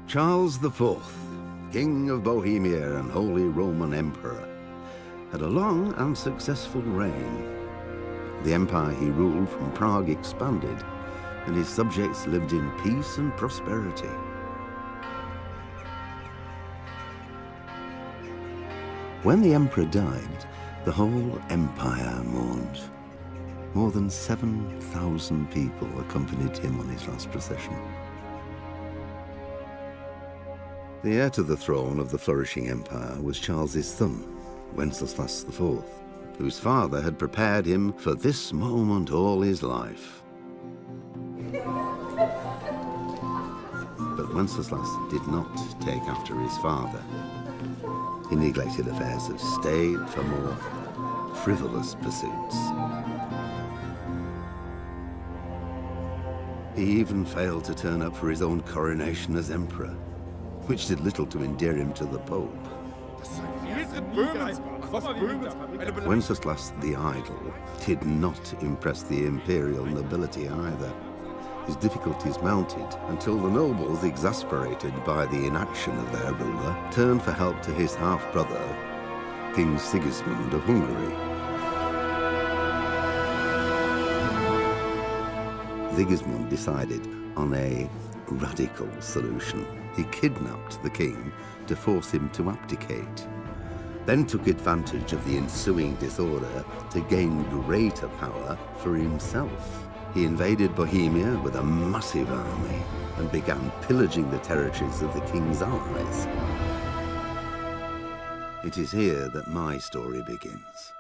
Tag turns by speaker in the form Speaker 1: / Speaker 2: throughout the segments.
Speaker 1: Charles IV, King of Bohemia and Holy Roman Emperor, had a long and successful reign. The empire he ruled from Prague expanded, and his subjects lived in peace and prosperity. When the emperor died, the whole empire mourned. More than 7,000 people accompanied him on his last procession. The heir to the throne of the flourishing empire was Charles's son, Wenceslas IV, whose father had prepared him for this moment all his life. But Wenceslas did not take after his father. He neglected affairs of state for more frivolous pursuits. He even failed to turn up for his own coronation as emperor, which did little to endear him to the Pope. Wenceslas the Idle did not impress the imperial nobility either. His difficulties mounted until the nobles, exasperated by the inaction of their ruler, turned for help to his half-brother, King Sigismund of Hungary. Sigismund decided on a radical solution. He kidnapped the king to force him to abdicate, then took advantage of the ensuing disorder to gain greater power for himself. He invaded Bohemia with a massive army and began pillaging the territories of the king's allies. It is here that my story begins.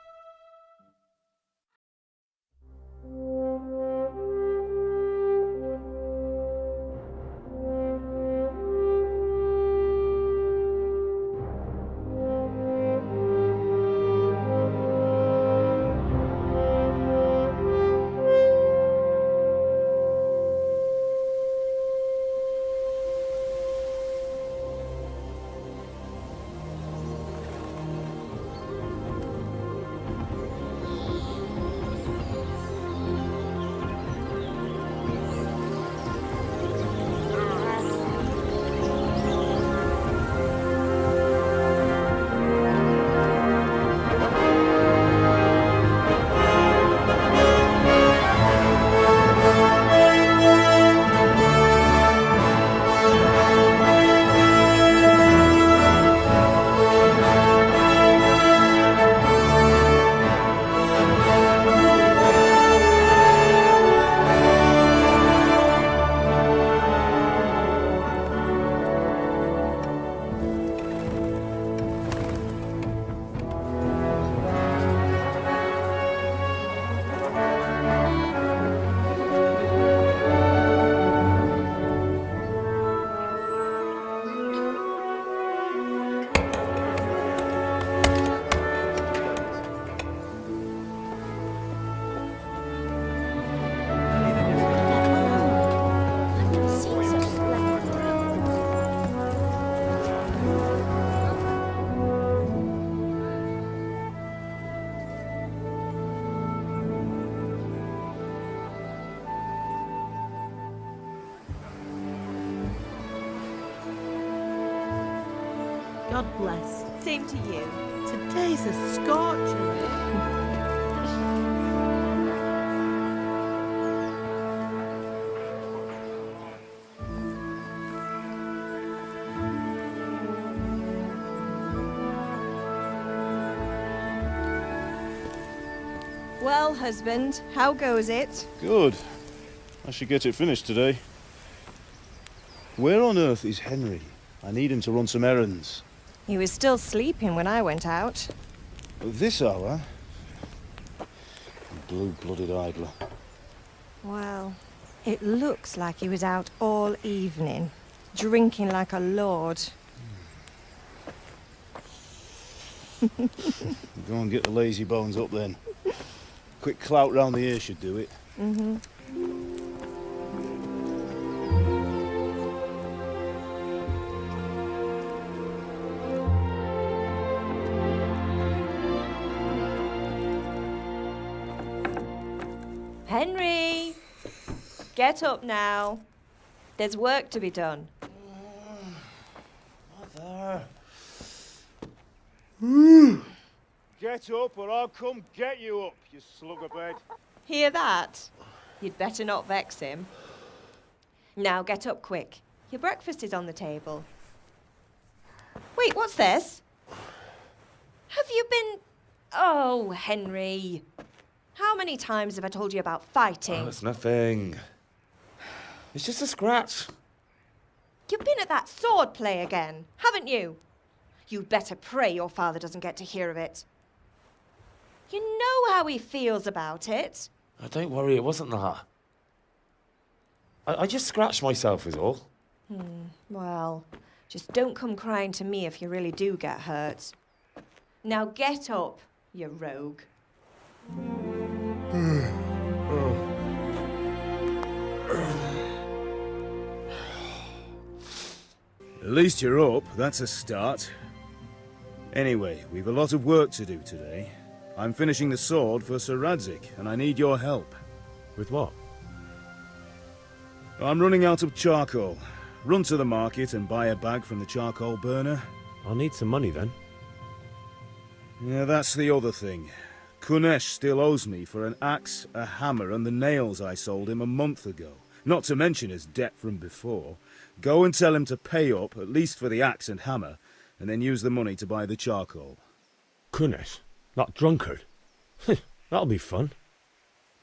Speaker 2: God bless. Same to you. Today's a scorcher.
Speaker 3: Well, husband, how goes it?
Speaker 4: Good. I should get it finished today. Where on earth is Henry? I need him to run some errands.
Speaker 3: He was still sleeping when I went out.
Speaker 4: At this hour? Blue-blooded idler.
Speaker 3: Well, it looks like he was out all evening, drinking like a lord.
Speaker 4: Go and get the lazy bones up then. Quick clout round the ear should do it.
Speaker 3: Mm-hmm. Henry! Get up now. There's work to be done.
Speaker 4: Get up or I'll come get you up, you slugabed.
Speaker 3: Hear that? You'd better not vex him. Now get up quick. Your breakfast is on the table. Wait, what's this? Have you been... Oh, Henry. How many times have I told you about fighting?
Speaker 5: Oh, it's nothing. It's just a scratch.
Speaker 3: You've been at that sword play again, haven't you? You'd better pray your father doesn't get to hear of it. You know how he feels about it.
Speaker 5: Oh, don't worry, it wasn't that. I just scratched myself is all.
Speaker 3: Well, just don't come crying to me if you really do get hurt. Now get up, you rogue.
Speaker 4: At least you're up, that's a start. Anyway, we've a lot of work to do today. I'm finishing the sword for Sir Radzig, and I need your help.
Speaker 6: With what?
Speaker 4: I'm running out of charcoal. Run to the market and buy a bag from the charcoal burner.
Speaker 6: I'll need some money then.
Speaker 4: Yeah, that's the other thing. Kunesh still owes me for an axe, a hammer, and the nails I sold him a month ago. Not to mention his debt from before. Go and tell him to pay up, at least for the axe and hammer, and then use the money to buy the charcoal.
Speaker 6: Kunesh? That drunkard? That'll be fun.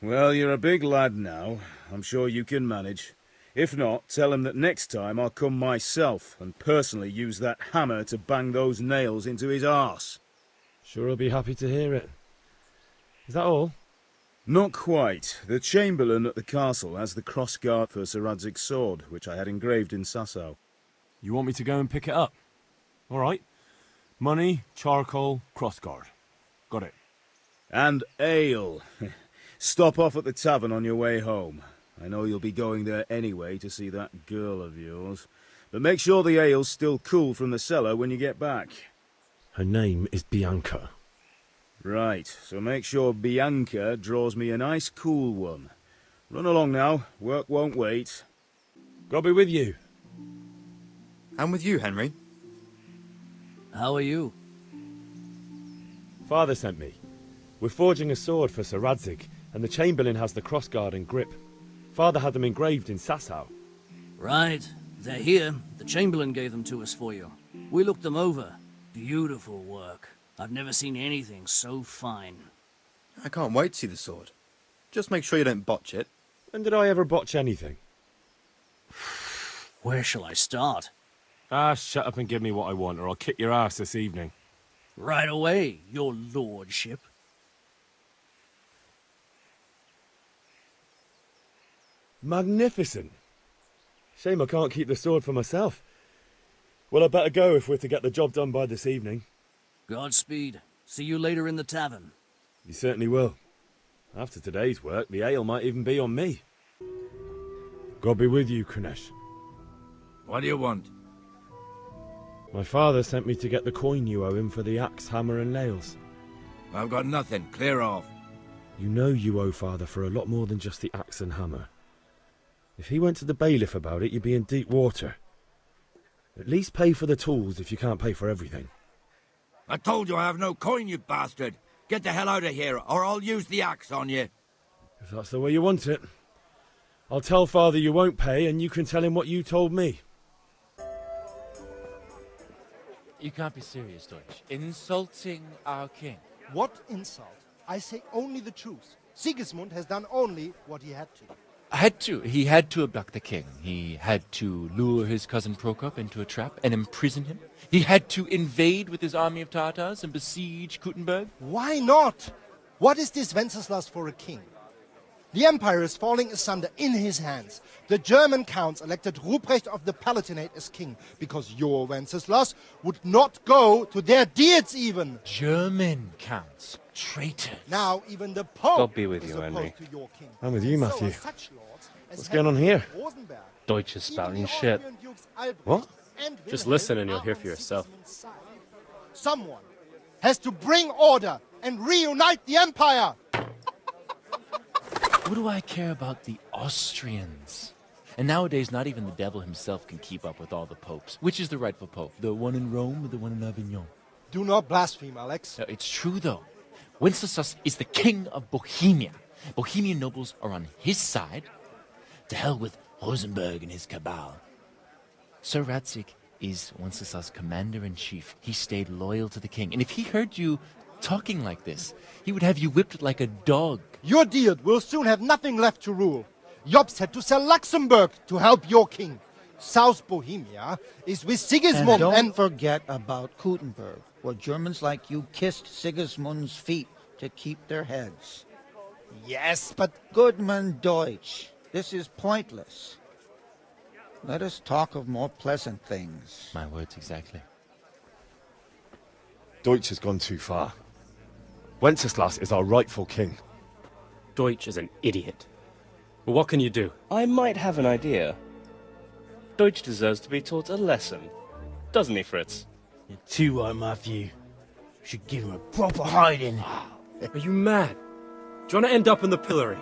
Speaker 4: Well, you're a big lad now. I'm sure you can manage. If not, tell him that next time I'll come myself and personally use that hammer to bang those nails into his arse.
Speaker 6: Sure he'll be happy to hear it. Is that all?
Speaker 4: Not quite. The Chamberlain at the castle has the crossguard for Sir Radzig's sword, which I had engraved in Sasau.
Speaker 6: You want me to go and pick it up? All right. Money, charcoal, crossguard. Got it.
Speaker 4: And ale. Stop off at the tavern on your way home. I know you'll be going there anyway to see that girl of yours. But make sure the ale's still cool from the cellar when you get back.
Speaker 6: Her name is Bianca.
Speaker 4: Right, so make sure Bianca draws me a nice cool one. Run along now, work won't wait.
Speaker 6: God be with you.
Speaker 7: And with you, Henry.
Speaker 8: How are you?
Speaker 6: Father sent me. We're forging a sword for Sir Radzig, and the Chamberlain has the crossguard and grip. Father had them engraved in Sasau.
Speaker 8: Right. They're here. The Chamberlain gave them to us for you. We looked them over. Beautiful work. I've never seen anything so fine.
Speaker 7: I can't wait to see the sword. Just make sure you don't botch it.
Speaker 6: When did I ever botch anything?
Speaker 8: Where shall I start?
Speaker 6: Ah, shut up and give me what I want, or I'll kick your ass this evening.
Speaker 8: Right away, your lordship.
Speaker 6: Magnificent. Shame I can't keep the sword for myself. Well, I better go if we're to get the job done by this evening.
Speaker 8: Godspeed. See you later in the tavern.
Speaker 6: You certainly will. After today's work, the ale might even be on me. God be with you, Kunesh.
Speaker 9: What do you want?
Speaker 6: My father sent me to get the coin you owe him for the axe, hammer and nails.
Speaker 9: I've got nothing. Clear off.
Speaker 6: You know you owe father for a lot more than just the axe and hammer. If he went to the bailiff about it, you'd be in deep water. At least pay for the tools if you can't pay for everything.
Speaker 9: I told you I have no coin, you bastard. Get the hell out of here, or I'll use the axe on you.
Speaker 6: If that's the way you want it. I'll tell father you won't pay, and you can tell him what you told me.
Speaker 10: You can't be serious, Deutsch. Insulting our king.
Speaker 11: What insult? I say only the truth. Sigismund has done only what he had to.
Speaker 10: He had to abduct the king. He had to lure his cousin Prokop into a trap and imprison him. He had to invade with his army of Tatars and besiege Kuttenberg.
Speaker 11: Why not? What is this Wenceslas for a king? The empire is falling asunder in his hands. The German counts elected Ruprecht of the Palatinate as king because your Wenceslas would not go to their deeds even.
Speaker 10: German counts. Traitors.
Speaker 11: Now even the Pope
Speaker 12: God be with
Speaker 11: is
Speaker 12: you,
Speaker 11: opposed
Speaker 12: Henry.
Speaker 11: to your king.
Speaker 6: I'm with you,
Speaker 11: So
Speaker 6: Matthew.
Speaker 11: are such lords as
Speaker 6: What's going on here?
Speaker 11: Rosenberg,
Speaker 12: Deutsch is spouting
Speaker 11: even the
Speaker 12: shit.
Speaker 11: Austrian dukes Albrecht
Speaker 6: What?
Speaker 11: and
Speaker 12: Just
Speaker 11: Wilhelm
Speaker 12: listen and you'll
Speaker 11: are
Speaker 12: hear
Speaker 11: on
Speaker 12: for yourself.
Speaker 11: Sigismund's side. Someone has to bring order and reunite the empire.
Speaker 10: What do I care about the Austrians? And nowadays, not even the devil himself can keep up with all the popes. Which is the rightful pope? The one in Rome or the one in Avignon?
Speaker 11: Do not blaspheme, Alex.
Speaker 10: No, it's true, though. Wenceslas is the king of Bohemia. Bohemian nobles are on his side. To hell with Rosenberg and his cabal. Sir Radzig is Wenceslas' commander-in-chief. He stayed loyal to the king. And if he heard you talking like this, he would have you whipped like a dog.
Speaker 11: Your dear will soon have nothing left to rule. Jobst had to sell Luxembourg to help your king. South Bohemia is with Sigismund
Speaker 12: and don't forget about Kuttenberg, where Germans like you kissed Sigismund's feet to keep their heads.
Speaker 11: Yes, but...
Speaker 12: Goodman Deutsch, this is pointless. Let us talk of more pleasant things.
Speaker 10: My words exactly.
Speaker 6: Deutsch has gone too far. Wenceslas is our rightful king.
Speaker 13: Deutsch is an idiot. Well, what can you do?
Speaker 14: I might have an idea. Deutsch deserves to be taught a lesson. Doesn't he, Fritz?
Speaker 8: You're too right, Matthew. Should give him a proper hiding.
Speaker 13: Are you mad? Do you want to end up in the pillory?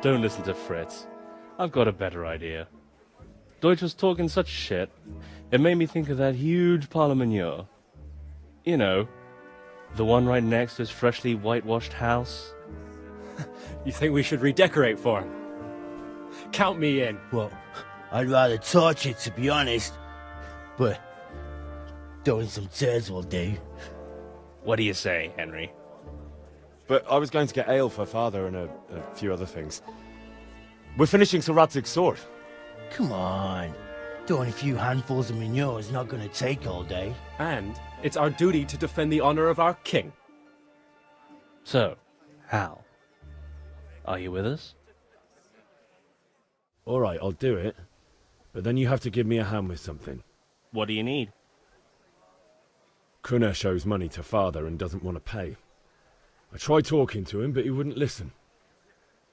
Speaker 14: Don't listen to Fritz. I've got a better idea. Deutsch was talking such shit, it made me think of that huge parliament. You know, the one right next to his freshly whitewashed house.
Speaker 13: You think we should redecorate for him? Count me in.
Speaker 8: Well, I'd rather torch it, to be honest. But throwing some tears will do.
Speaker 14: What do you say, Henry?
Speaker 6: But I was going to get ale for father and a few other things. We're finishing Sir Radzig's sword.
Speaker 8: Come on. Throwing a few handfuls of manure is not going to take all day.
Speaker 13: And it's our duty to defend the honor of our king.
Speaker 14: So, Hal, are you with us?
Speaker 6: All right, I'll do it. But then you have to give me a hand with something.
Speaker 14: What do you need?
Speaker 6: Kunesh owes money to father and doesn't want to pay. I tried talking to him, but he wouldn't listen.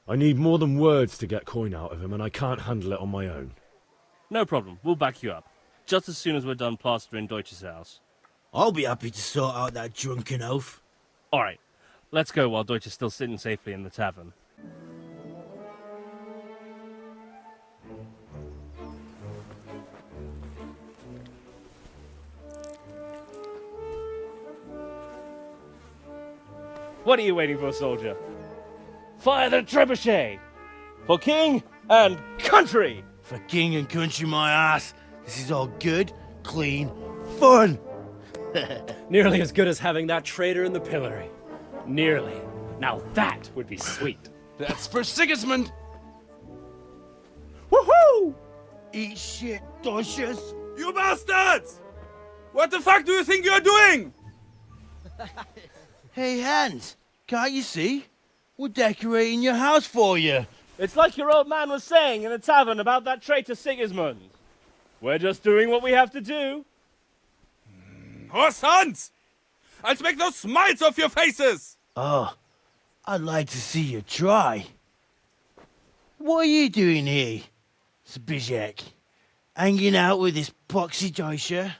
Speaker 6: I need more than words to get coin out of him, and I can't handle it on my own.
Speaker 14: No problem. We'll back you up. Just as soon as we're done plastering Deutsch's house.
Speaker 8: I'll be happy to sort out that drunken oaf.
Speaker 14: All right. Let's go while Deutsch is still sitting safely in the tavern. What are you waiting for, soldier? Fire the trebuchet! For king and country!
Speaker 8: For king and country, my ass. This is all good, clean, fun.
Speaker 13: Nearly as good as having that traitor in the pillory. Nearly. Now that would be sweet.
Speaker 9: That's for Sigismund!
Speaker 8: Woohoo! Eat shit, Deutsches.
Speaker 9: You bastards! What the fuck do you think you're doing?
Speaker 8: Hey, Hans, can't you see? We're decorating your house for you.
Speaker 14: It's like your old man was saying in the tavern about that traitor Sigismund. We're just doing what we have to do.
Speaker 9: Horse Hans! I'll make those smiles off your faces!
Speaker 8: Oh, I'd like to see you try. What are you doing here, Zbigniew? Hanging out with this poxy Deutscher?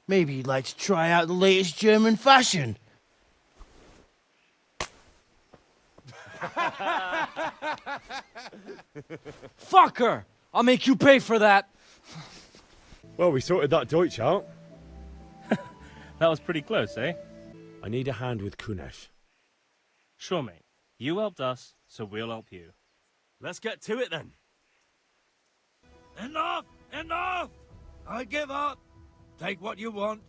Speaker 8: Maybe you'd like to try out the latest German fashion.
Speaker 13: Fucker! I'll make you pay for that.
Speaker 6: Well, we sorted that Deutsch out.
Speaker 14: That was pretty close, eh?
Speaker 6: I need a hand with Kunesh.
Speaker 14: Sure, mate. You helped us, so we'll help you.
Speaker 13: Let's get to it then.
Speaker 9: Enough! Enough! I give up. Take what you want.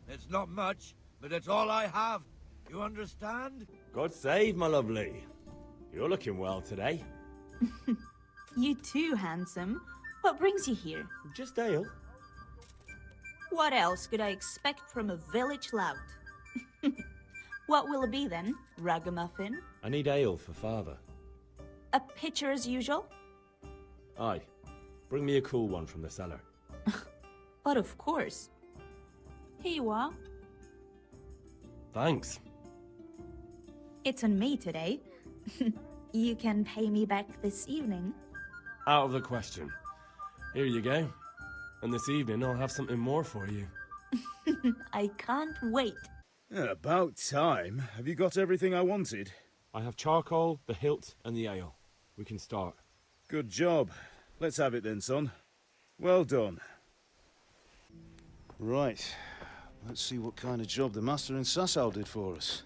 Speaker 9: It's not much, but it's all I have. You understand?
Speaker 6: God save, my lovely. You're looking well today.
Speaker 2: You too, handsome. What brings you here?
Speaker 6: Just ale.
Speaker 2: What else could I expect from a village lout? What will it be then? Ragamuffin?
Speaker 6: I need ale for father.
Speaker 2: A pitcher as usual?
Speaker 6: Aye. Bring me a cool one from the cellar.
Speaker 2: But of course. Here you are.
Speaker 13: Thanks.
Speaker 2: It's on me today. You can pay me back this evening.
Speaker 13: Out of the question. Here you go. And this evening I'll have something more for you.
Speaker 2: I can't wait.
Speaker 4: About time. Have you got everything I wanted?
Speaker 6: I have charcoal, the hilt, and the ale. We can start.
Speaker 4: Good job. Let's have it then, son. Well done. Right. Let's see what kind of job the master in Sasau did for us.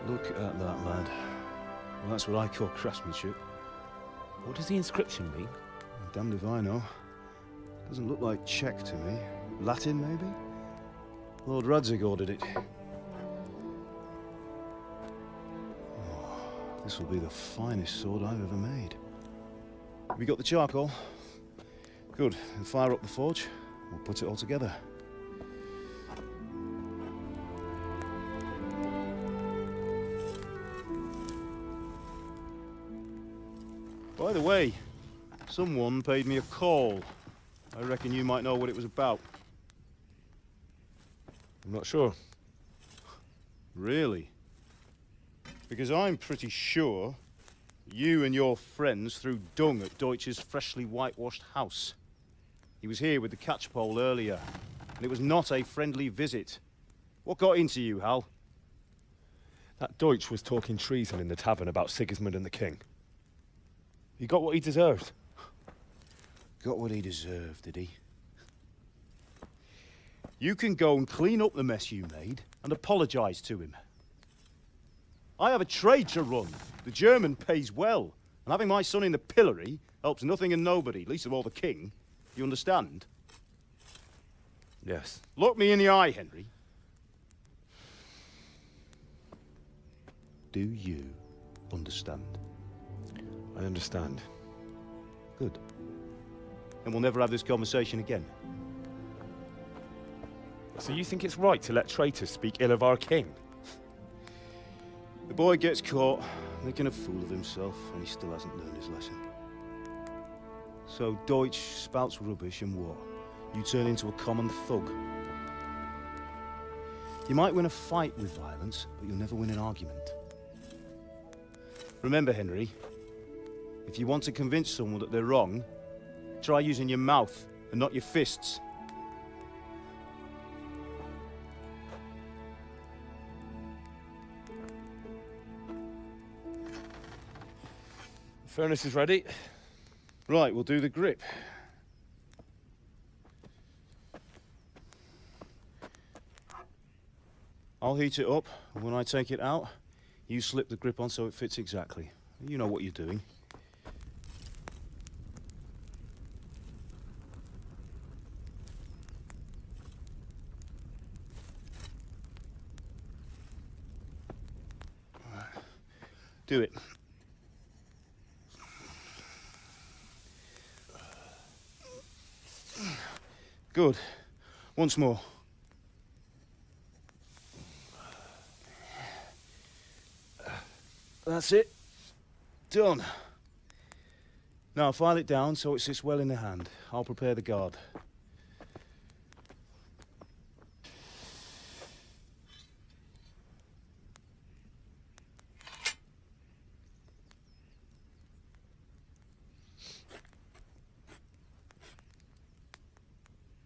Speaker 4: Look at that, lad. Well, that's what I call craftsmanship.
Speaker 6: What does the inscription mean?
Speaker 4: Damned if I know. Doesn't look like Czech to me. Latin, maybe? Lord Radzig ordered it. Oh, this will be the finest sword I've ever made. Have you got the charcoal? Good. Then fire up the forge. We'll put it all together. By the way, someone paid me a call. I reckon you might know what it was about.
Speaker 6: I'm not sure.
Speaker 4: Really? Because I'm pretty sure you and your friends threw dung at Deutsch's freshly whitewashed house. He was here with the catchpole earlier, and it was not a friendly visit. What got into you, Hal?
Speaker 6: That Deutsch was talking treason in the tavern about Sigismund and the king. He got what he deserved.
Speaker 4: Got what he deserved, did he? You can go and clean up the mess you made and apologize to him. I have a trade to run. The German pays well, and having my son in the pillory helps nothing and nobody, least of all the king. You understand?
Speaker 6: Yes.
Speaker 4: Look me in the eye, Henry. Do you understand?
Speaker 6: I understand.
Speaker 4: Good. Then we'll never have this conversation again.
Speaker 6: So you think it's right to let traitors speak ill of our king?
Speaker 4: The boy gets caught, making a fool of himself, and he still hasn't learned his lesson. So Deutsch spouts rubbish, and what? You turn into a common thug. You might win a fight with violence, but you'll never win an argument. Remember, Henry, if you want to convince someone that they're wrong, try using your mouth and not your fists.
Speaker 6: The furnace is ready.
Speaker 4: Right, we'll do the grip. I'll heat it up, and when I take it out, you slip the grip on so it fits exactly. You know what you're doing. Do it. Good. Once more. That's it. Done. Now file it down so it sits well in the hand. I'll prepare the guard.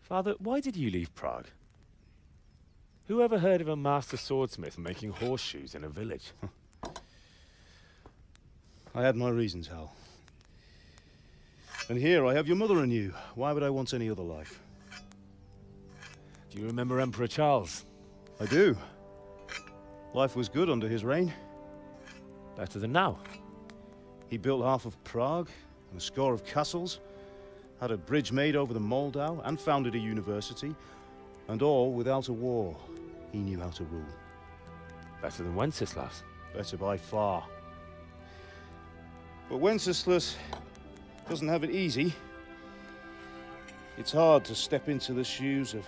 Speaker 6: Father, why did you leave Prague? Who ever heard of a master swordsmith making horseshoes in a village?
Speaker 4: I had my reasons, Hal. And here I have your mother and you. Why would I want any other life?
Speaker 6: Do you remember Emperor Charles?
Speaker 4: I do. Life was good under his reign.
Speaker 6: Better than now.
Speaker 4: He built half of Prague and a score of castles, had a bridge made over the Moldau, and founded a university, and all without a war. He knew how to rule.
Speaker 6: Better than Wenceslas.
Speaker 4: Better by far. But Wenceslas doesn't have it easy. It's hard to step into the shoes of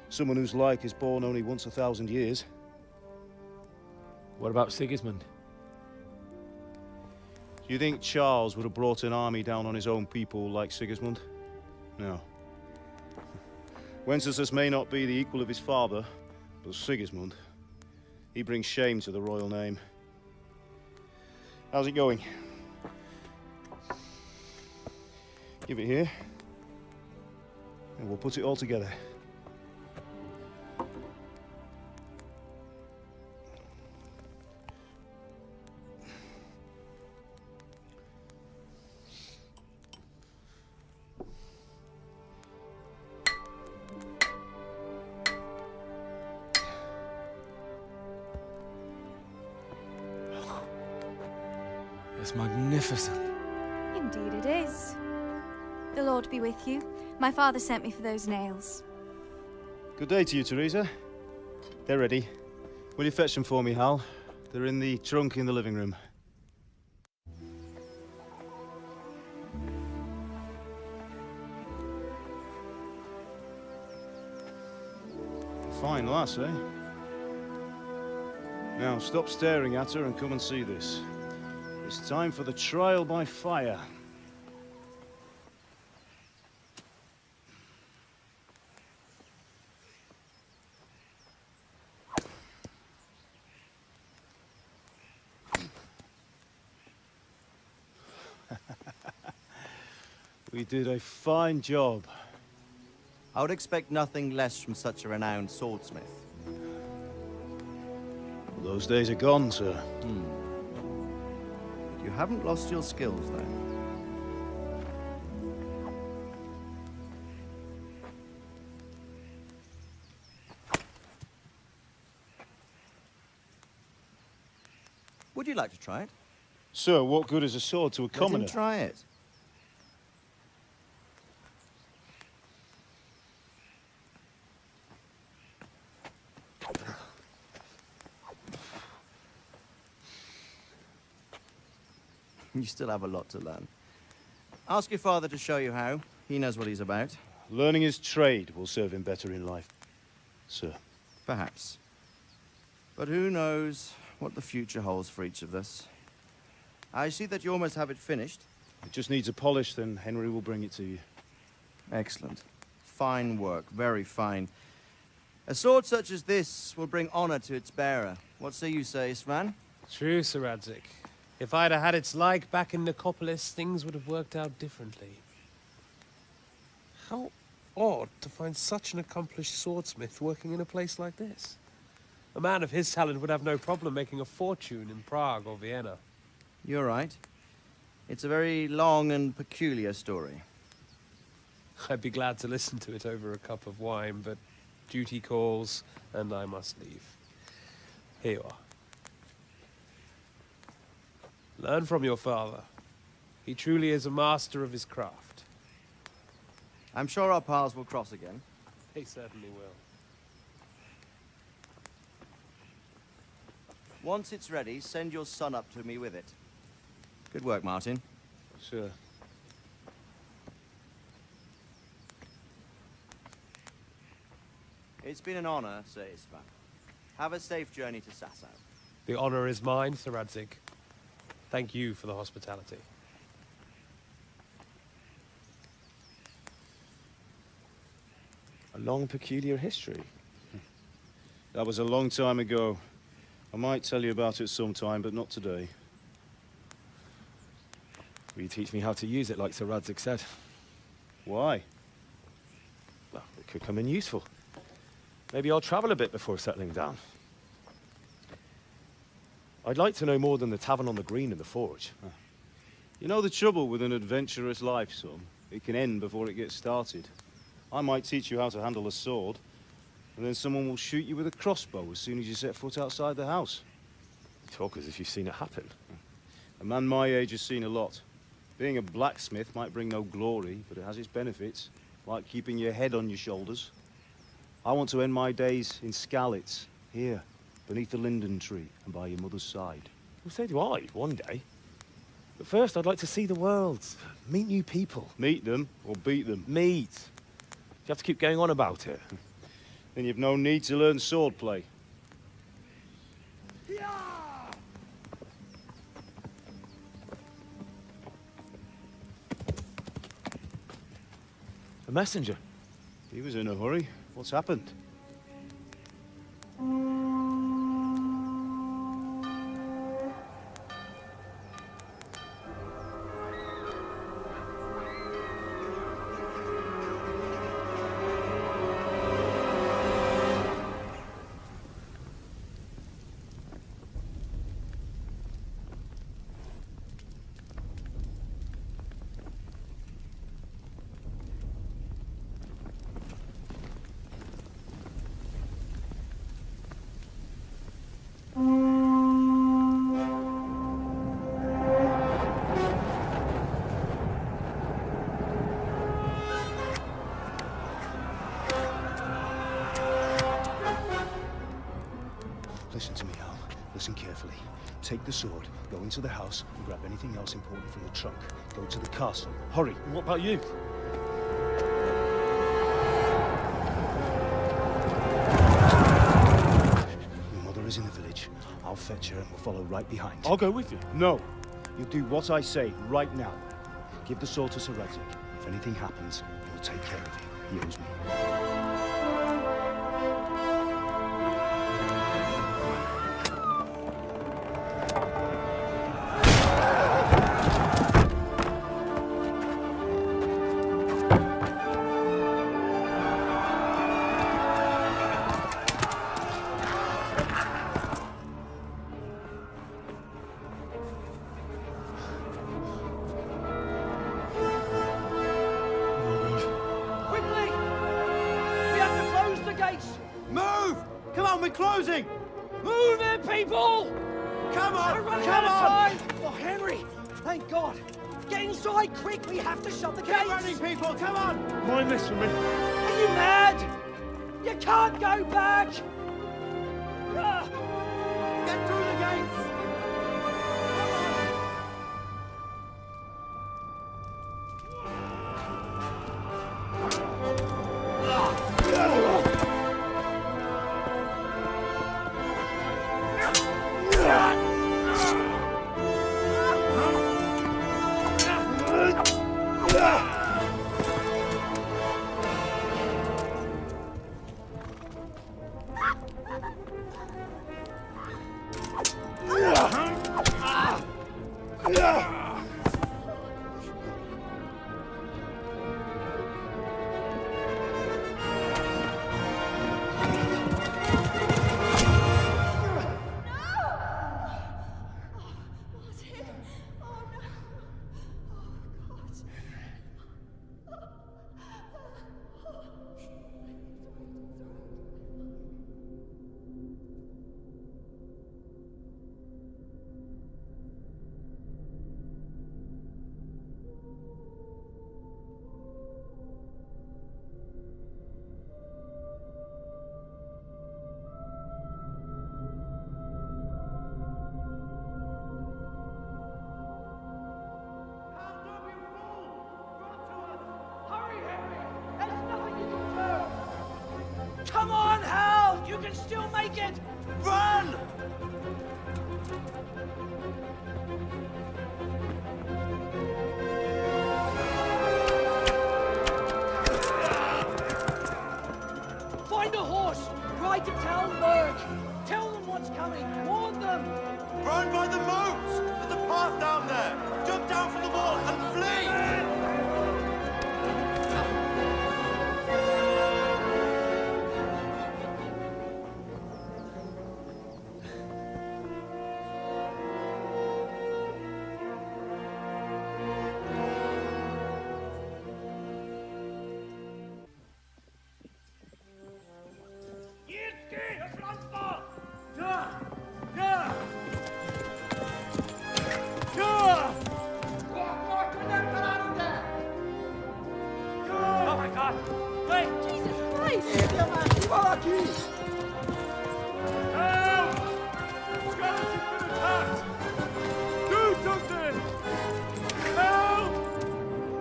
Speaker 4: someone whose like is born only once 1,000 years.
Speaker 6: What about Sigismund?
Speaker 4: Do you think Charles would have brought an army down on his own people like Sigismund? No. Wenceslas may not be the equal of his father, but Sigismund, he brings shame to the royal name. How's it going? Give it here, and we'll put it all together.
Speaker 6: It's magnificent.
Speaker 15: Indeed it is. The Lord be with you. My father sent me for those nails.
Speaker 4: Good day to you, Teresa. They're ready. Will you fetch them for me, Hal? They're in the trunk in the living room. Fine lass, eh? Now, stop staring at her and come and see this. It's time for the trial by fire. We did a fine job.
Speaker 7: I would expect nothing less from such a renowned swordsmith.
Speaker 4: Those days are gone, sir.
Speaker 7: You haven't lost your skills, though. Would you like to try it?
Speaker 4: Sir, what good is a sword to a commoner?
Speaker 7: Let him try it. You still have a lot to learn. Ask your father to show you how. He knows what he's about.
Speaker 4: Learning his trade will serve him better in life, sir.
Speaker 7: Perhaps. But who knows what the future holds for each of us. I see that you almost have it finished.
Speaker 4: It just needs a polish, then Henry will bring it to you.
Speaker 7: Excellent. Fine work, very fine. A sword such as this will bring honor to its bearer. What say you, Svan?
Speaker 13: True, Sir Radzig. If I'd have had its like back in Nicopolis, things would have worked out differently. How odd to find such an accomplished swordsmith working in a place like this. A man of his talent would have no problem making a fortune in Prague or Vienna.
Speaker 7: You're right. It's a very long and peculiar story.
Speaker 13: I'd be glad to listen to it over a cup of wine, but duty calls, and I must leave. Here you are. Learn from your father. He truly is a master of his craft.
Speaker 7: I'm sure our paths will cross again.
Speaker 13: He certainly will.
Speaker 7: Once it's ready, send your son up to me with it. Good work, Martin.
Speaker 4: Sir.
Speaker 7: It's been an honor, Sir Isvan. Have a safe journey to Sasau.
Speaker 13: The honor is mine, Sir Radzig. Thank you for the hospitality.
Speaker 6: A long, peculiar history.
Speaker 4: That was a long time ago. I might tell you about it sometime, but not today.
Speaker 6: Will you teach me how to use it, like Sir Radzig said?
Speaker 4: Why?
Speaker 6: Well, it could come in useful. Maybe I'll travel a bit before settling down. I'd like to know more than the tavern on the green and the forge.
Speaker 4: You know the trouble with an adventurous life, son? It can end before it gets started. I might teach you how to handle a sword, and then someone will shoot you with a crossbow as soon as you set foot outside the house.
Speaker 6: You talk as if you've seen it happen.
Speaker 4: A man my age has seen a lot. Being a blacksmith might bring no glory, but it has its benefits, like keeping your head on your shoulders. I want to end my days in Skalitz, here, beneath the linden tree and by your mother's side.
Speaker 6: Well, so do I, one day. But first, I'd like to see the world, meet new people.
Speaker 4: Meet them or beat them?
Speaker 6: Meet. You have to keep going on about it.
Speaker 4: Then you've no need to learn swordplay.
Speaker 6: A messenger.
Speaker 4: He was in a hurry. What's happened? the sword, go into the house, and grab anything else important from the trunk. Go to the castle. Hurry.
Speaker 6: What about you?
Speaker 4: Your mother is in the village. I'll fetch her and we'll follow right behind.
Speaker 6: I'll go with you.
Speaker 4: No. You do what I say right now. Give the sword to Sir Radzig. If anything happens, he'll take care of you. He owes me.
Speaker 9: Closing! Move it, people! Come on! Come on! Oh, Henry! Thank God! Get inside quick! We have to shut the gates! Get running, people! Come on!
Speaker 6: Mind this for me.
Speaker 9: Are you mad? You can't go back! Get through the gates! Come on, Hal! You can still make it! Run! Find a horse! Ride to Talmberg! Tell them what's coming! Warn them! Run by the moat! There's a path down there! Jump down from the wall and flee!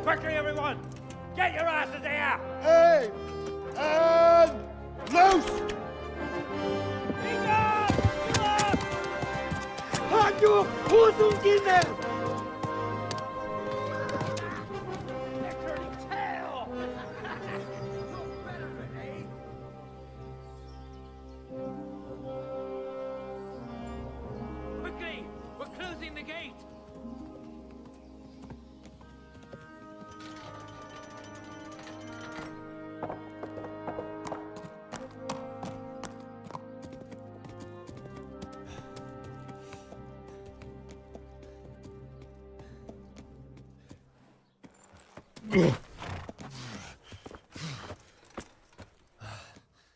Speaker 9: Quickly, everyone! Get your asses here!
Speaker 11: Hey! And loose!
Speaker 9: Halt your Hosunginen! They're turning tail! Quickly! We're closing the gate!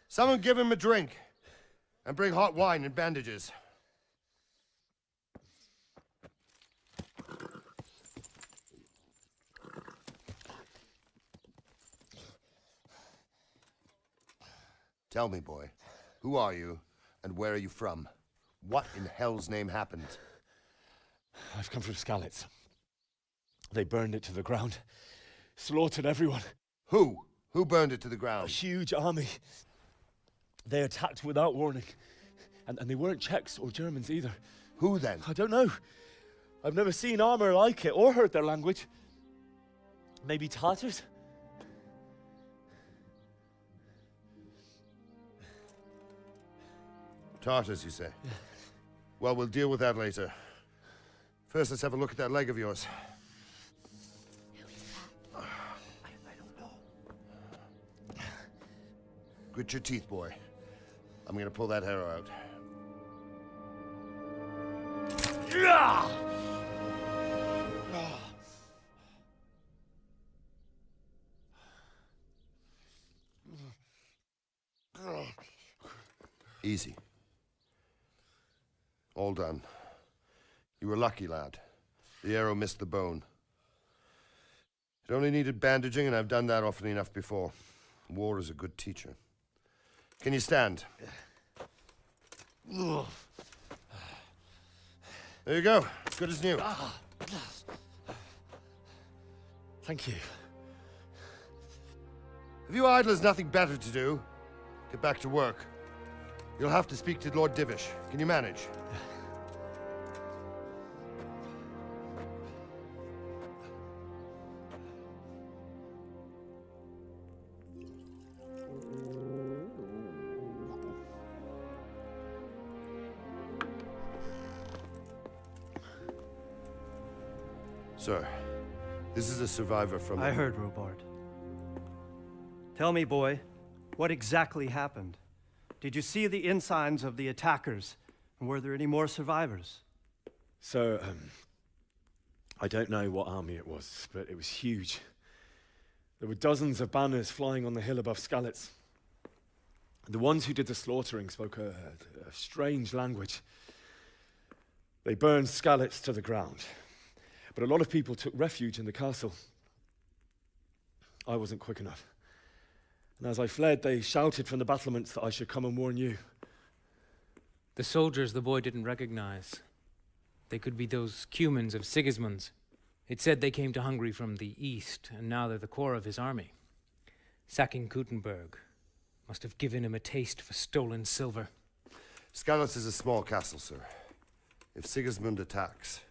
Speaker 11: Someone give him a drink. And bring hot wine and bandages. Tell me, boy, who are you and where are you from? What in hell's name happened?
Speaker 6: I've come from Skalitz. They burned it to the ground. Slaughtered everyone.
Speaker 16: Who? Who burned it to the ground?
Speaker 6: A huge army. They attacked without warning. And they weren't Czechs or Germans either.
Speaker 16: Who then?
Speaker 6: I don't know. I've never seen armor like it or heard their language. Maybe Tatars?
Speaker 16: Tartars, you say? Yeah. Well, we'll deal with that later. First, let's have a look at that leg of yours.
Speaker 9: I don't know.
Speaker 16: Grit your teeth, boy. I'm gonna pull that arrow out. Easy. All done. You were lucky, lad. The arrow missed the bone. It only needed bandaging, and I've done that often enough before. War is a good teacher. Can you stand? There you go. Good as new.
Speaker 6: Thank you.
Speaker 16: If you idlers nothing better to do, get back to work. You'll have to speak to Lord Divish. Can you manage? Sir, this is a survivor from...
Speaker 17: I heard, Robard. Tell me, boy, what exactly happened? Did you see the ensigns of the attackers? And were there any more survivors?
Speaker 6: So, I don't know what army it was, but it was huge. There were dozens of banners flying on the hill above Skalitz. The ones who did the slaughtering spoke a strange language. They burned Skalitz to the ground. But a lot of people took refuge in the castle. I wasn't quick enough. And as I fled, they shouted from the battlements that I should come and warn you.
Speaker 18: The soldiers the boy didn't recognize. They could be those Cumans of Sigismund's. It said they came to Hungary from the east, and now they're the core of his army. Sacking Kuttenberg must have given him a taste for stolen silver.
Speaker 16: Skalitz is a small castle, sir. If Sigismund attacks,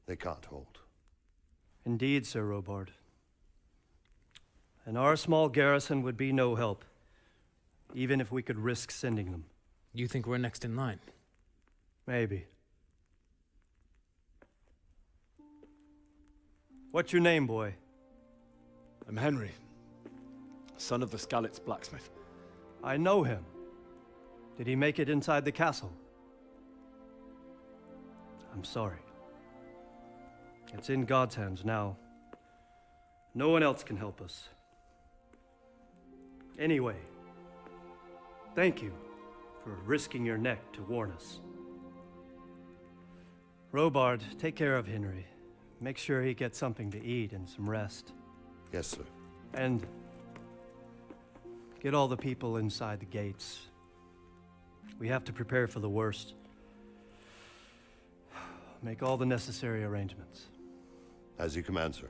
Speaker 16: they can't hold.
Speaker 17: Indeed, Sir Robard. And our small garrison would be no help, even if we could risk sending them.
Speaker 18: You think we're next in line?
Speaker 17: Maybe. What's your name, boy?
Speaker 6: I'm Henry, son of the Skalitz blacksmith.
Speaker 17: I know him. Did he make it inside the castle? I'm sorry. It's in God's hands now. No one else can help us. Anyway, thank you for risking your neck to warn us. Robard, take care of Henry. Make sure he gets something to eat and some rest.
Speaker 16: Yes, sir.
Speaker 17: And get all the people inside the gates. We have to prepare for the worst. Make all the necessary arrangements.
Speaker 16: As you command, sir.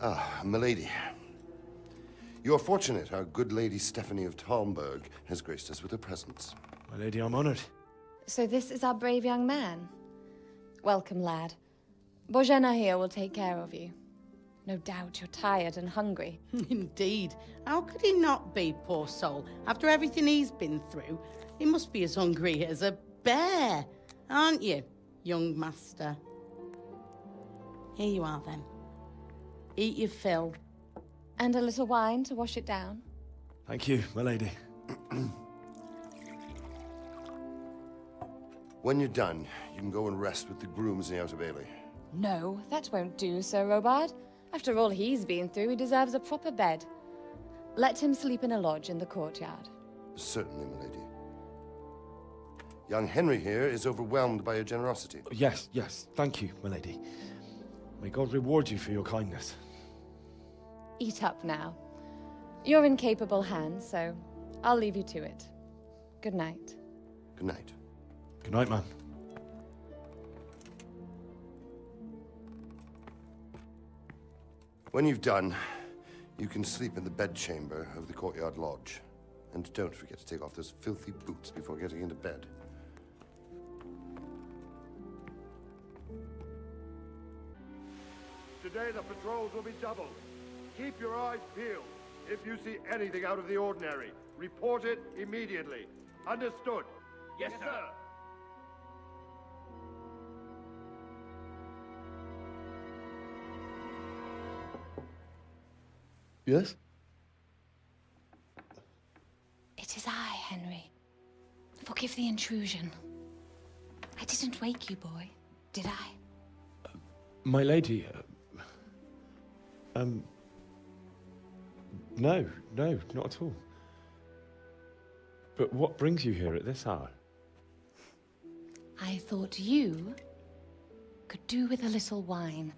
Speaker 16: Ah, milady. You are fortunate our good lady Stephanie of Talmberg has graced us with her presence.
Speaker 6: My lady, I'm honored.
Speaker 19: So this is our brave young man. Welcome, lad. Bozhena here will take care of you. No doubt you're tired and hungry.
Speaker 20: Indeed. How could he not be, poor soul? After everything he's been through, he must be as hungry as a bear, aren't you, young master? Here you are, then. Eat your fill.
Speaker 19: And a little wine to wash it down.
Speaker 6: Thank you, my lady.
Speaker 16: When you're done, you can go and rest with the grooms in the Outer Bailey.
Speaker 19: No, that won't do, Sir Robard. After all he's been through, he deserves a proper bed. Let him sleep in a lodge in the courtyard.
Speaker 16: Certainly, my lady. Young Henry here is overwhelmed by your generosity.
Speaker 6: Yes, yes, thank you, my lady. May God reward you for your kindness.
Speaker 19: Eat up now. You're in capable hands, so I'll leave you to it. Good night.
Speaker 16: Good night.
Speaker 6: Good night, man.
Speaker 16: When you've done, you can sleep in the bedchamber of the courtyard lodge. And don't forget to take off those filthy boots before getting into bed. Today the patrols will be doubled. Keep your eyes peeled. If you see anything out of the ordinary, report it immediately. Understood?
Speaker 9: Yes, sir.
Speaker 6: Yes?
Speaker 19: It is I, Henry. Forgive the intrusion. I didn't wake you, boy, did I?
Speaker 6: My lady, no, not at all. But what brings you here at this hour?
Speaker 19: I thought you could do with a little wine.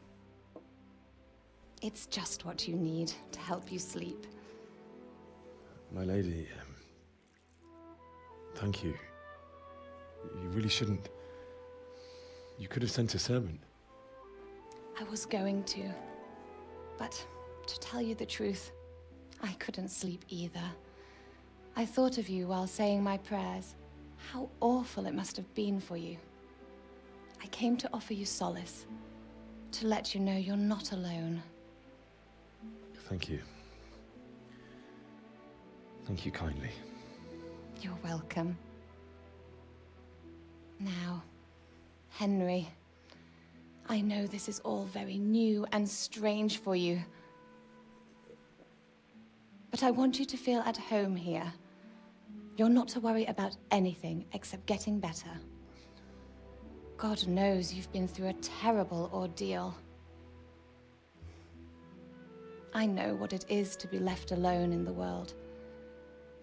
Speaker 19: It's just what you need to help you sleep.
Speaker 6: My lady, thank you. You really shouldn't. You could have sent a servant.
Speaker 19: I was going to. But to tell you the truth, I couldn't sleep either. I thought of you while saying my prayers. How awful it must have been for you. I came to offer you solace, to let you know you're not alone.
Speaker 6: Thank you. Thank you kindly.
Speaker 19: You're welcome. Now, Henry, I know this is all very new and strange for you. But I want you to feel at home here. You're not to worry about anything except getting better. God knows you've been through a terrible ordeal. I know what it is to be left alone in the world,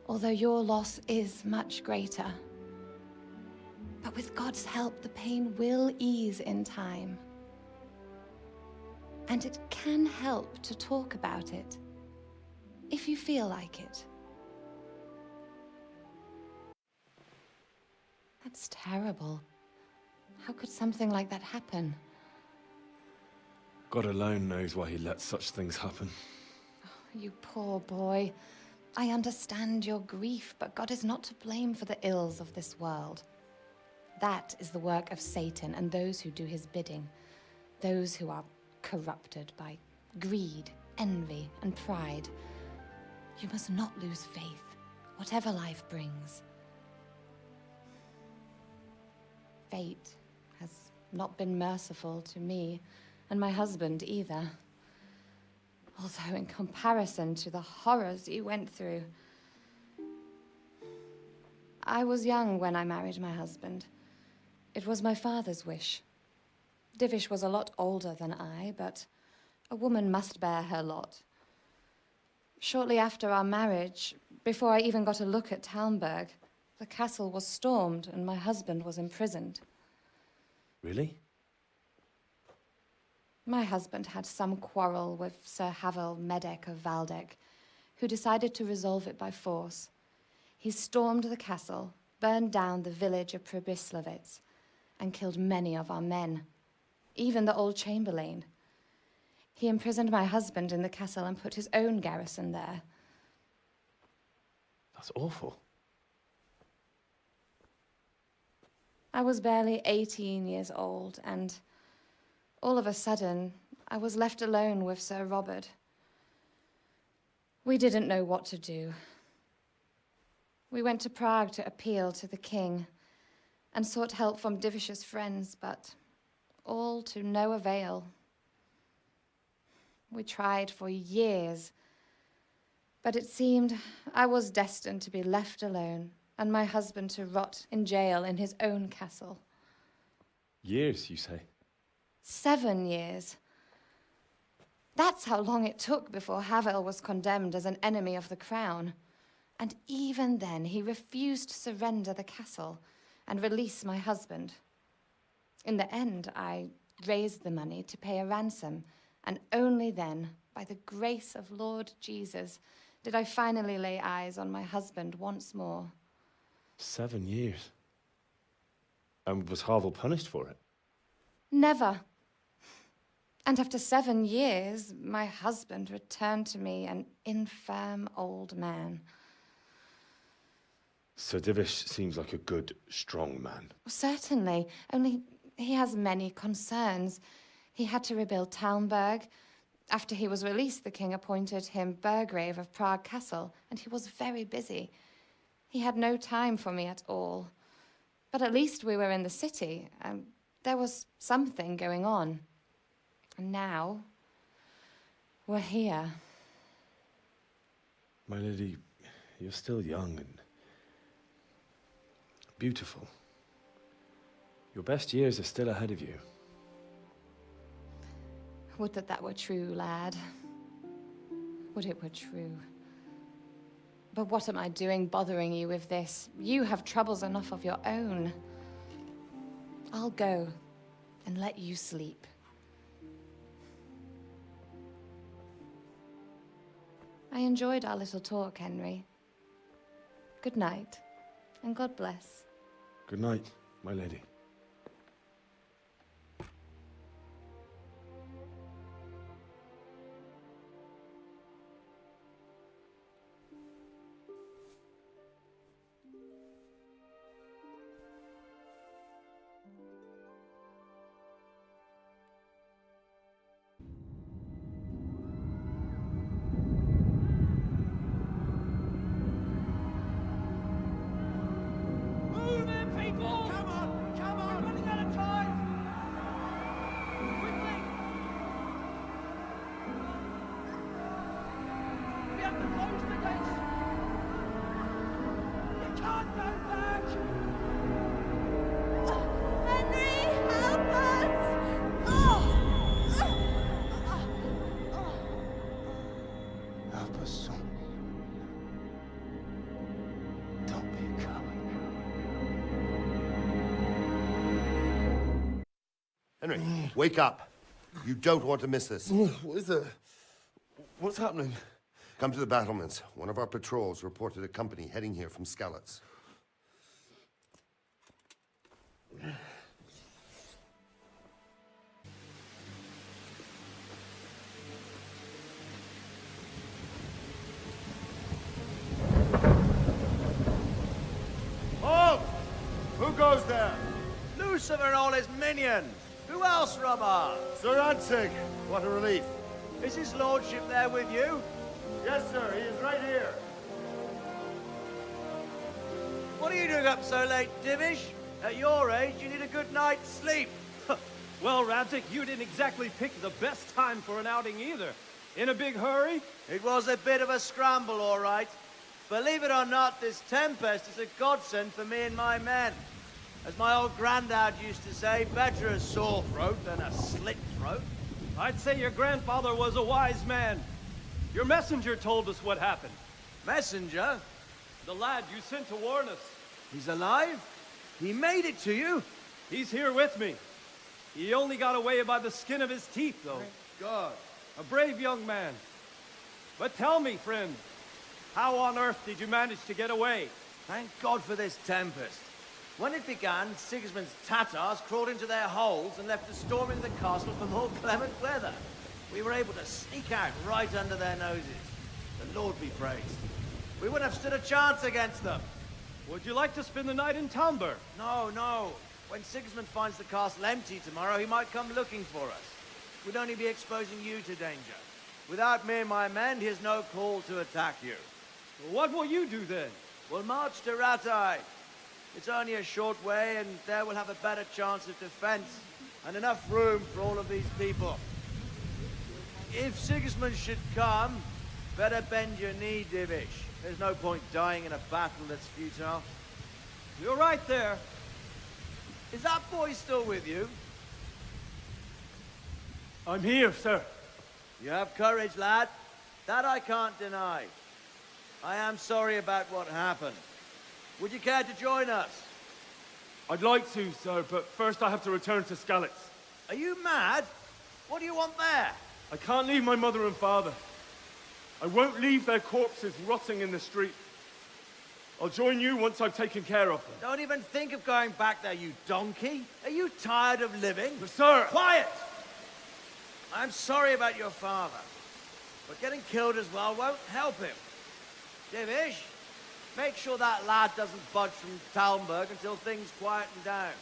Speaker 19: although your loss is much greater. But with God's help, the pain will ease in time. And it can help to talk about it, if you feel like it. That's terrible. How could something like that happen?
Speaker 6: God alone knows why he lets such things happen.
Speaker 19: Oh, you poor boy. I understand your grief, but God is not to blame for the ills of this world. That is the work of Satan and those who do his bidding. Those who are corrupted by greed, envy, and pride. You must not lose faith, whatever life brings. Fate has not been merciful to me, and my husband either. Although in comparison to the horrors you went through. I was young when I married my husband. It was my father's wish. Divish was a lot older than I, but a woman must bear her lot. Shortly after our marriage, before I even got a look at Talmberg, the castle was stormed and my husband was imprisoned.
Speaker 6: Really?
Speaker 19: My husband had some quarrel with Sir Havel Medek of Valdek, who decided to resolve it by force. He stormed the castle, burned down the village of Pribyslavitz, and killed many of our men, even the old chamberlain. He imprisoned my husband in the castle and put his own garrison there.
Speaker 6: That's awful.
Speaker 19: I was barely 18 years old, and all of a sudden, I was left alone with Sir Robert. We didn't know what to do. We went to Prague to appeal to the king and sought help from Divish's friends, but all to no avail. We tried for years, but it seemed I was destined to be left alone and my husband to rot in jail in his own castle.
Speaker 6: Years, you say?
Speaker 19: 7 years. That's how long it took before Havel was condemned as an enemy of the crown. And even then, he refused to surrender the castle and release my husband. In the end, I raised the money to pay a ransom, and only then, by the grace of Lord Jesus, did I finally lay eyes on my husband once more.
Speaker 6: 7 years. And was Havel punished for it?
Speaker 19: Never. And after 7 years, my husband returned to me an infirm old man.
Speaker 6: Sir Divish seems like a good, strong man.
Speaker 19: Certainly, only he has many concerns. He had to rebuild Talmberg. After he was released, the king appointed him Burgrave of Prague Castle, and he was very busy. He had no time for me at all. But at least we were in the city, and there was something going on. And now, we're here.
Speaker 6: My lady, you're still young and beautiful. Your best years are still ahead of you.
Speaker 19: Would that that were true, lad. Would it were true. But what am I doing bothering you with this? You have troubles enough of your own. I'll go and let you sleep. I enjoyed our little talk, Henry. Good night, and God bless.
Speaker 6: Good night, my lady.
Speaker 16: Henry, wake up. You don't want to miss this.
Speaker 21: What is it? What's happening?
Speaker 16: Come to the battlements. One of our patrols reported a company heading here from Skalitz.
Speaker 7: Halt! Who goes there? Lucifer and all his minions. Who else, Robber?
Speaker 16: Sir Ansig, what a relief.
Speaker 7: Is his lordship there with you?
Speaker 16: Yes, sir, he is right here.
Speaker 7: What are you doing up so late, Divish? At your age, you need a good night's sleep.
Speaker 13: Well, Radzik, you didn't exactly pick the best time for an outing either. In a big hurry?
Speaker 7: It was a bit of a scramble, all right. Believe it or not, this tempest is a godsend for me and my men. As my old granddad used to say, better a sore throat than a slit throat.
Speaker 13: I'd say your grandfather was a wise man. Your messenger told us what happened.
Speaker 7: Messenger?
Speaker 13: The lad you sent to warn us.
Speaker 7: He's alive? He made it to you?
Speaker 13: He's here with me. He only got away by the skin of his teeth, though.
Speaker 7: Thank God.
Speaker 13: A brave young man. But tell me, friend, how on earth did you manage to get away?
Speaker 7: Thank God for this tempest. When it began, Sigismund's Tatars crawled into their holes and left us storming the castle for more clement weather. We were able to sneak out right under their noses. The Lord be praised. We wouldn't have stood a chance against them.
Speaker 13: Would you like to spend the night in Talmberg?
Speaker 7: No, no. When Sigismund finds the castle empty tomorrow, he might come looking for us. We'd only be exposing you to danger. Without me and my men, he has no call to attack you.
Speaker 13: What will you do then?
Speaker 7: We'll march to Ratai. It's only a short way, and there we'll have a better chance of defense and enough room for all of these people. If Sigismund should come, better bend your knee, Divish. There's no point dying in a battle that's futile.
Speaker 13: You're right there.
Speaker 7: Is that boy still with you?
Speaker 13: I'm here, sir.
Speaker 7: You have courage, lad. That I can't deny. I am sorry about what happened. Would you care to join us?
Speaker 13: I'd like to, sir, but first I have to return to Skalitz.
Speaker 7: Are you mad? What do you want there?
Speaker 6: I can't leave my mother and father. I won't leave their corpses rotting in the street. I'll join you once I've taken care of them.
Speaker 7: Don't even think of going back there, you donkey. Are you tired of living?
Speaker 6: But sir...
Speaker 7: Quiet! I'm sorry about your father, but getting killed as well won't help him. Divish, make sure that lad doesn't budge from Talmberg until things quieten down.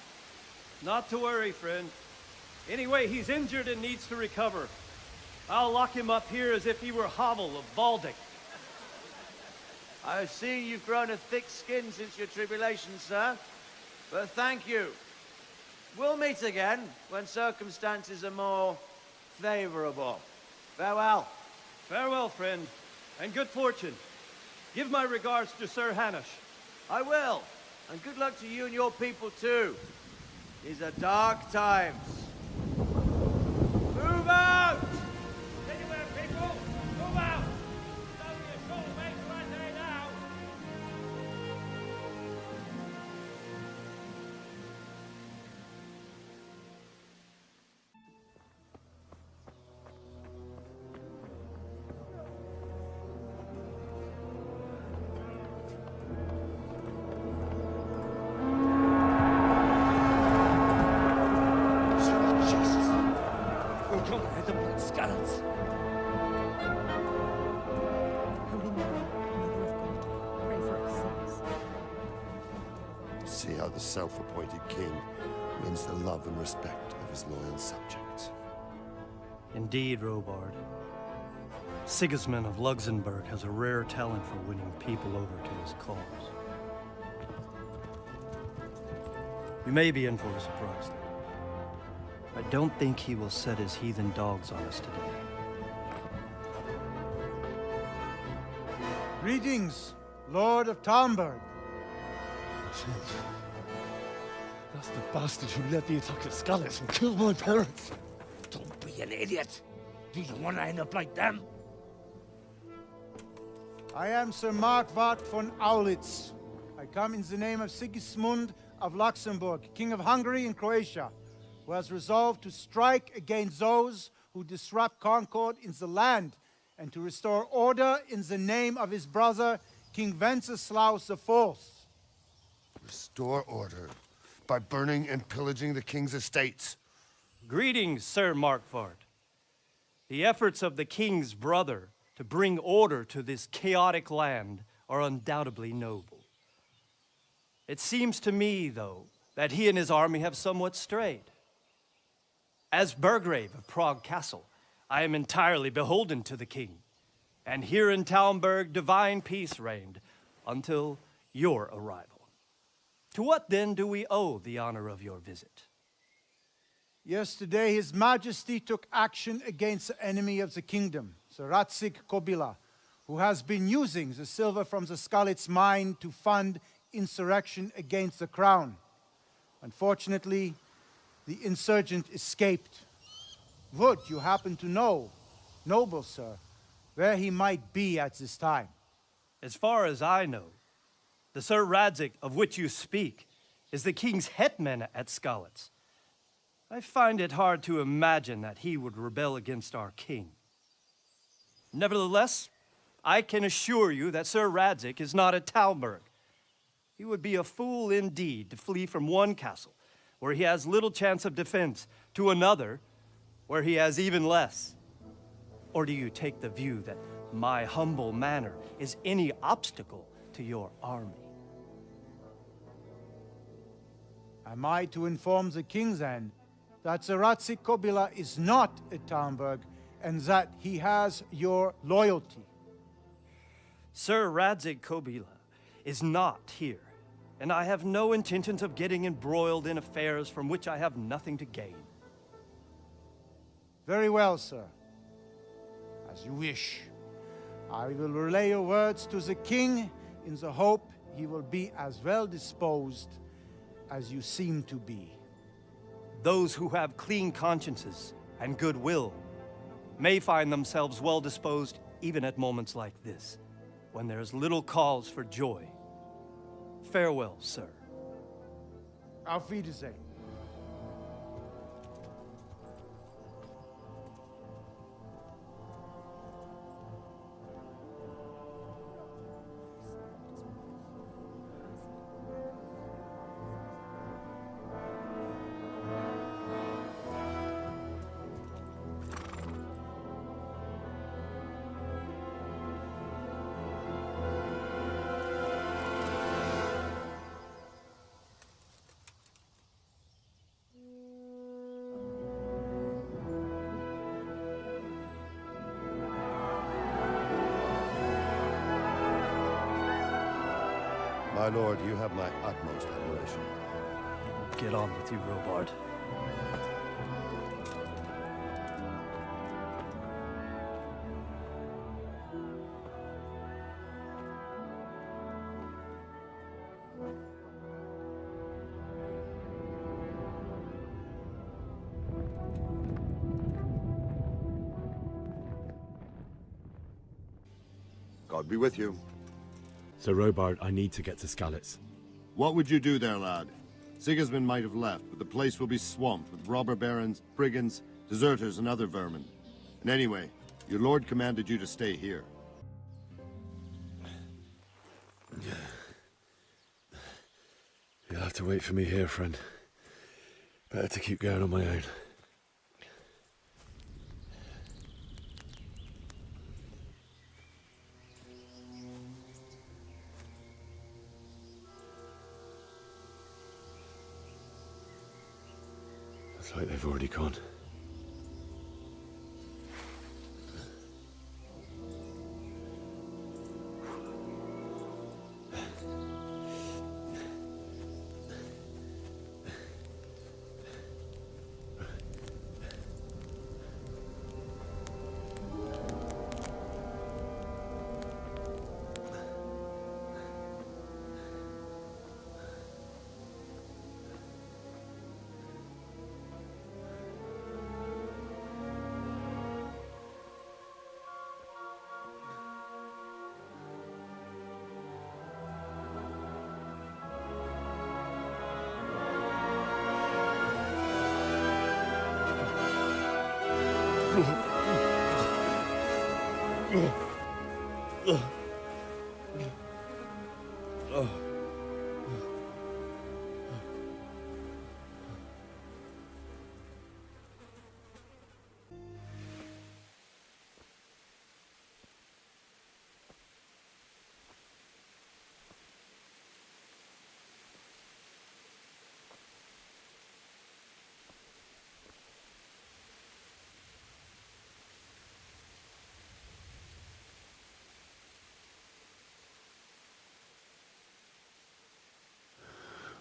Speaker 17: Not to worry, friend. Anyway, he's injured and needs to recover. I'll lock him up here as if he were Hovel of Baldic.
Speaker 7: I've seen you've grown a thick skin since your tribulation, sir. But thank you. We'll meet again when circumstances are more favorable. Farewell.
Speaker 17: Farewell, friend, and good fortune. Give my regards to Sir Hanush.
Speaker 7: I will. And good luck to you and your people, too. These are dark times. Move out!
Speaker 9: Anywhere, people! Move out! It's only a short way to right there now.
Speaker 16: See how the self-appointed king wins the love and respect of his loyal subjects.
Speaker 17: Indeed, Robard. Sigismund of Luxembourg has a rare talent for winning people over to his cause. You may be in for a surprise, though. I don't think he will set his heathen dogs on us today.
Speaker 8: Greetings, Lord of Talmberg.
Speaker 6: That's the bastard who led the attack at Skalitz and killed my parents.
Speaker 10: Don't be an idiot. Do you want to end up like them?
Speaker 8: I am Sir Markwart von Aulitz. I come in the name of Sigismund of Luxembourg, King of Hungary and Croatia, who has resolved to strike against those who disrupt concord in the land and to restore order in the name of his brother, King Wenceslaus IV.
Speaker 16: Restore order by burning and pillaging the king's estates.
Speaker 17: Greetings, Sir Markwart. The efforts of the king's brother to bring order to this chaotic land are undoubtedly noble. It seems to me, though, that he and his army have somewhat strayed. As Burgrave of Prague Castle, I am entirely beholden to the king. And here in Talmberg, divine peace reigned until your arrival. To what then do we owe the honor of your visit?
Speaker 8: Yesterday, His Majesty took action against the enemy of the kingdom, Sir Radzig Kobyla, who has been using the silver from the Skalitz mine to fund insurrection against the crown. Unfortunately, the insurgent escaped. Would you happen to know, noble sir, where he might be at this time?
Speaker 17: As far as I know, the Sir Radzig of which you speak is the king's hetman at Skalitz. I find it hard to imagine that he would rebel against our king. Nevertheless, I can assure you that Sir Radzig is not at Talmberg. He would be a fool indeed to flee from one castle, where he has little chance of defense, to another, where he has even less. Or do you take the view that my humble manner is any obstacle to your army?
Speaker 8: Am I to inform the king then that Sir Radzig Kobyla is not at Talmberg and that he has your loyalty?
Speaker 17: Sir Radzig Kobyla is not here, and I have no intentions of getting embroiled in affairs from which I have nothing to gain.
Speaker 8: Very well, sir. As you wish. I will relay your words to the king in the hope he will be as well disposed as you seem to be.
Speaker 17: Those who have clean consciences and goodwill may find themselves well disposed even at moments like this, when there is little cause for joy. Farewell, sir.
Speaker 8: Auf Wiedersehen.
Speaker 16: My lord, you have my utmost admiration.
Speaker 17: Get on with you, Robard.
Speaker 16: God be with you.
Speaker 6: Sir Robard, I need to get to Skalitz.
Speaker 16: What would you do there, lad? Sigismund might have left, but the place will be swamped with robber barons, brigands, deserters, and other vermin. And anyway, your lord commanded you to stay here.
Speaker 6: You'll have to wait for me here, friend. Better to keep going on my own. Looks like they've already gone.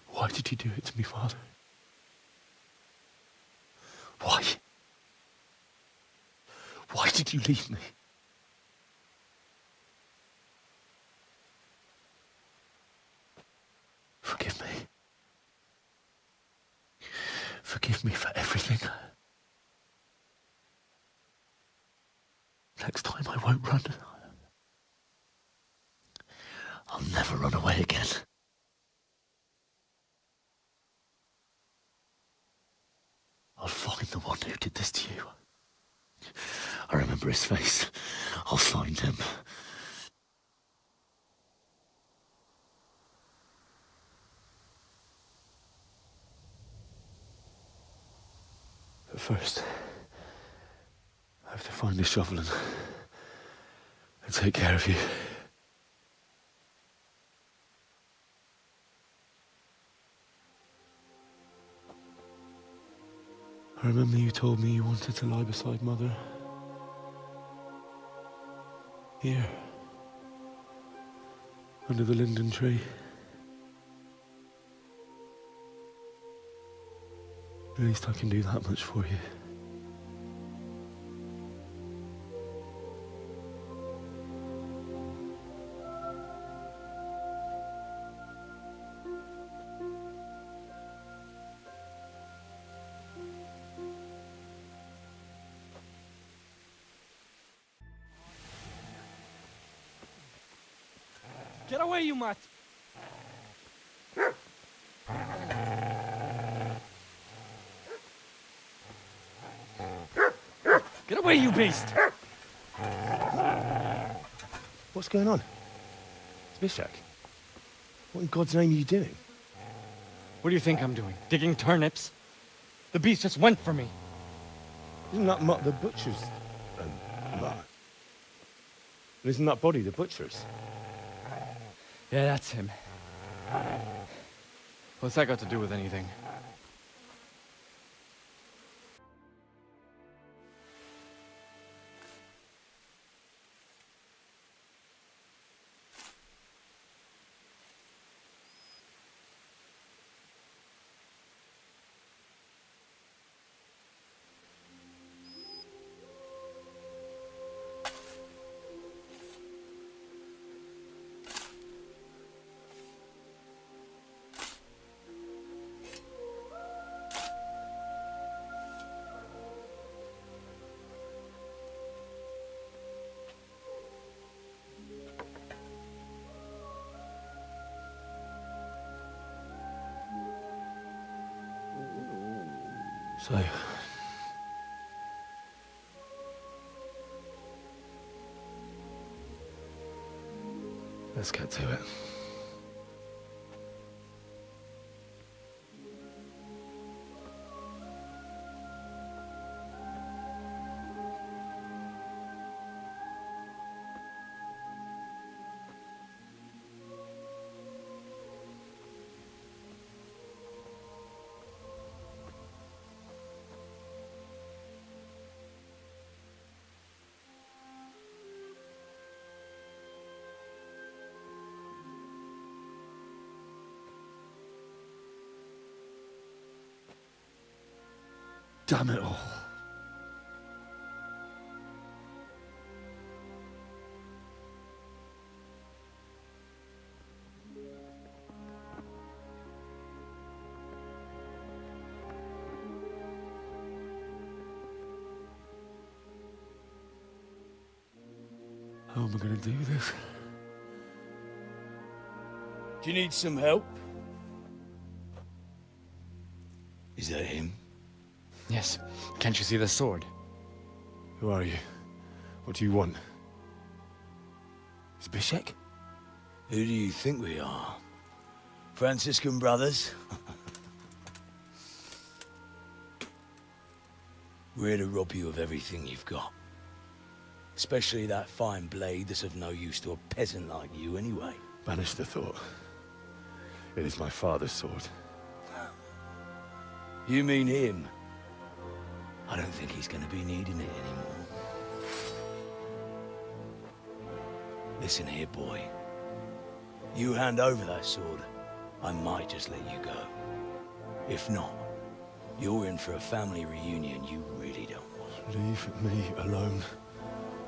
Speaker 10: Why did you do it to me, Father? Why? Why did you leave me? Forgive me. Forgive me for everything. Next time I won't run. I'll never run away again. I'll find the one who did this to you. I remember his face. I'll find him. But first, I have to find a shovel and take care of you. I remember you told me you wanted to lie beside Mother. Here. Under the linden tree. At least I can do that much for you.
Speaker 9: Get away, you mutt! Get away, you beast!
Speaker 6: What's going on? Zbyszek, what in God's name are you doing?
Speaker 9: What do you think I'm doing? Digging turnips? The beast just went for me.
Speaker 6: Isn't that Mutt the butcher's Mutt? And isn't that body the butcher's?
Speaker 9: Yeah, that's him. What's that got to do with anything?
Speaker 6: So, let's get to it. Damn it all. How am I going to do this?
Speaker 8: Do you need some help? Is that him?
Speaker 1: Yes. Can't you see the sword?
Speaker 6: Who are you? What do you want? Zbyszek?
Speaker 8: Who do you think we are? Franciscan brothers? We're here to rob you of everything you've got. Especially that fine blade that's of no use to a peasant like you anyway.
Speaker 6: Banish the thought. It is my father's sword.
Speaker 8: You mean him? I don't think he's going to be needing it anymore. Listen here, boy. You hand over that sword, I might just let you go. If not, you're in for a family reunion you really don't want.
Speaker 6: Leave me alone.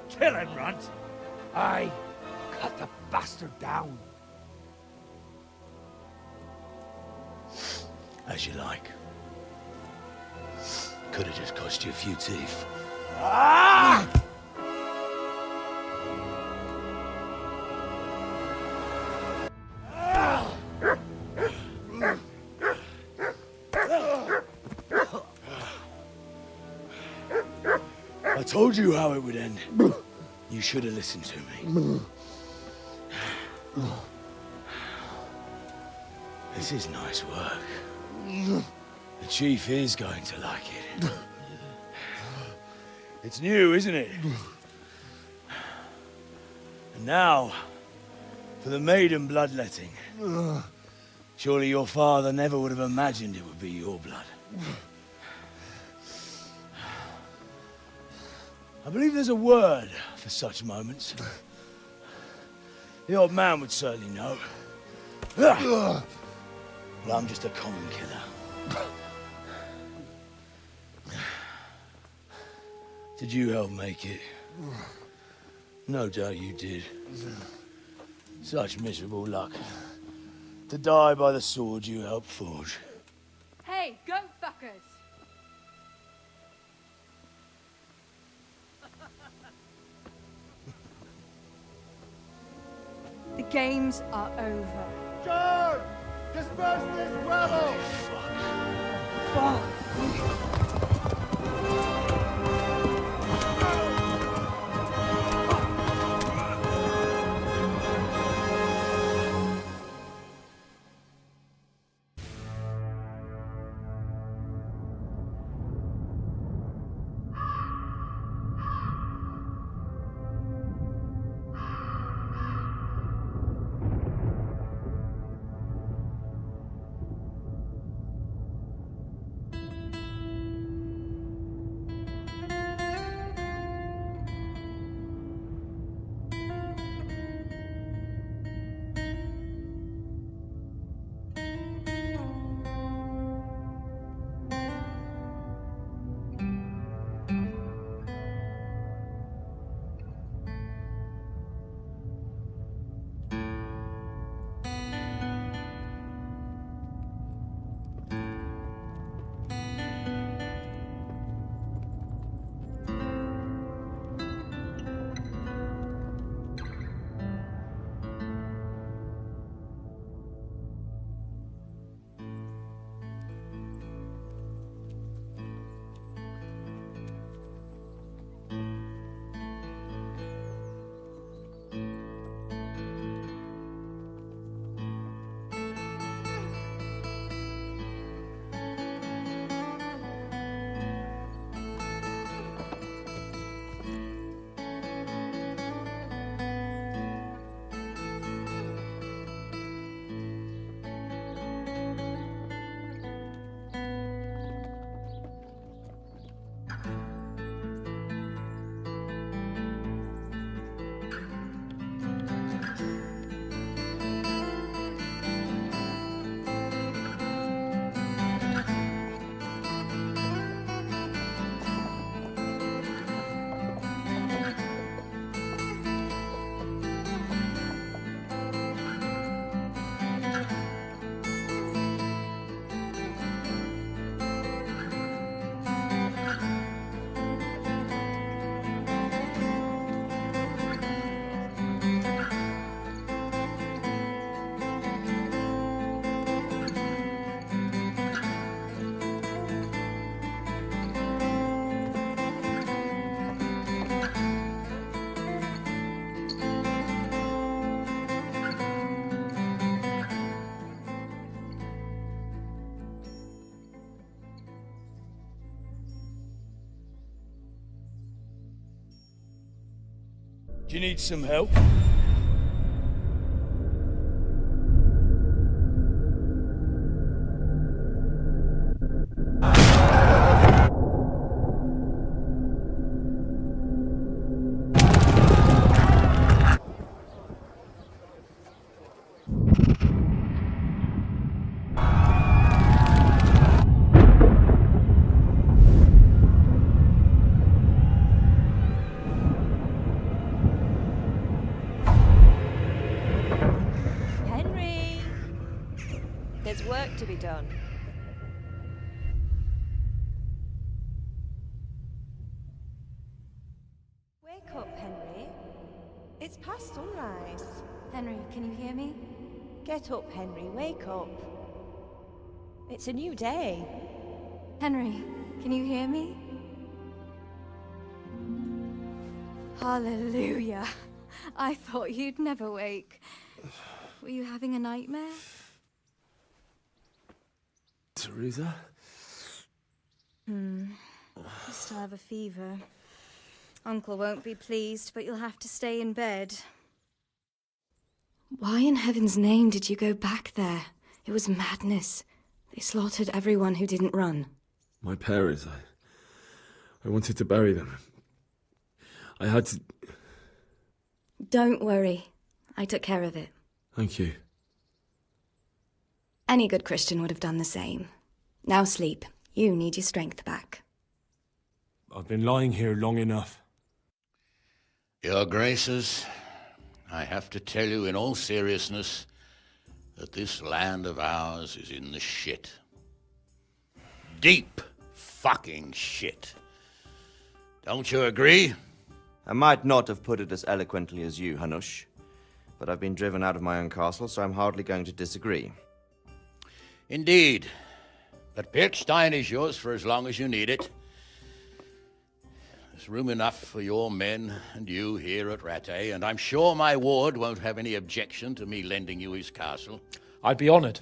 Speaker 9: Kill him, Runt! Aye, cut the bastard down.
Speaker 8: As you like. Could have just cost you a few teeth.
Speaker 9: Ah!
Speaker 8: I told you how it would end. You should have listened to me. This is nice work. The chief is going to like it. It's new, isn't it? And now, for the maiden bloodletting. Surely your father never would have imagined it would be your blood. I believe there's a word for such moments. The old man would certainly know. But I'm just a common killer. Did you help make it? No doubt you did. Such miserable luck. To die by the sword you helped forge.
Speaker 15: Hey, goat fuckers! The games are over.
Speaker 9: John! Disperse this rebel!
Speaker 15: Fuck.
Speaker 9: Do you need some help?
Speaker 3: There's work to be done. Wake up, Henry. It's past sunrise.
Speaker 15: Henry, can you hear me?
Speaker 3: Get up, Henry. Wake up. It's a new day.
Speaker 15: Henry, can you hear me? Hallelujah. I thought you'd never wake. Were you having a nightmare?
Speaker 6: Teresa?
Speaker 15: You still have a fever. Uncle won't be pleased, but you'll have to stay in bed. Why in heaven's name did you go back there? It was madness. They slaughtered everyone who didn't run.
Speaker 6: My parents, I wanted to bury them. I had to...
Speaker 15: Don't worry. I took care of it.
Speaker 6: Thank you.
Speaker 15: Any good Christian would have done the same. Now sleep. You need your strength back.
Speaker 9: I've been lying here long enough.
Speaker 5: Your Graces, I have to tell you in all seriousness that this land of ours is in the shit. Deep fucking shit. Don't you agree?
Speaker 22: I might not have put it as eloquently as you, Hanush, but I've been driven out of my own castle, so I'm hardly going to disagree.
Speaker 5: Indeed. But Pirkstein is yours for as long as you need it. There's room enough for your men and you here at Rattay, and I'm sure my ward won't have any objection to me lending you his castle.
Speaker 23: I'd be honoured.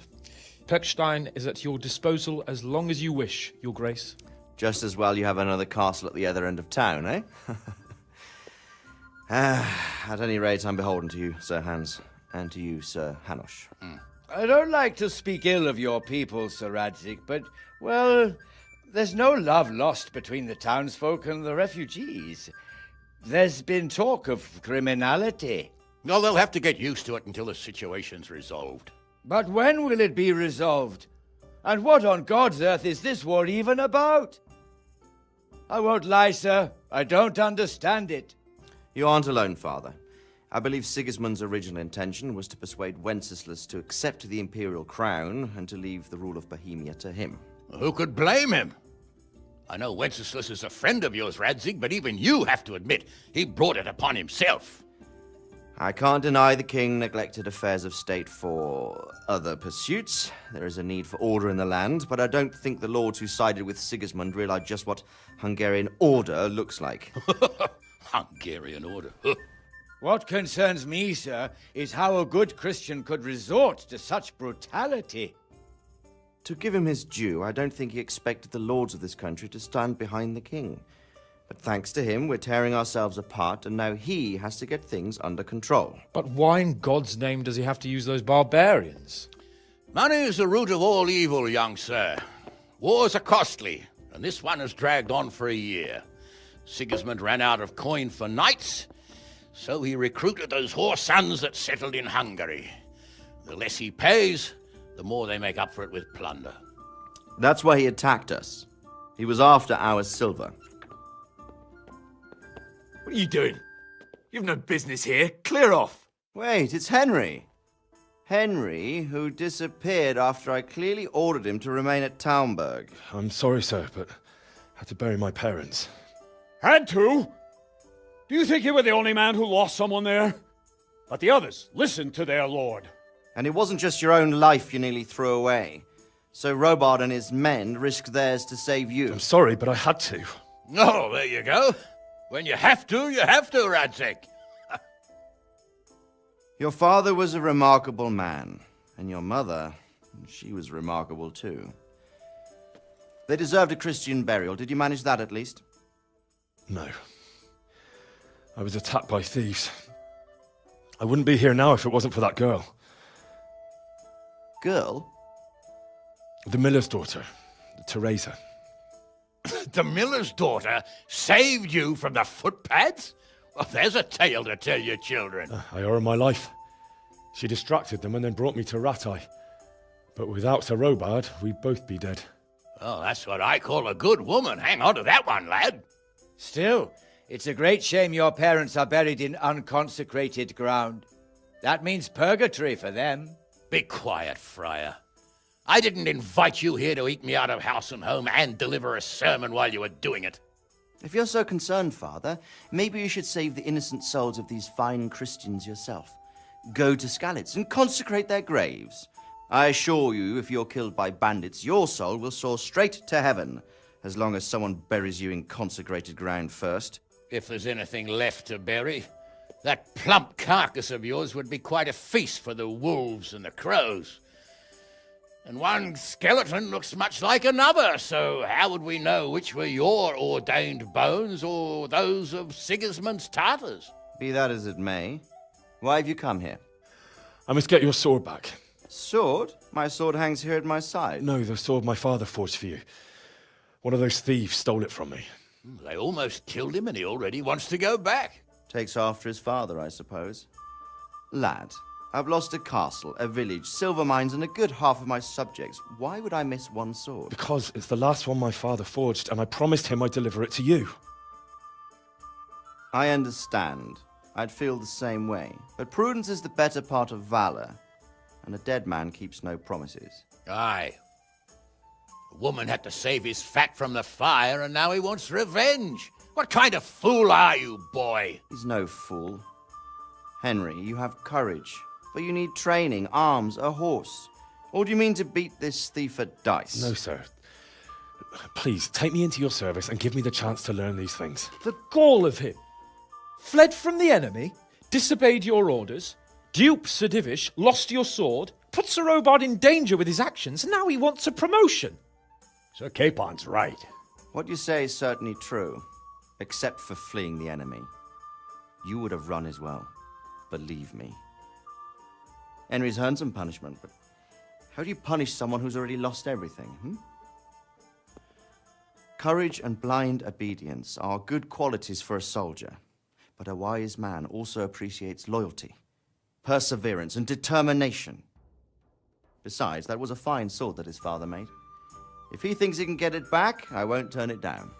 Speaker 23: Pirkstein is at your disposal as long as you wish, Your Grace.
Speaker 22: Just as well you have another castle at the other end of town, eh? At any rate, I'm beholden to you, Sir Hans, and to you, Sir Hanush.
Speaker 7: I don't like to speak ill of your people, Sir Radzig, but, well, there's no love lost between the townsfolk and the refugees. There's been talk of criminality.
Speaker 5: Well, they'll have to get used to it until the situation's resolved.
Speaker 7: But when will it be resolved? And what on God's earth is this war even about? I won't lie, sir. I don't understand it.
Speaker 22: You aren't alone, Father. I believe Sigismund's original intention was to persuade Wenceslas to accept the imperial crown and to leave the rule of Bohemia to him.
Speaker 5: Who could blame him? I know Wenceslas is a friend of yours, Radzig, but even you have to admit he brought it upon himself.
Speaker 22: I can't deny the king neglected affairs of state for other pursuits. There is a need for order in the land, but I don't think the lords who sided with Sigismund realized just what Hungarian order looks like.
Speaker 5: Hungarian order?
Speaker 7: What concerns me, sir, is how a good Christian could resort to such brutality.
Speaker 22: To give him his due, I don't think he expected the lords of this country to stand behind the king. But thanks to him, we're tearing ourselves apart, and now he has to get things under control.
Speaker 23: But why in God's name does he have to use those barbarians?
Speaker 5: Money is the root of all evil, young sir. Wars are costly, and this one has dragged on for a year. Sigismund ran out of coin for knights, so he recruited those whore sons that settled in Hungary. The less he pays, the more they make up for it with plunder.
Speaker 22: That's why he attacked us. He was after our silver.
Speaker 9: What are you doing? You've no business here. Clear off.
Speaker 22: Wait, it's Henry. Henry, who disappeared after I clearly ordered him to remain at Taunberg.
Speaker 6: I'm sorry, sir, but I had to bury my parents.
Speaker 9: Had to? Do you think you were the only man who lost someone there? But the others listened to their lord.
Speaker 22: And it wasn't just your own life you nearly threw away. So Robard and his men risked theirs to save you.
Speaker 6: I'm sorry, but I had to.
Speaker 5: Oh, there you go. When you have to, Radzig.
Speaker 22: Your father was a remarkable man, and your mother, she was remarkable too. They deserved a Christian burial. Did you manage that at least?
Speaker 6: No. I was attacked by thieves. I wouldn't be here now if it wasn't for that girl.
Speaker 22: Girl?
Speaker 6: The miller's daughter, Teresa.
Speaker 5: The miller's daughter saved you from the footpads? Well, there's a tale to tell your children.
Speaker 6: I owe her my life. She distracted them and then brought me to Rattay. But without Sir Robard, we'd both be dead.
Speaker 5: Well, that's what I call a good woman. Hang on to that one, lad.
Speaker 2: Still, it's a great shame your parents are buried in unconsecrated ground. That means purgatory for them.
Speaker 5: Be quiet, Friar. I didn't invite you here to eat me out of house and home and deliver a sermon while you were doing it.
Speaker 22: If you're so concerned, Father, maybe you should save the innocent souls of these fine Christians yourself. Go to Skalitz and consecrate their graves. I assure you, if you're killed by bandits, your soul will soar straight to heaven, as long as someone buries you in consecrated ground first.
Speaker 5: If there's anything left to bury, that plump carcass of yours would be quite a feast for the wolves and the crows. And one skeleton looks much like another, so how would we know which were your ordained bones or those of Sigismund's Tartars?
Speaker 22: Be that as it may, why have you come here?
Speaker 6: I must get your sword back.
Speaker 22: Sword? My sword hangs here at my side.
Speaker 6: No, the sword my father forged for you. One of those thieves stole it from me.
Speaker 5: They almost killed him and he already wants to go back.
Speaker 22: Takes after his father, I suppose. Lad, I've lost a castle, a village, silver mines, and a good half of my subjects. Why would I miss one sword?
Speaker 6: Because it's the last one my father forged, and I promised him I'd deliver it to you.
Speaker 22: I understand. I'd feel the same way. But prudence is the better part of valor, and a dead man keeps no promises.
Speaker 5: Aye. The woman had to save his fat from the fire, and now he wants revenge. What kind of fool are you, boy?
Speaker 22: He's no fool. Henry, you have courage, but you need training, arms, a horse. Or do you mean to beat this thief at dice?
Speaker 6: No, sir. Please, take me into your service and give me the chance to learn these things.
Speaker 23: The gall of him. Fled from the enemy, disobeyed your orders, duped Sir Divish, lost your sword, put Sir Robard in danger with his actions, and now he wants a promotion.
Speaker 1: Sir Capon's right.
Speaker 22: What you say is certainly true, except for fleeing the enemy. You would have run as well, believe me. Henry's earned some punishment, but how do you punish someone who's already lost everything, Courage and blind obedience are good qualities for a soldier, but a wise man also appreciates loyalty, perseverance, and determination. Besides, that was a fine sword that his father made. If he thinks he can get it back, I won't turn it down.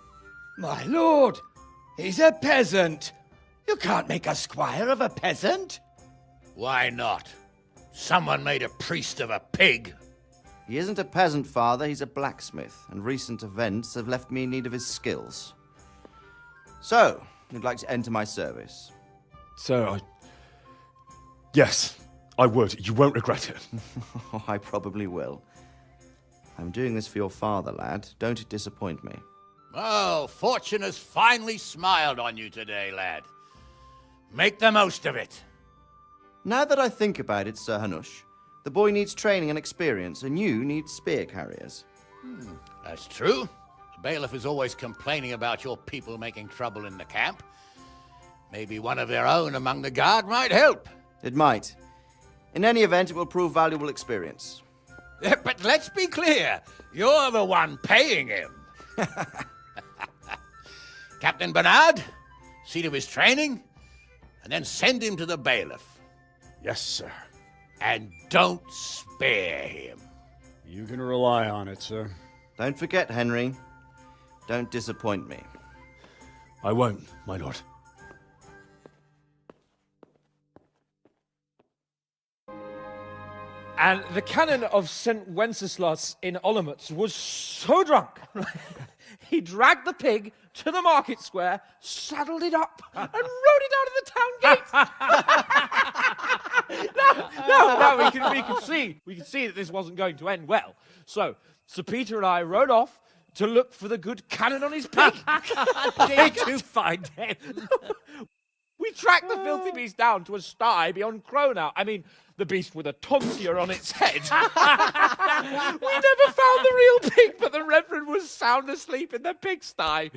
Speaker 2: My lord, he's a peasant. You can't make a squire of a peasant.
Speaker 5: Why not? Someone made a priest of a pig.
Speaker 22: He isn't a peasant, father, he's a blacksmith, and recent events have left me in need of his skills. So, you'd like to enter my service?
Speaker 6: Sir, Yes, I would. You won't regret it.
Speaker 22: I probably will. I'm doing this for your father, lad. Don't disappoint me.
Speaker 5: Oh, fortune has finally smiled on you today, lad. Make the most of it.
Speaker 22: Now that I think about it, Sir Hanush, the boy needs training and experience, and you need spear carriers.
Speaker 5: That's true. The bailiff is always complaining about your people making trouble in the camp. Maybe one of their own among the guard might help.
Speaker 22: It might. In any event, it will prove valuable experience.
Speaker 5: But let's be clear. You're the one paying him. Captain Bernard, see to his training, and then send him to the bailiff.
Speaker 1: Yes, sir.
Speaker 5: And don't spare him.
Speaker 1: You can rely on it, sir.
Speaker 22: Don't forget, Henry. Don't disappoint me.
Speaker 6: I won't, my lord.
Speaker 23: And the canon of St. Wenceslas in Olomouc was so drunk, he dragged the pig to the market square, saddled it up, and rode it out of the town gate. No, we can see that this wasn't going to end well. So, Sir Peter and I rode off to look for the good canon on his pig.
Speaker 18: Did you find him?
Speaker 23: We tracked the filthy beast down to a sty beyond Cronau. I mean, the beast with a tonsure on its head. We never found the real pig, but the Reverend was sound asleep in the pigsty.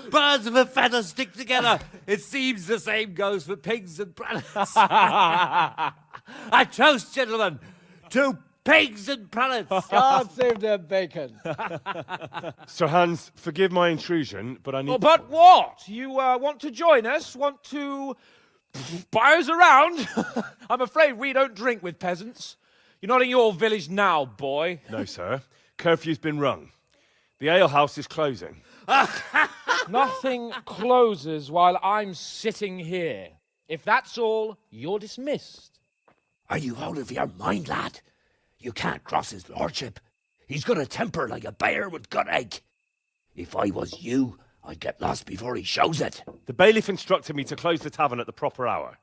Speaker 4: Birds of a feather stick together. It seems the same goes for pigs and prelates. I toast, gentlemen, to pigs and prelates.
Speaker 23: God save their bacon.
Speaker 6: Sir Hans, forgive my intrusion, but I need...
Speaker 23: Oh, but what? You want to join us? Want to buy us around? I'm afraid we don't drink with peasants. You're not in your village now, boy.
Speaker 6: No, sir. Curfew's been rung. The alehouse is closing.
Speaker 23: Nothing closes while I'm sitting here. If that's all, you're dismissed.
Speaker 5: Are you out of your mind, lad? You can't cross his lordship. He's got a temper like a bear with gut ache. If I was you, I'd get lost before he shows it.
Speaker 6: The bailiff instructed me to close the tavern at the proper hour.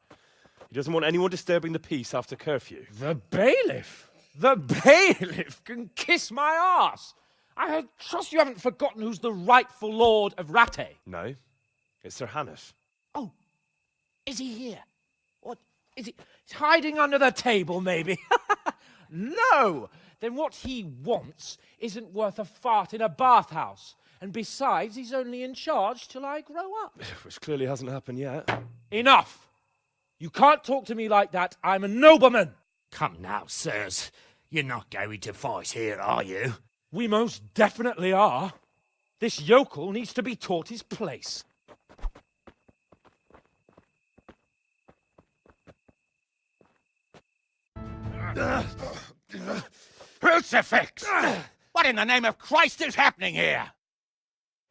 Speaker 6: He doesn't want anyone disturbing the peace after curfew.
Speaker 23: The bailiff? The bailiff can kiss my arse. I trust you haven't forgotten who's the rightful lord of Rattay.
Speaker 6: No, it's Sir Hannes.
Speaker 23: Oh, is he here? What, is he hiding under the table, maybe? No! Then what he wants isn't worth a fart in a bathhouse. And besides, he's only in charge till I grow up.
Speaker 6: Which clearly hasn't happened yet.
Speaker 23: Enough! You can't talk to me like that. I'm a nobleman.
Speaker 5: Come now, sirs. You're not going to fight here, are you?
Speaker 23: We most definitely are. This yokel needs to be taught his place.
Speaker 5: Crucifix! What in the name of Christ is happening here?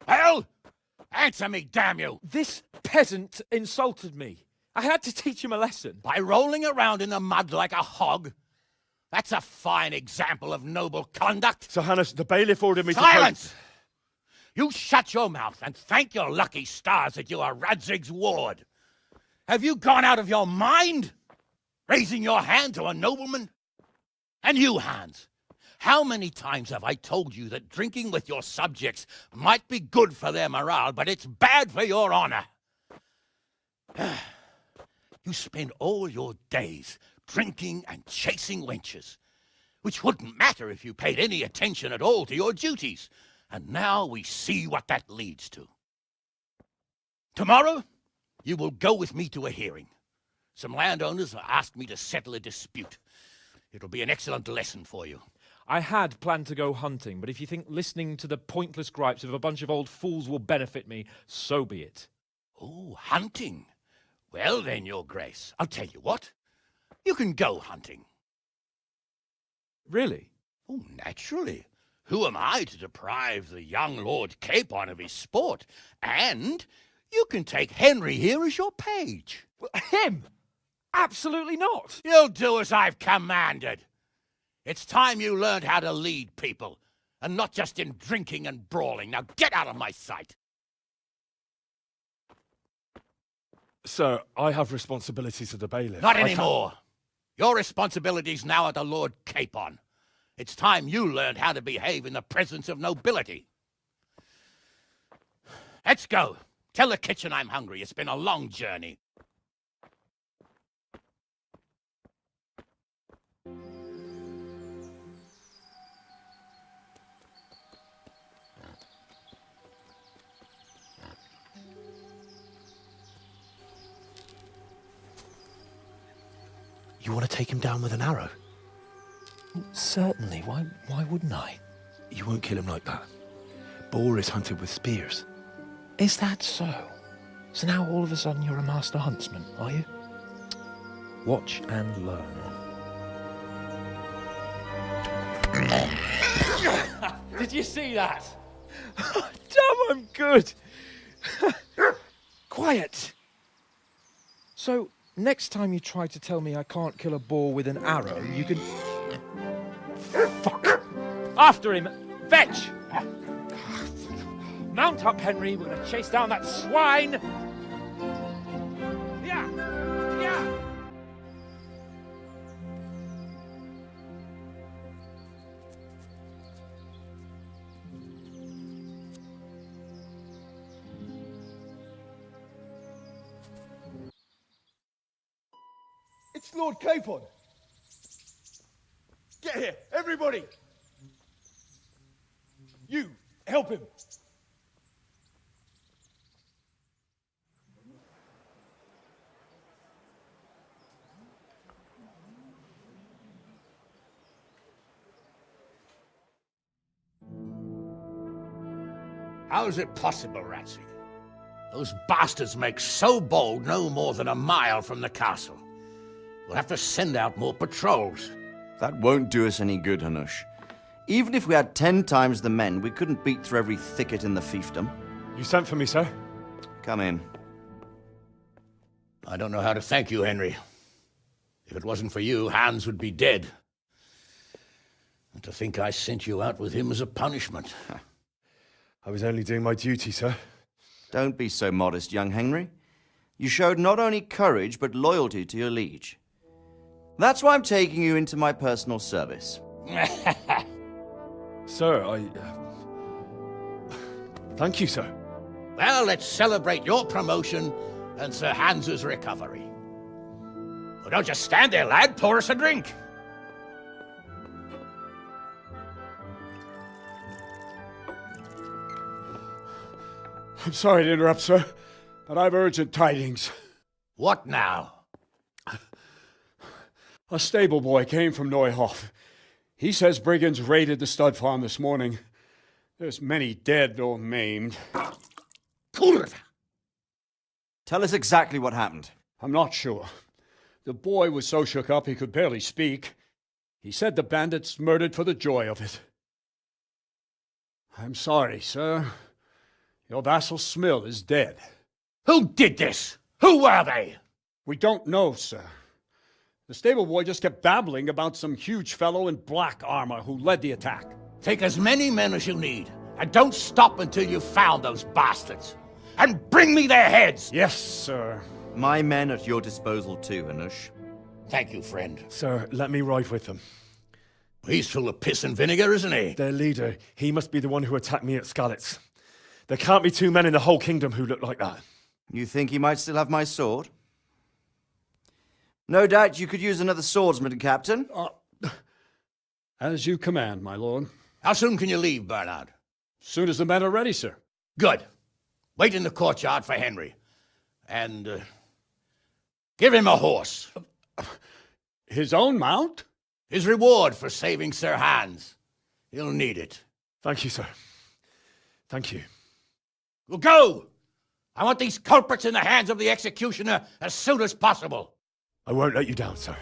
Speaker 5: Well, answer me, damn you!
Speaker 23: This peasant insulted me. I had to teach him a lesson.
Speaker 5: By rolling around in the mud like a hog? That's a fine example of noble conduct.
Speaker 6: Sir Hannes, the bailiff ordered me
Speaker 5: Silence! You shut your mouth and thank your lucky stars that you are Radzig's ward. Have you gone out of your mind? Raising your hand to a nobleman? And you, Hans, how many times have I told you that drinking with your subjects might be good for their morale, but it's bad for your honor? You spend all your days drinking and chasing wenches, which wouldn't matter if you paid any attention at all to your duties. And now we see what that leads to. Tomorrow, you will go with me to a hearing. Some landowners have asked me to settle a dispute. It'll be an excellent lesson for you.
Speaker 23: I had planned to go hunting, but if you think listening to the pointless gripes of a bunch of old fools will benefit me, so be it.
Speaker 5: Oh, hunting. Well then, Your Grace, I'll tell you what. You can go hunting.
Speaker 23: Really?
Speaker 5: Oh, naturally. Who am I to deprive the young Lord Capon of his sport? And you can take Henry here as your page.
Speaker 23: Him? Absolutely not.
Speaker 5: You'll do as I've commanded. It's time you learned how to lead people, and not just in drinking and brawling. Now get out of my sight.
Speaker 6: Sir, I have responsibilities of the bailiff.
Speaker 5: Not anymore. Your responsibilities now are the Lord Capon. It's time you learned how to behave in the presence of nobility. Let's go. Tell the kitchen I'm hungry. It's been a long journey.
Speaker 4: You want to take him down with an arrow?
Speaker 10: Certainly. Why wouldn't I?
Speaker 4: You won't kill him like that. Boar is hunted with spears.
Speaker 10: Is that so? So now all of a sudden you're a master huntsman, are you? Watch and learn.
Speaker 23: Did you see that? Damn, I'm good. Quiet. So, next time you try to tell me I can't kill a boar with an arrow, you can... Fuck! After him! Fetch! Mount up, Henry. We're going to chase down that swine! Yeah! Yeah! It's Lord Capon. Get here, everybody. You, help him.
Speaker 5: How is it possible, Ratsy? Those bastards make so bold no more than a mile from the castle. We'll have to send out more patrols.
Speaker 22: That won't do us any good, Hanush. Even if we had 10 times the men, we couldn't beat through every thicket in the fiefdom.
Speaker 6: You sent for me, sir?
Speaker 22: Come in.
Speaker 5: I don't know how to thank you, Henry. If it wasn't for you, Hans would be dead. And to think I sent you out with him as a punishment.
Speaker 6: I was only doing my duty, sir.
Speaker 22: Don't be so modest, young Henry. You showed not only courage, but loyalty to your liege. That's why I'm taking you into my personal service.
Speaker 6: Sir, thank you, sir.
Speaker 5: Well, let's celebrate your promotion and Sir Hans's recovery. Well, don't just stand there, lad. Pour us a drink.
Speaker 1: I'm sorry to interrupt, sir, but I've urgent tidings.
Speaker 5: What now?
Speaker 1: A stable boy came from Neuhof. He says brigands raided the stud farm this morning. There's many dead or maimed.
Speaker 22: Tell us exactly what happened.
Speaker 1: I'm not sure. The boy was so shook up he could barely speak. He said the bandits murdered for the joy of it. I'm sorry, sir. Your vassal Smill is dead.
Speaker 5: Who did this? Who were they?
Speaker 1: We don't know, sir. The stable boy just kept babbling about some huge fellow in black armor who led the attack.
Speaker 5: Take as many men as you need, and don't stop until you've found those bastards. And bring me their heads!
Speaker 1: Yes, sir.
Speaker 22: My men at your disposal too, Hanush.
Speaker 5: Thank you, friend.
Speaker 6: Sir, let me ride with them.
Speaker 5: He's full of piss and vinegar, isn't he?
Speaker 6: Their leader, he must be the one who attacked me at Skalitz. There can't be 2 men in the whole kingdom who look like that.
Speaker 22: You think he might still have my sword? No doubt you could use another swordsman, Captain.
Speaker 1: As you command, my lord.
Speaker 5: How soon can you leave, Bernard?
Speaker 1: Soon as the men are ready, sir.
Speaker 5: Good. Wait in the courtyard for Henry. And give him a horse.
Speaker 1: His own mount?
Speaker 5: His reward for saving Sir Hans. He'll need it.
Speaker 6: Thank you, sir. Thank you.
Speaker 5: Well, go! I want these culprits in the hands of the executioner as soon as possible.
Speaker 6: I won't let you down, sir.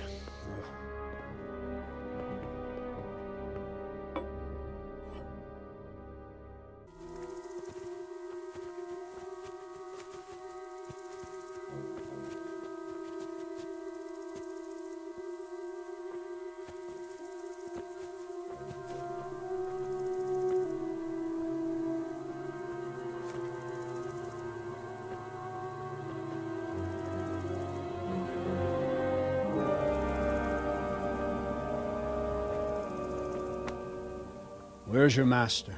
Speaker 1: Where's your master?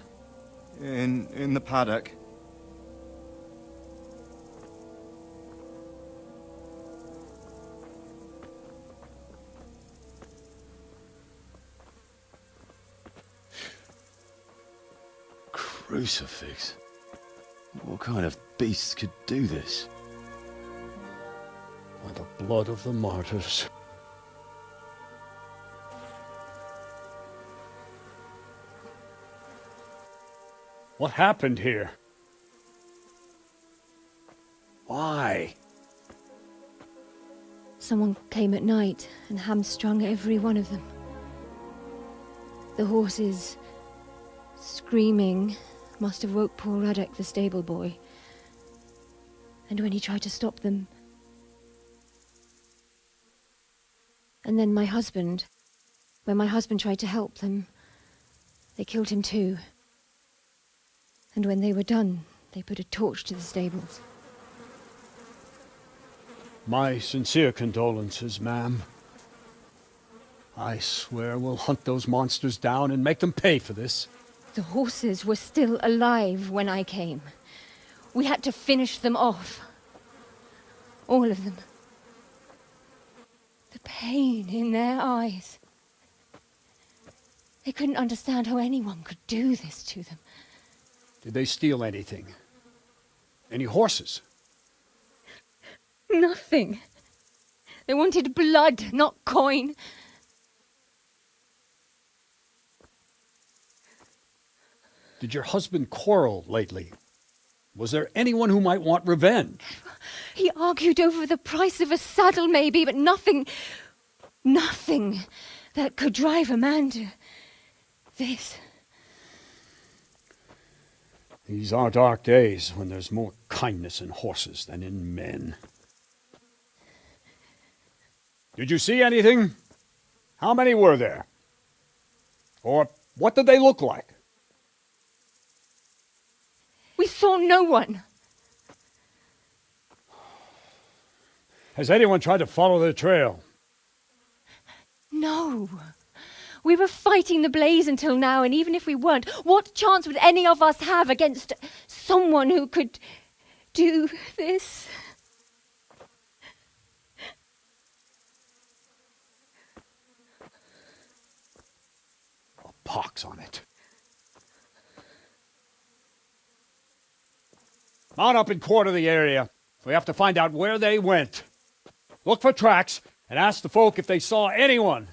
Speaker 22: In the paddock.
Speaker 11: Crucifix? What kind of beasts could do this?
Speaker 1: By the blood of the martyrs. What happened here? Why?
Speaker 12: Someone came at night and hamstrung every one of them. The horses, screaming, must have woke poor Radek, the stable boy. And when he tried to stop them... And then my husband, when my husband tried to help them, they killed him too. And when they were done, they put a torch to the stables.
Speaker 1: My sincere condolences, ma'am. I swear we'll hunt those monsters down and make them pay for this.
Speaker 12: The horses were still alive when I came. We had to finish them off. All of them. The pain in their eyes. They couldn't understand how anyone could do this to them.
Speaker 1: Did they steal anything? Any horses?
Speaker 12: Nothing. They wanted blood, not coin.
Speaker 1: Did your husband quarrel lately? Was there anyone who might want revenge?
Speaker 12: He argued over the price of a saddle, maybe, but nothing that could drive a man to this.
Speaker 1: These are dark days when there's more kindness in horses than in men. Did you see anything? How many were there? Or what did they look like?
Speaker 12: We saw no one.
Speaker 1: Has anyone tried to follow the trail?
Speaker 12: No. We were fighting the blaze until now, and even if we weren't, what chance would any of us have against someone who could do this?
Speaker 1: A pox on it. Mount up and quarter the area. We have to find out where they went. Look for tracks and ask the folk if they saw anyone.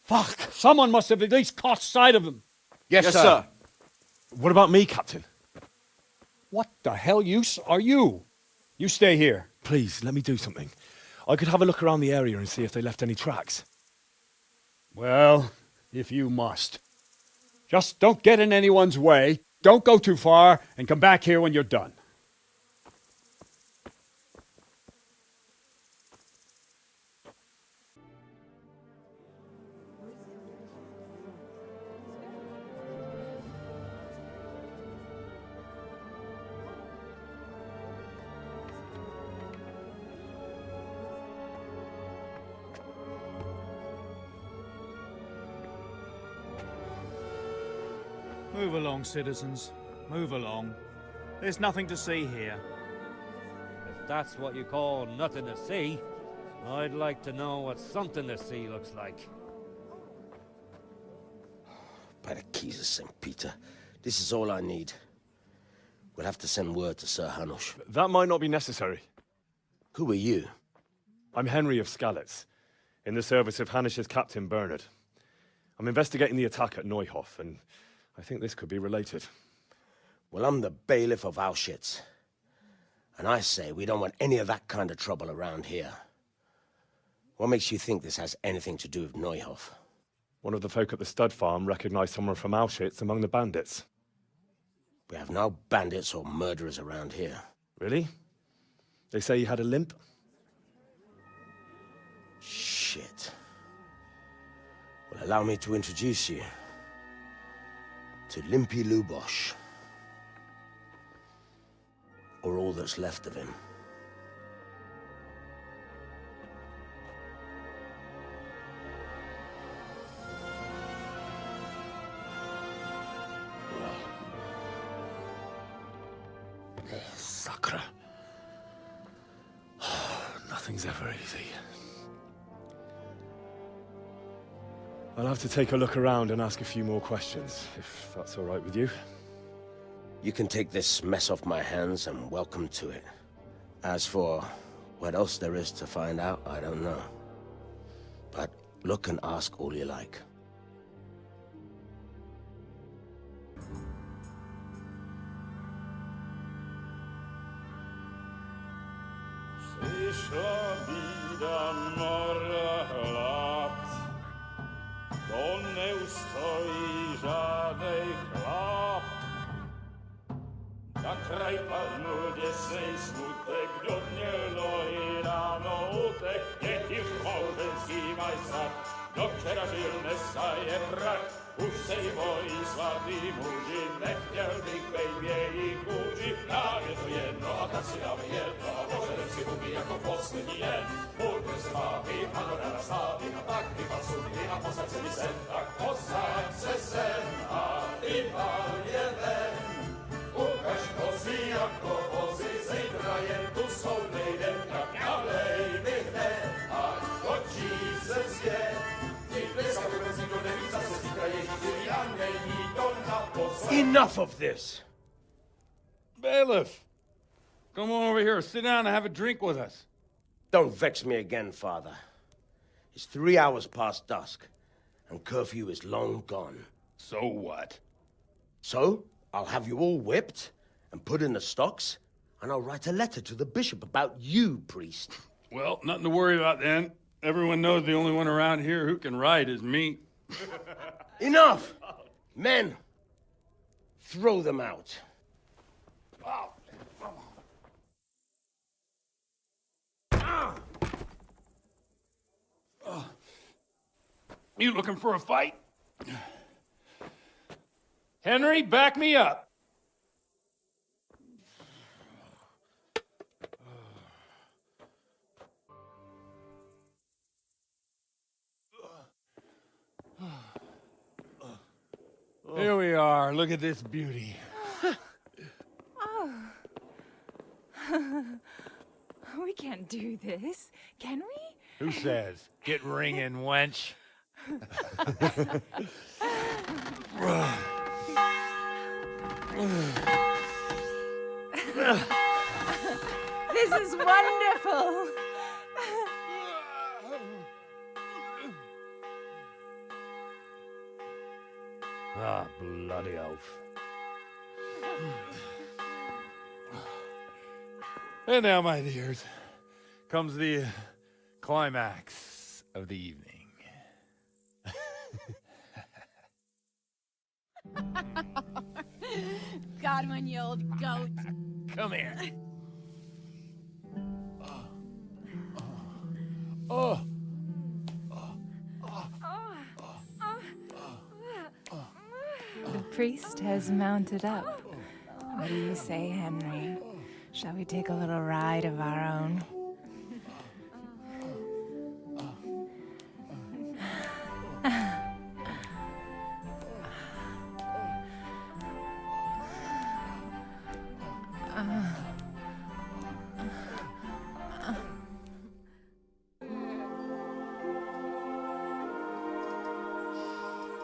Speaker 1: Fuck! Someone must have at least caught sight of them.
Speaker 6: Yes, sir. What about me, Captain?
Speaker 1: What the hell use are you? You stay here.
Speaker 6: Please, let me do something. I could have a look around the area and see if they left any tracks.
Speaker 1: Well, if you must. Just don't get in anyone's way. Don't go too far, and come back here when you're done.
Speaker 14: Move along, citizens. Move along. There's nothing to see here.
Speaker 4: If that's what you call nothing to see, I'd like to know what something to see looks like.
Speaker 19: By the keys of St. Peter, this is all I need. We'll have to send word to Sir Hanush.
Speaker 6: That might not be necessary.
Speaker 19: Who are you?
Speaker 6: I'm Henry of Skalitz, in the service of Hanush's captain Bernard. I'm investigating the attack at Neuhof, and I think this could be related.
Speaker 19: Well, I'm the bailiff of Auschwitz. And I say we don't want any of that kind of trouble around here. What makes you think this has anything to do with Neuhof?
Speaker 6: One of the folk at the stud farm recognized someone from Auschwitz among the bandits.
Speaker 19: We have no bandits or murderers around here.
Speaker 6: Really? They say he had a limp?
Speaker 19: Shit. Well, allow me to introduce you to Limpy Lubosh. Or all that's left of him.
Speaker 6: Sacre. Nothing's ever easy. I'll have to take a look around and ask a few more questions, if that's all right with you.
Speaker 19: You can take this mess off my hands and welcome to it. As for what else there is to find out, I don't know. But look and ask all you like.
Speaker 20: Przyszła bida mora lat, to nie ustoi żadnej chlap. Na kraj padł desej smutek, dodnielo i rano utek, dzieci w chorze zimaj sad, do wczera żylne staje prach. Už se jí bojí svatý muži, nechtěl bych bejbě jí kůži. Nám je to jedno a tak si dáme jedno a požadem si hubí jako poslední jen. Můžeme se bávit, panorama stávy a tak vypal sudy a posaď se mi sem. Tak posaď se sem a vypal je ven. Ukaž kozy jako vozy, zítra jen tu jsou nejdem, tak nalej mi hned, ať točí se svět.
Speaker 7: Enough of this!
Speaker 20: Bailiff, come on over here, sit down and have a drink with us.
Speaker 19: Don't vex me again, Father. It's 3 hours past dusk, and curfew is long gone.
Speaker 20: So what?
Speaker 19: So, I'll have you all whipped and put in the stocks, and I'll write a letter to the bishop about you, priest.
Speaker 13: Well, nothing to worry about then. Everyone knows the only one around here who can write is me.
Speaker 19: Enough! Men, throw them out.
Speaker 13: You looking for a fight? Henry, back me up. Here we are. Look at this beauty.
Speaker 17: Oh. We can't do this, can we?
Speaker 4: Who says? Get ringing, wench.
Speaker 17: This is wonderful.
Speaker 4: Ah, bloody oath. And now, my dears, comes the climax of the evening.
Speaker 17: Godwin, you old goat.
Speaker 4: Come here.
Speaker 17: The priest has mounted up. What do you say, Henry? Shall we take a little ride of our own?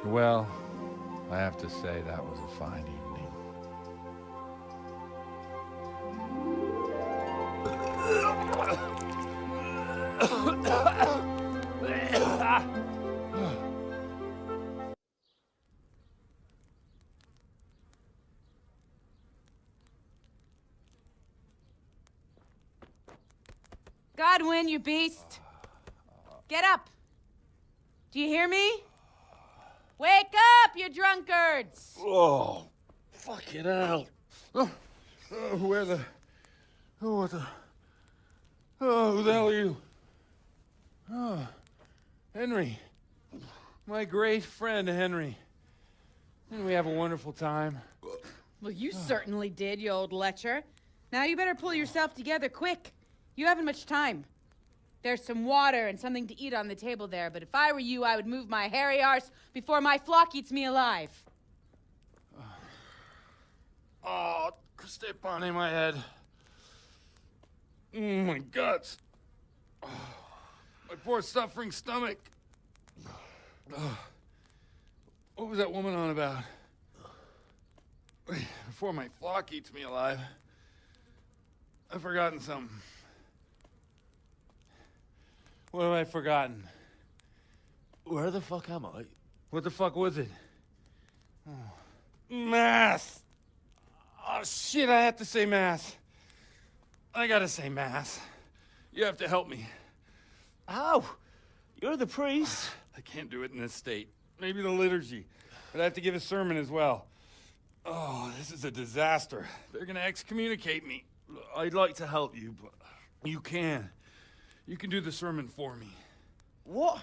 Speaker 4: Well, I have to say that was a fine evening.
Speaker 17: Godwin, you beast! Get up! Do you hear me? Wake up, you drunkards!
Speaker 13: Oh, fucking hell. Where the... Oh, what the... Oh, who the hell are you? Oh, Henry. My great friend, Henry. Didn't we have a wonderful time?
Speaker 21: Well, you certainly did, you old lecher. Now you better pull yourself together quick. You haven't much time. There's some water and something to eat on the table there, but if I were you, I would move my hairy arse before my flock eats me alive.
Speaker 13: Oh, step on my head. My guts. Oh, my poor suffering stomach. Oh, what was that woman on about? Before my flock eats me alive. I've forgotten something. What have I forgotten?
Speaker 4: Where the fuck am I?
Speaker 13: What the fuck was it? Oh. Mass! Oh, shit, I have to say mass. I gotta say mass. You have to help me.
Speaker 4: How? You're the priest.
Speaker 13: I can't do it in this state. Maybe the liturgy. But I have to give a sermon as well. Oh, this is a disaster. They're gonna excommunicate me. I'd like to help you, but you can. You can do the sermon for me.
Speaker 6: What?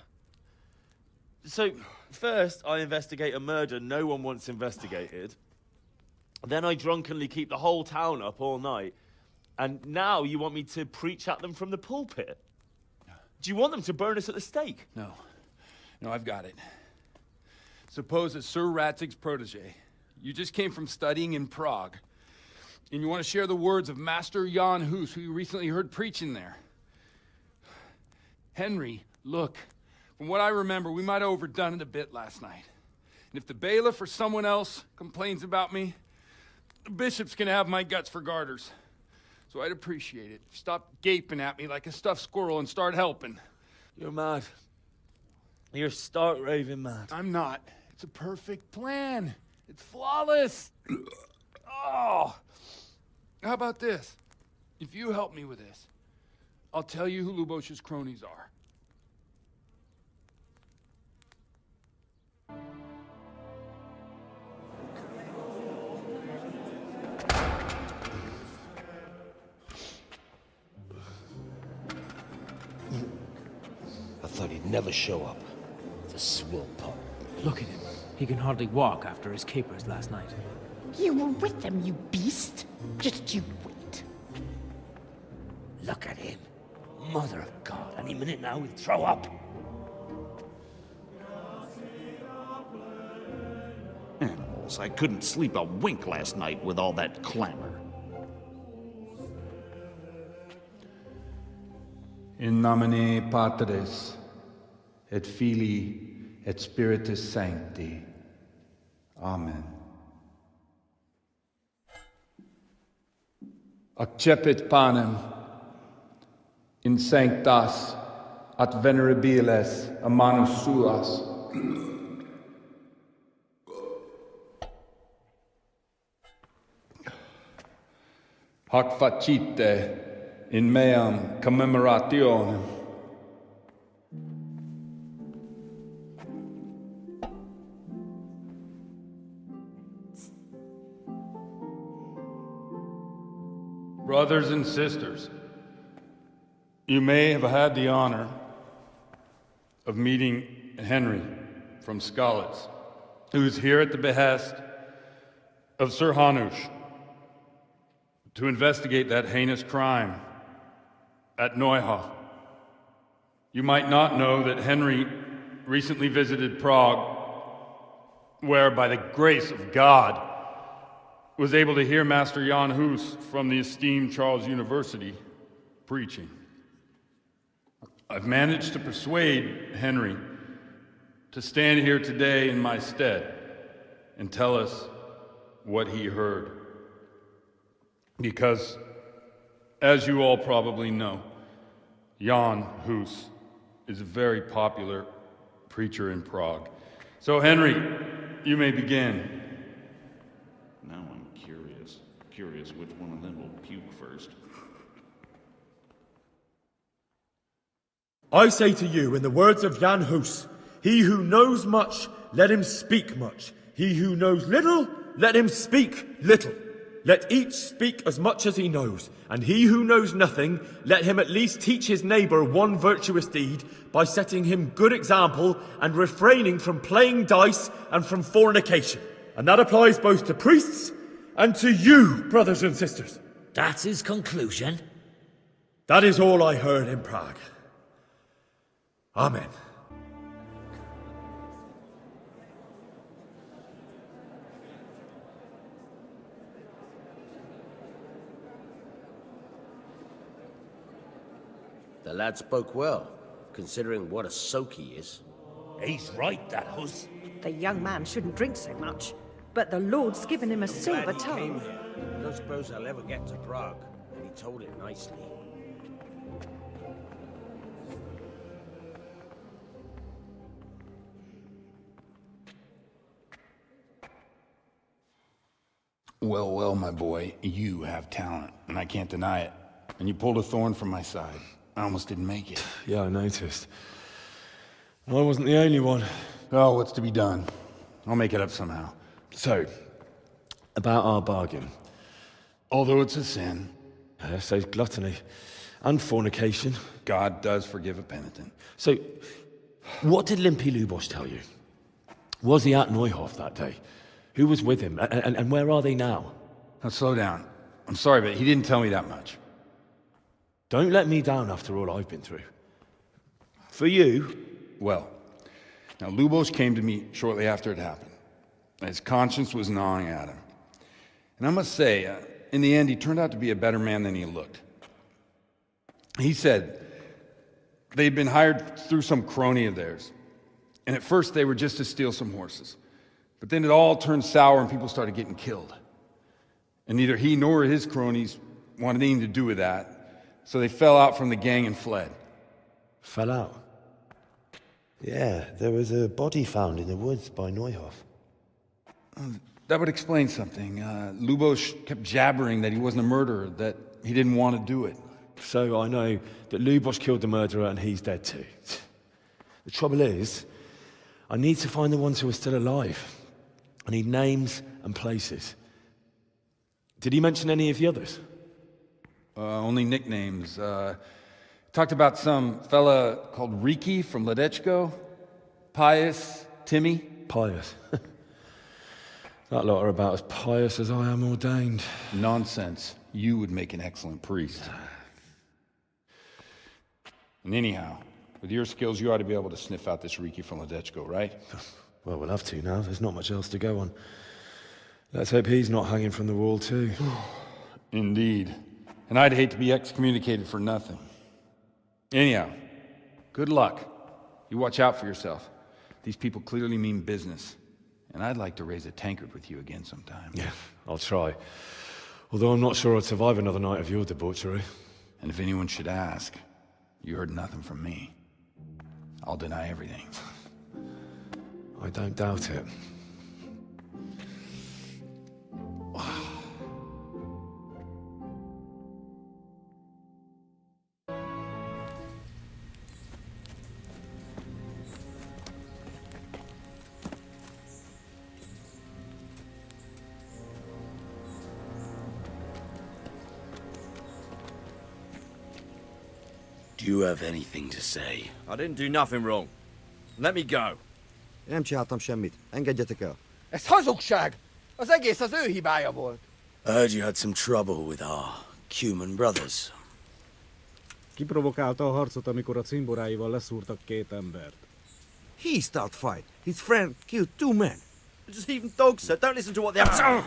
Speaker 6: So, first I investigate a murder no one wants investigated. Then I drunkenly keep the whole town up all night. And now you want me to preach at them from the pulpit? Do you want them to burn us at the stake?
Speaker 13: No. No, I've got it. Suppose that Sir Ratzig's protege. You just came from studying in Prague. And you want to share the words of Master Jan Hus, who you recently heard preaching there. Henry, look, from what I remember, we might have overdone it a bit last night. And if the bailiff or someone else complains about me, the bishop's gonna have my guts for garters. So I'd appreciate it. Stop gaping at me like a stuffed squirrel and start helping.
Speaker 6: You're mad. You're stark raving mad.
Speaker 13: I'm not. It's a perfect plan. It's flawless. Oh. How about this? If you help me with this, I'll tell you who Lubosh's cronies are.
Speaker 19: I thought he'd never show up. The swill pot.
Speaker 18: Look at him. He can hardly walk after his capers last night.
Speaker 3: You were with them, you beast. Just you wait.
Speaker 19: Look at him. Mother of God, any minute now he'll throw up.
Speaker 8: Animals, I couldn't sleep a wink last night with all that clamor.
Speaker 16: In nomine Patris, et Filii, et Spiritus Sancti. Amen. Accepit panem in sanctas at venerabiles a manus suas. Hac facite in meam commemorationem. Brothers and sisters, you may have had the honor of meeting Henry from Skalitz, who is here at the behest of Sir Hanush to investigate that heinous crime at Neuhof. You might not know that Henry recently visited Prague, where, by the grace of God, was able to hear Master Jan Hus from the esteemed Charles University preaching. I've managed to persuade Henry to stand here today in my stead and tell us what he heard. Because, as you all probably know, Jan Hus is a very popular preacher in Prague. So, Henry, you may begin.
Speaker 8: Now I'm curious which one of them will puke first.
Speaker 24: I say to you, in the words of Jan Hus, he who knows much, let him speak much. He who knows little, let him speak little. Let each speak as much as he knows, and he who knows nothing, let him at least teach his neighbour one virtuous deed by setting him good example and refraining from playing dice and from fornication. And that applies both to priests and to you, brothers and sisters.
Speaker 3: That's his conclusion?
Speaker 24: That is all I heard in Prague. Amen.
Speaker 19: The lad spoke well, considering what a soak he is.
Speaker 3: He's right, that Hus. The young man shouldn't drink so much, but the Lord's given him a silver tongue.
Speaker 19: I don't suppose I'll ever get to Prague, and he told it nicely.
Speaker 16: Well, well, my boy, you have talent, and I can't deny it. And you pulled a thorn from my side. I almost didn't make it.
Speaker 6: Yeah, I noticed. I wasn't the only one.
Speaker 16: Oh, what's to be done? I'll make it up somehow.
Speaker 6: So, about our bargain.
Speaker 16: Although it's a sin.
Speaker 6: So gluttony and fornication.
Speaker 16: God does forgive a penitent.
Speaker 6: So, what did Limpy Lubosh tell you? Was he at Neuhof that day? Who was with him? And where are they now?
Speaker 16: Now, slow down. I'm sorry, but he didn't tell me that much.
Speaker 6: Don't let me down after all I've been through. For you...
Speaker 16: Well, now Lubosh came to me shortly after it happened. His conscience was gnawing at him. And I must say, in the end, he turned out to be a better man than he looked. He said they'd been hired through some crony of theirs. And at first they were just to steal some horses. But then it all turned sour and people started getting killed. And neither he nor his cronies wanted anything to do with that. So they fell out from the gang and fled.
Speaker 6: Fell out?
Speaker 22: Yeah, there was a body found in the woods by Neuhof.
Speaker 16: That would explain something. Lubos kept jabbering that he wasn't a murderer, that he didn't want to do it.
Speaker 24: So I know that Lubos killed the murderer and he's dead too. The trouble is, I need to find the ones who are still alive. I need names and places. Did he mention any of the others?
Speaker 16: Only nicknames. Talked about some fella called Riki from Ledechko, Pius, Timmy.
Speaker 24: Pius. That lot are about as pious as I am ordained.
Speaker 16: Nonsense. You would make an excellent priest. And anyhow, with your skills, you ought to be able to sniff out this Riki from Ledechko, right?
Speaker 24: Well, we'll have to now. There's not much else to go on. Let's hope he's not hanging from the wall too.
Speaker 16: Indeed. And I'd hate to be excommunicated for nothing. Anyhow, good luck. You watch out for yourself. These people clearly mean business. And I'd like to raise a tankard with you again sometime.
Speaker 24: Yeah, I'll try. Although I'm not sure I'd survive another night of your debauchery.
Speaker 16: And if anyone should ask, you heard nothing from me. I'll deny everything.
Speaker 24: I don't doubt it.
Speaker 19: Do you have anything to say?
Speaker 22: I didn't do nothing wrong. Let me go.
Speaker 2: Nem csináltam semmit. Engedjetek el.
Speaker 7: Ez hazugság! Az egész az ő hibája volt.
Speaker 19: I heard you had some trouble with our Cuman brothers.
Speaker 14: Kiprovokálta a harcot, amikor a cimboráival leszúrtak két embert.
Speaker 2: He started fight. His friend killed 2 men.
Speaker 22: Just even dogs, sir. Don't listen to what they have to say.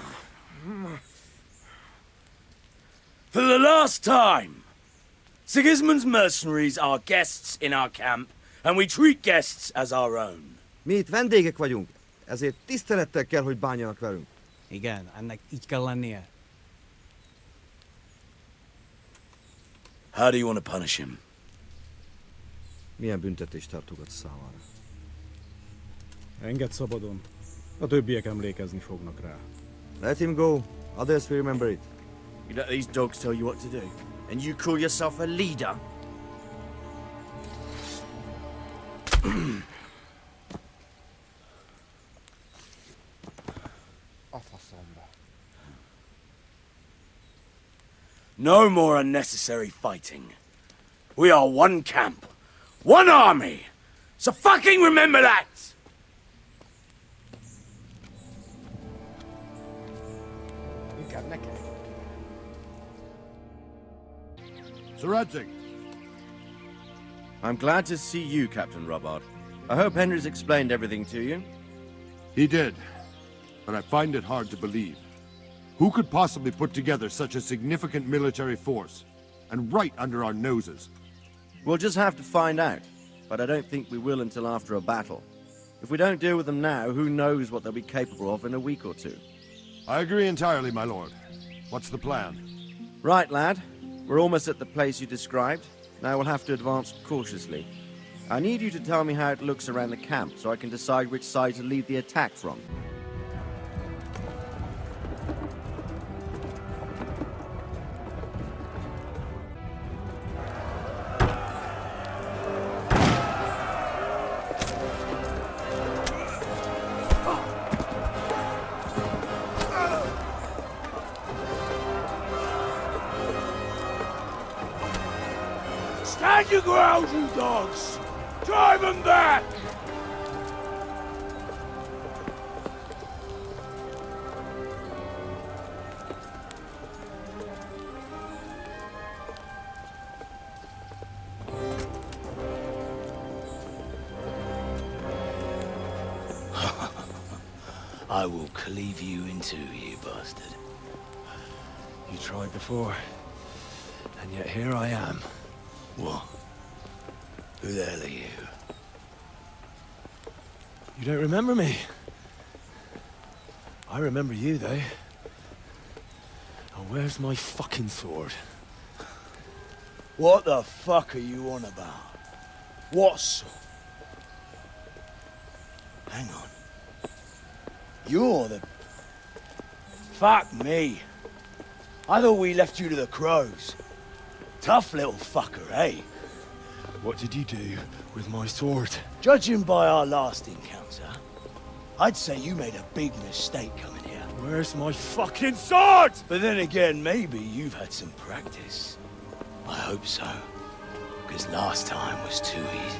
Speaker 9: For the last time, Sigismund's mercenaries are guests in our camp, and we treat guests as our own.
Speaker 2: Mi itt vendégek vagyunk, ezért tisztelettel kell, hogy bánjanak velünk.
Speaker 10: Igen, ennek így kell lennie.
Speaker 9: How do you want to punish him?
Speaker 2: Milyen büntetést tartogat számára?
Speaker 14: Engedd szabadon. A többiek emlékezni fognak rá.
Speaker 2: Let him go. Others will remember it.
Speaker 22: You let these dogs tell you what to do, and you call yourself a leader?
Speaker 9: No more unnecessary fighting. We are one camp, one army. So fucking remember that!
Speaker 7: Inkább neked.
Speaker 22: Sir, I'm glad to see you, Captain Robard. I hope Henry's explained everything to you.
Speaker 13: He did, but I find it hard to believe. Who could possibly put together such a significant military force, and right under our noses?
Speaker 22: We'll just have to find out, but I don't think we will until after a battle. If we don't deal with them now, who knows what they'll be capable of in a week or two.
Speaker 13: I agree entirely, my lord. What's the plan?
Speaker 22: Right, lad. We're almost at the place you described. Now we'll have to advance cautiously. I need you to tell me how it looks around the camp, so I can decide which side to lead the attack from.
Speaker 9: Stand your ground, you dogs! Drive them back! I will cleave you in two, you bastard.
Speaker 24: You tried before, and yet here I am.
Speaker 9: What? Who the hell are you?
Speaker 24: You don't remember me? I remember you, though. Now, where's my fucking sword?
Speaker 9: What the fuck are you on about? What sword? Hang on. You're the Fuck me. I thought we left you to the crows. Tough little fucker, eh?
Speaker 6: What did you do with my sword?
Speaker 9: Judging by our last encounter, I'd say you made a big mistake coming here.
Speaker 6: Where's my fucking sword?
Speaker 9: But then again, maybe you've had some practice. I hope so. Because last time was too easy.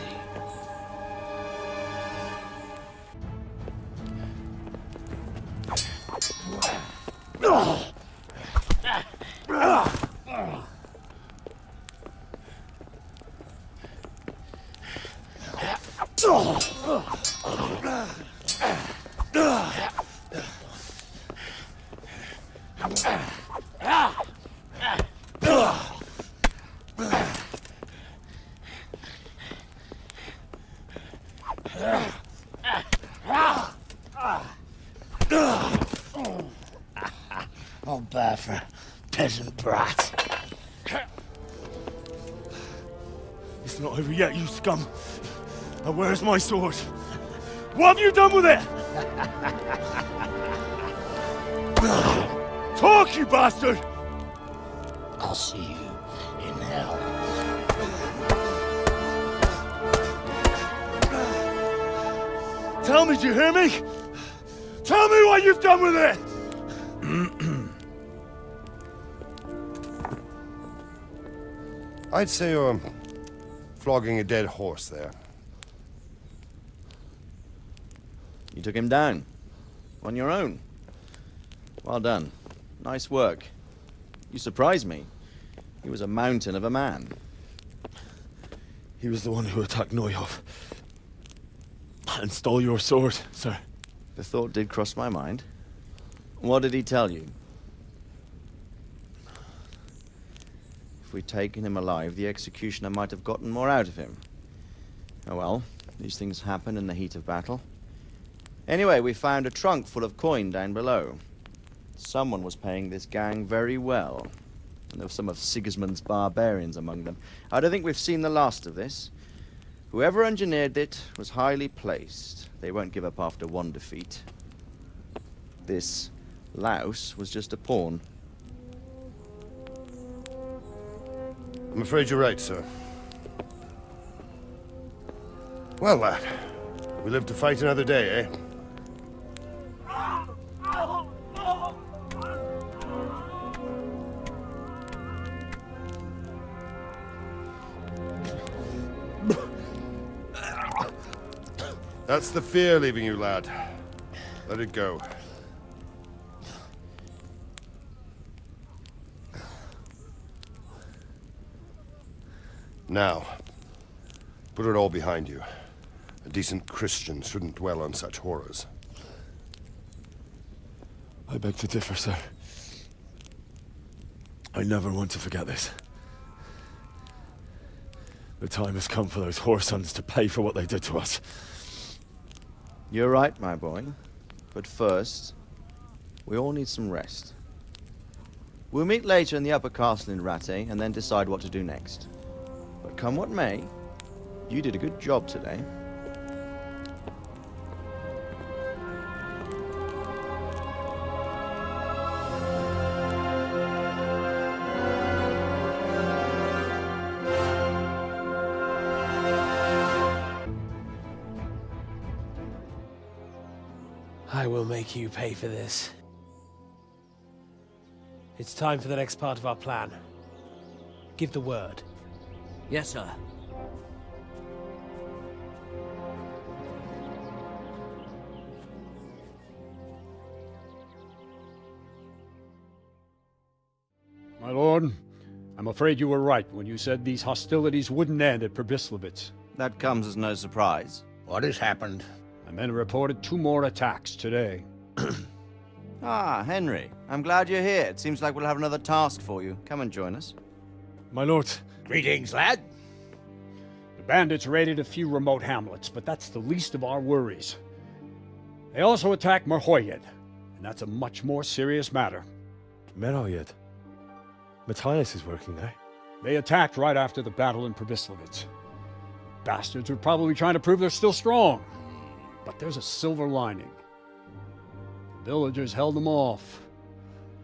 Speaker 9: Not bad for a peasant brat.
Speaker 6: It's not over yet, you scum. Now where's my sword? What have you done with it? Talk, you bastard!
Speaker 9: I'll see you in hell.
Speaker 6: Tell me, do you hear me? Tell me what you've done with it!
Speaker 5: I'd say you're flogging a dead horse there.
Speaker 22: You took him down. On your own. Well done. Nice work. You surprised me. He was a mountain of a man.
Speaker 6: He was the one who attacked Neuhoff. And stole your sword, sir.
Speaker 22: The thought did cross my mind. What did he tell you? If we'd taken him alive, the executioner might have gotten more out of him. Oh well, these things happen in the heat of battle. Anyway, we found a trunk full of coin down below. Someone was paying this gang very well. And there were some of Sigismund's barbarians among them. I don't think we've seen the last of this. Whoever engineered it was highly placed. They won't give up after one defeat. This louse was just a pawn.
Speaker 5: I'm afraid you're right, sir. Well, lad, we live to fight another day, eh? That's the fear leaving you, lad. Let it go. Now, put it all behind you. A decent Christian shouldn't dwell on such horrors.
Speaker 6: I beg to differ, sir. I never want to forget this. The time has come for those whoresons to pay for what they did to us.
Speaker 22: You're right, my boy. But first, we all need some rest. We'll meet later in the upper castle in Rattay and then decide what to do next. But come what may, you did a good job today.
Speaker 11: I will make you pay for this. It's time for the next part of our plan. Give the word.
Speaker 4: Yes, sir.
Speaker 1: My lord, I'm afraid you were right when you said these hostilities wouldn't end at Przemysłów.
Speaker 22: That comes as no surprise.
Speaker 19: What has happened?
Speaker 1: My men reported 2 more attacks today.
Speaker 22: Ah, Henry. I'm glad you're here. It seems like we'll have another task for you. Come and join us.
Speaker 6: My lord.
Speaker 19: Greetings, lad.
Speaker 1: The bandits raided a few remote hamlets, but that's the least of our worries. They also attacked Merhoyed, and that's a much more serious matter.
Speaker 6: Merhoyed? Matthias is working there.
Speaker 1: They attacked right after the battle in Przemysłów. Bastards were probably trying to prove they're still strong. But there's a silver lining. The villagers held them off.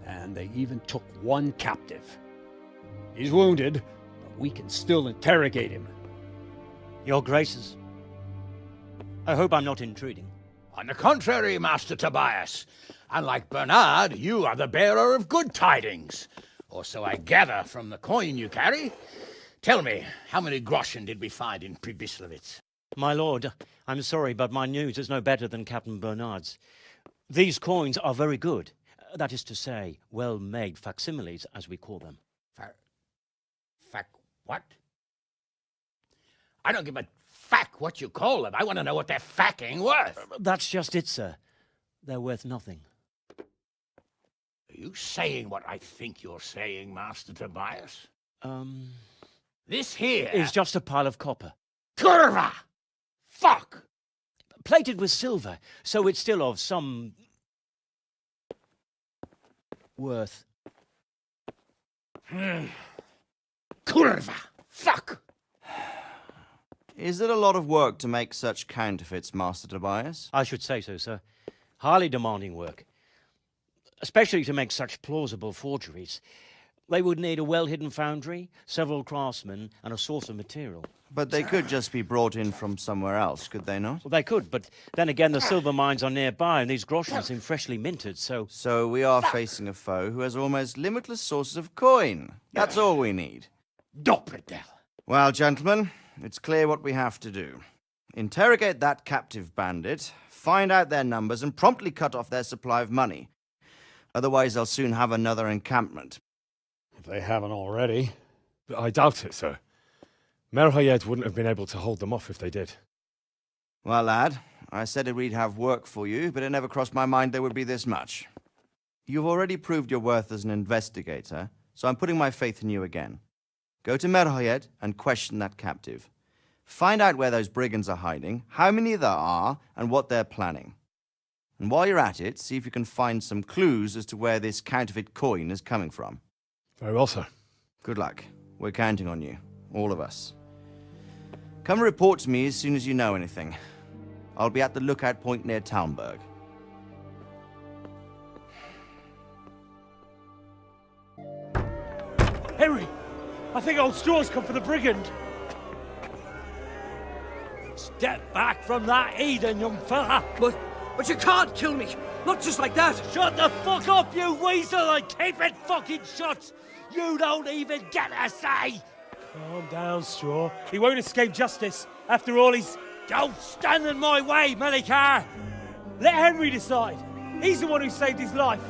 Speaker 1: and they even took one captive. He's wounded, but we can still interrogate him.
Speaker 12: Your Graces, I hope I'm not intruding.
Speaker 15: On the contrary, Master Tobias. Unlike Bernard, you are the bearer of good tidings. Or so I gather from the coin you carry. Tell me, how many groschen did we find in Pribyslavitz?
Speaker 12: My lord, I'm sorry, but my news is no better than Captain Bernard's. These coins are very good. That is to say, well-made facsimiles, as we call them.
Speaker 15: What? I don't give a fuck what you call them. I want to know what they're fucking worth.
Speaker 12: That's just it, sir. They're worth nothing.
Speaker 15: Are you saying what I think you're saying, Master Tobias? This here
Speaker 12: is just a pile of copper.
Speaker 15: Kurva! Fuck!
Speaker 12: Plated with silver, so it's still of some worth.
Speaker 15: Kurva! Fuck!
Speaker 22: Is it a lot of work to make such counterfeits, Master Tobias?
Speaker 12: I should say so, sir. Highly demanding work. Especially to make such plausible forgeries. They would need a well-hidden foundry, several craftsmen, and a source of material.
Speaker 22: But they could just be brought in from somewhere else, could they not?
Speaker 12: Well, they could, but then again, the silver mines are nearby, and these groschen seem freshly minted, so...
Speaker 22: So we are facing a foe who has almost limitless sources of coin. That's all we need.
Speaker 15: Doppeltel.
Speaker 22: Well, gentlemen, it's clear what we have to do. Interrogate that captive bandit, find out their numbers, and promptly cut off their supply of money. Otherwise, they'll soon have another encampment.
Speaker 1: If they haven't already.
Speaker 6: I doubt it, sir. Merhayed wouldn't have been able to hold them off if they did.
Speaker 22: Well, lad, I said we'd have work for you, but it never crossed my mind there would be this much. You've already proved your worth as an investigator, so I'm putting my faith in you again. Go to Merhayed and question that captive. Find out where those brigands are hiding, how many there are, and what they're planning. And while you're at it, see if you can find some clues as to where this counterfeit coin is coming from.
Speaker 6: Very well, sir.
Speaker 22: Good luck. We're counting on you. All of us. Come report to me as soon as you know anything. I'll be at the lookout point near Talmberg.
Speaker 9: Henry! I think old Straw's come for the brigand.
Speaker 4: Step back from that Eden, young fella.
Speaker 9: But you can't kill me. Not just like that.
Speaker 4: Shut the fuck up, you weasel, and keep it fucking shut. You don't even get a say.
Speaker 9: Calm down, Straw. He won't escape justice. After all, he's...
Speaker 4: Don't stand in my way, Melikar.
Speaker 9: Let Henry decide. He's the one who saved his life.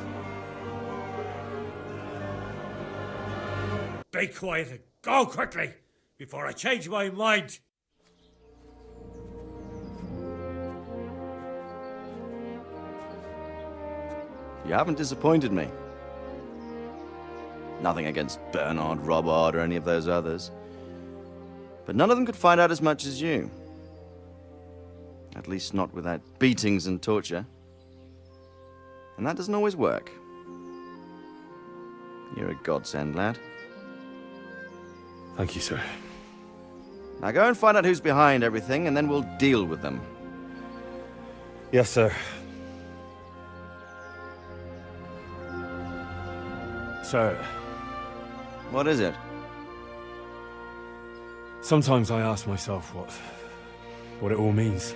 Speaker 4: Be quiet and go quickly before I change my mind.
Speaker 22: You haven't disappointed me. Nothing against Bernard, Robert, or any of those others. But none of them could find out as much as you. At least not without beatings and torture. And that doesn't always work. You're a godsend, lad.
Speaker 6: Thank you, sir.
Speaker 22: Now go and find out who's behind everything, and then we'll deal with them.
Speaker 6: Yes, sir. Sir.
Speaker 22: What is it?
Speaker 6: Sometimes I ask myself what it all means.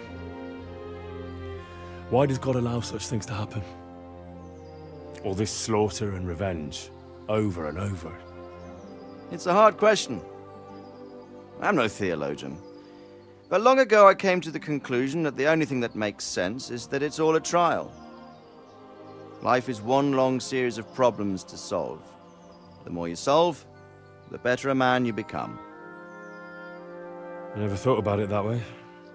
Speaker 6: Why does God allow such things to happen? All this slaughter and revenge, over and over.
Speaker 22: It's a hard question. I'm no theologian. But long ago I came to the conclusion that the only thing that makes sense is that it's all a trial. Life is one long series of problems to solve. The more you solve, the better a man you become.
Speaker 6: I never thought about it that way.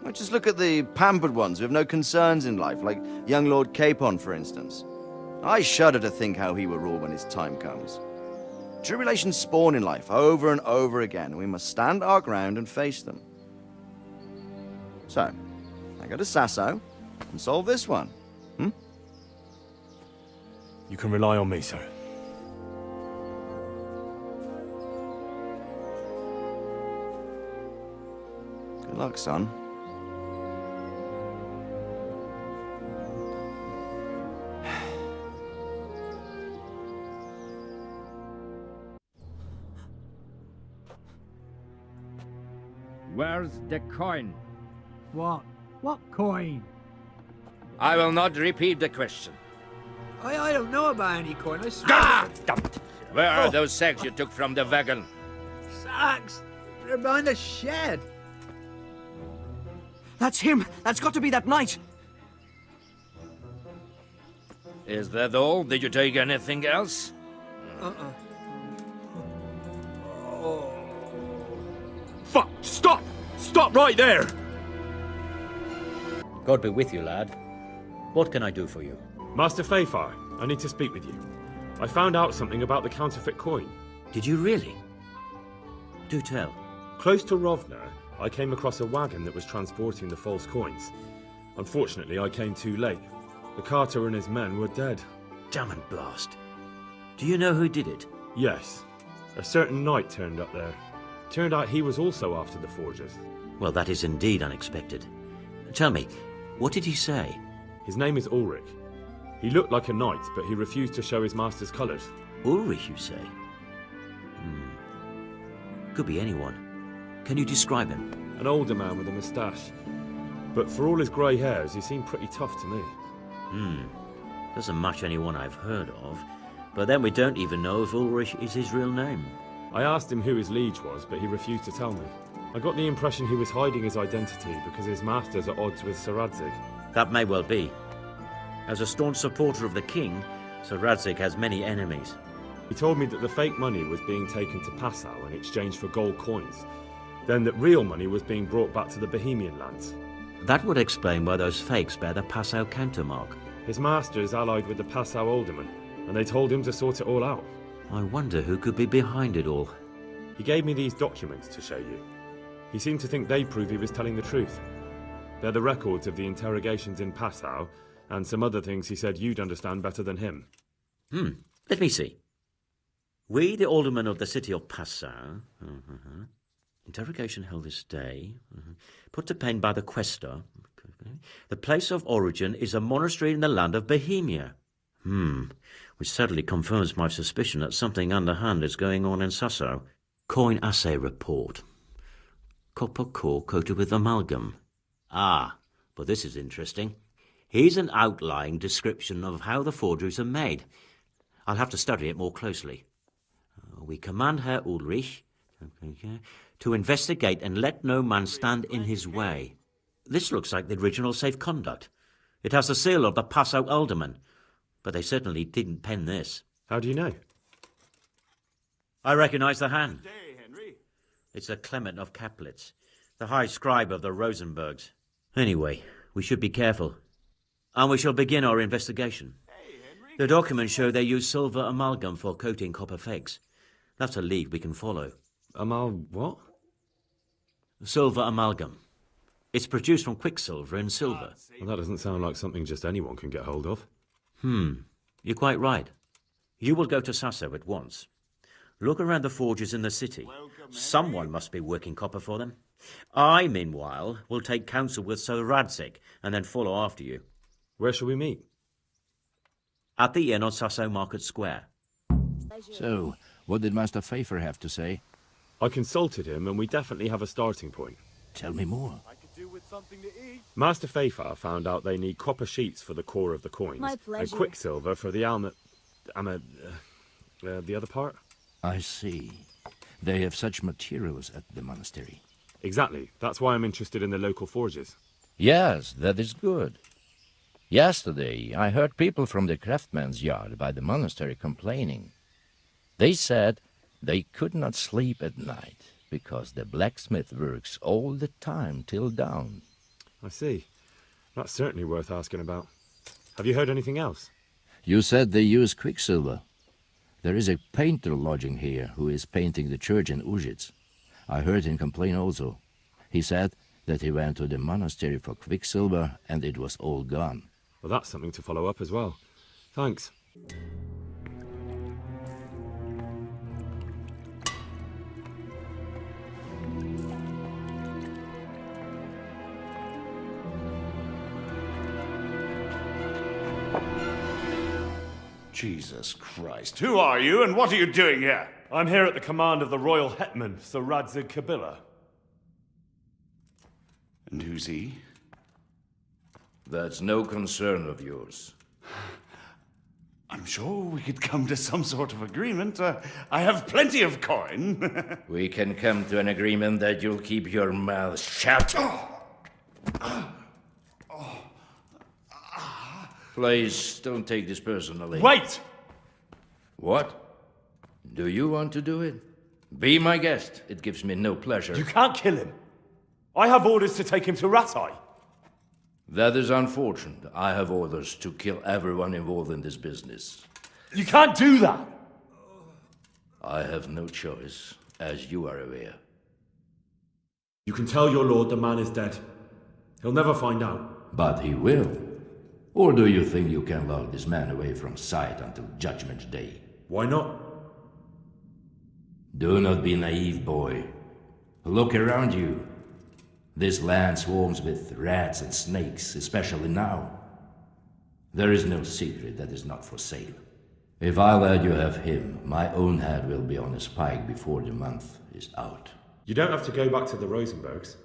Speaker 22: Well, just look at the pampered ones who have no concerns in life, like young Lord Capon, for instance. I shudder to think how he will rule when his time comes. Tribulations spawn in life over and over again, and we must stand our ground and face them. So, I go to Sasso and solve this one.
Speaker 6: You can rely on me, sir.
Speaker 22: Good luck, son.
Speaker 17: Where's the coin?
Speaker 20: What? What coin?
Speaker 15: I will not repeat the question.
Speaker 20: I don't know about any coin. I swear.
Speaker 15: Ah! Damn it. Where are those sacks you took from the wagon?
Speaker 20: Sacks? They're behind the shed.
Speaker 2: That's him! That's got to be that knight!
Speaker 15: Is that all? Did you take anything else?
Speaker 24: Fuck! Stop! Stop right there!
Speaker 21: God be with you, lad. What can I do for you?
Speaker 24: Master Fafar, I need to speak with you. I found out something about the counterfeit coin.
Speaker 21: Did you really? Do tell.
Speaker 24: Close to Rovna, I came across a wagon that was transporting the false coins. Unfortunately, I came too late. The carter and his men were dead.
Speaker 21: Damn and blast. Do you know who did it?
Speaker 24: Yes. A certain knight turned up there. Turned out he was also after the forgers.
Speaker 21: Well, that is indeed unexpected. Tell me, what did he say?
Speaker 24: His name is Ulrich. He looked like a knight, but he refused to show his master's colours.
Speaker 21: Ulrich, you say? Could be anyone. Can you describe him?
Speaker 24: An older man with a moustache. But for all his grey hairs, he seemed pretty tough to me.
Speaker 21: Doesn't match anyone I've heard of. But then we don't even know if Ulrich is his real name.
Speaker 24: I asked him who his liege was, but he refused to tell me. I got the impression he was hiding his identity because his master's at odds with Sir Radzig.
Speaker 21: That may well be. As a staunch supporter of the king, Sir Radzig has many enemies.
Speaker 24: He told me that the fake money was being taken to Passau in exchange for gold coins. Then that real money was being brought back to the Bohemian lands.
Speaker 21: That would explain why those fakes bear the Passau countermark.
Speaker 24: His master is allied with the Passau alderman, and they told him to sort it all out.
Speaker 21: I wonder who could be behind it all.
Speaker 24: He gave me these documents to show you. He seemed to think they prove he was telling the truth. They're the records of the interrogations in Passau, and some other things he said you'd understand better than him.
Speaker 21: Let me see. We, the aldermen of the city of Passau, interrogation held this day, put to pain by the quaestor. The place of origin is a monastery in the land of Bohemia. Which certainly confirms my suspicion that something underhand is going on in Sasso. Coin assay report. Copper core coated with amalgam. But this is interesting. Here's an outline description of how the forgeries are made. I'll have to study it more closely. We command Herr Ulrich to investigate and let no man stand in his way. This looks like the original safe conduct. It has the seal of the Passau alderman, but they certainly didn't pen this.
Speaker 24: How do you know?
Speaker 21: I recognize the hand. It's a Clement of Kaplitz, the high scribe of the Rosenbergs. Anyway, we should be careful. And we shall begin our investigation. The documents show they use silver amalgam for coating copper fakes. That's a lead we can follow.
Speaker 24: What?
Speaker 21: Silver amalgam. It's produced from quicksilver and silver.
Speaker 24: Well, that doesn't sound like something just anyone can get hold of.
Speaker 21: You're quite right. You will go to Sasso at once. Look around the forges in the city. Someone must be working copper for them. I, meanwhile, will take counsel with Sir Radzig and then follow after you.
Speaker 24: Where shall we meet?
Speaker 21: At the inn on Sasso Market Square.
Speaker 15: So, what did Master Pfeiffer have to say?
Speaker 24: I consulted him, and we definitely have a starting point.
Speaker 15: Tell me more.
Speaker 24: Master Pfeiffer found out they need copper sheets for the core of the coins,
Speaker 23: My pleasure.
Speaker 24: and quicksilver for the the other part.
Speaker 15: I see. They have such materials at the monastery.
Speaker 24: Exactly. That's why I'm interested in the local forges.
Speaker 15: Yes, that is good. Yesterday, I heard people from the craftsman's yard by the monastery complaining. They said they could not sleep at night because the blacksmith works all the time till dawn.
Speaker 24: I see. That's certainly worth asking about. Have you heard anything else?
Speaker 15: You said they use quicksilver. There is a painter lodging here who is painting the church in Ujits. I heard him complain also. He said that he went to the monastery for quicksilver and it was all gone.
Speaker 24: Well, that's something to follow up as well. Thanks.
Speaker 13: Jesus Christ. Who are you and what are you doing here?
Speaker 24: I'm here at the command of the royal hetman, Sir Radzig Kabila.
Speaker 8: And who's he?
Speaker 15: That's no concern of yours.
Speaker 8: I'm sure we could come to some sort of agreement. I have plenty of coin.
Speaker 15: We can come to an agreement that you'll keep your mouth shut. Please, don't take this personally.
Speaker 8: Wait!
Speaker 15: What? Do you want to do it? Be my guest. It gives me no pleasure.
Speaker 24: You can't kill him. I have orders to take him to Rattay.
Speaker 15: That is unfortunate. I have orders to kill everyone involved in this business.
Speaker 24: You can't do that!
Speaker 15: I have no choice, as you are aware.
Speaker 24: You can tell your lord the man is dead. He'll never find out.
Speaker 15: But he will. Or do you think you can lock this man away from sight until Judgment Day?
Speaker 24: Why not?
Speaker 15: Do not be naive, boy. Look around you. This land swarms with rats and snakes, especially now. There is no secret that is not for sale. If I let you have him, my own head will be on a spike before the month is out.
Speaker 24: You don't have to go back to the Rosenbergs.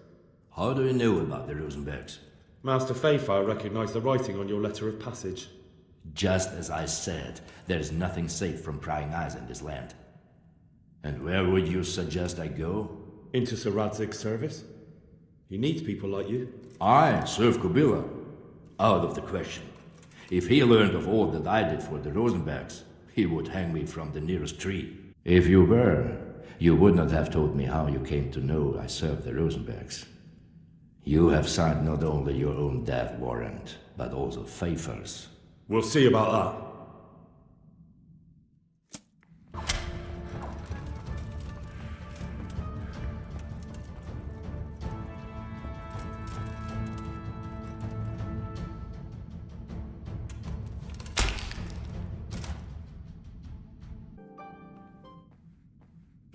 Speaker 15: How do you know about the Rosenbergs?
Speaker 24: Master Fayfire recognized the writing on your letter of passage.
Speaker 15: Just as I said, there is nothing safe from prying eyes in this land. And where would you suggest I go?
Speaker 24: Into Sir Radzig's service. He needs people like you.
Speaker 15: I serve Kubila. Out of the question. If he learned of all that I did for the Rosenbergs, he would hang me from the nearest tree. If you were, you would not have told me how you came to know I served the Rosenbergs. You have signed not only your own death warrant, but also Fayfire's.
Speaker 24: We'll see about that.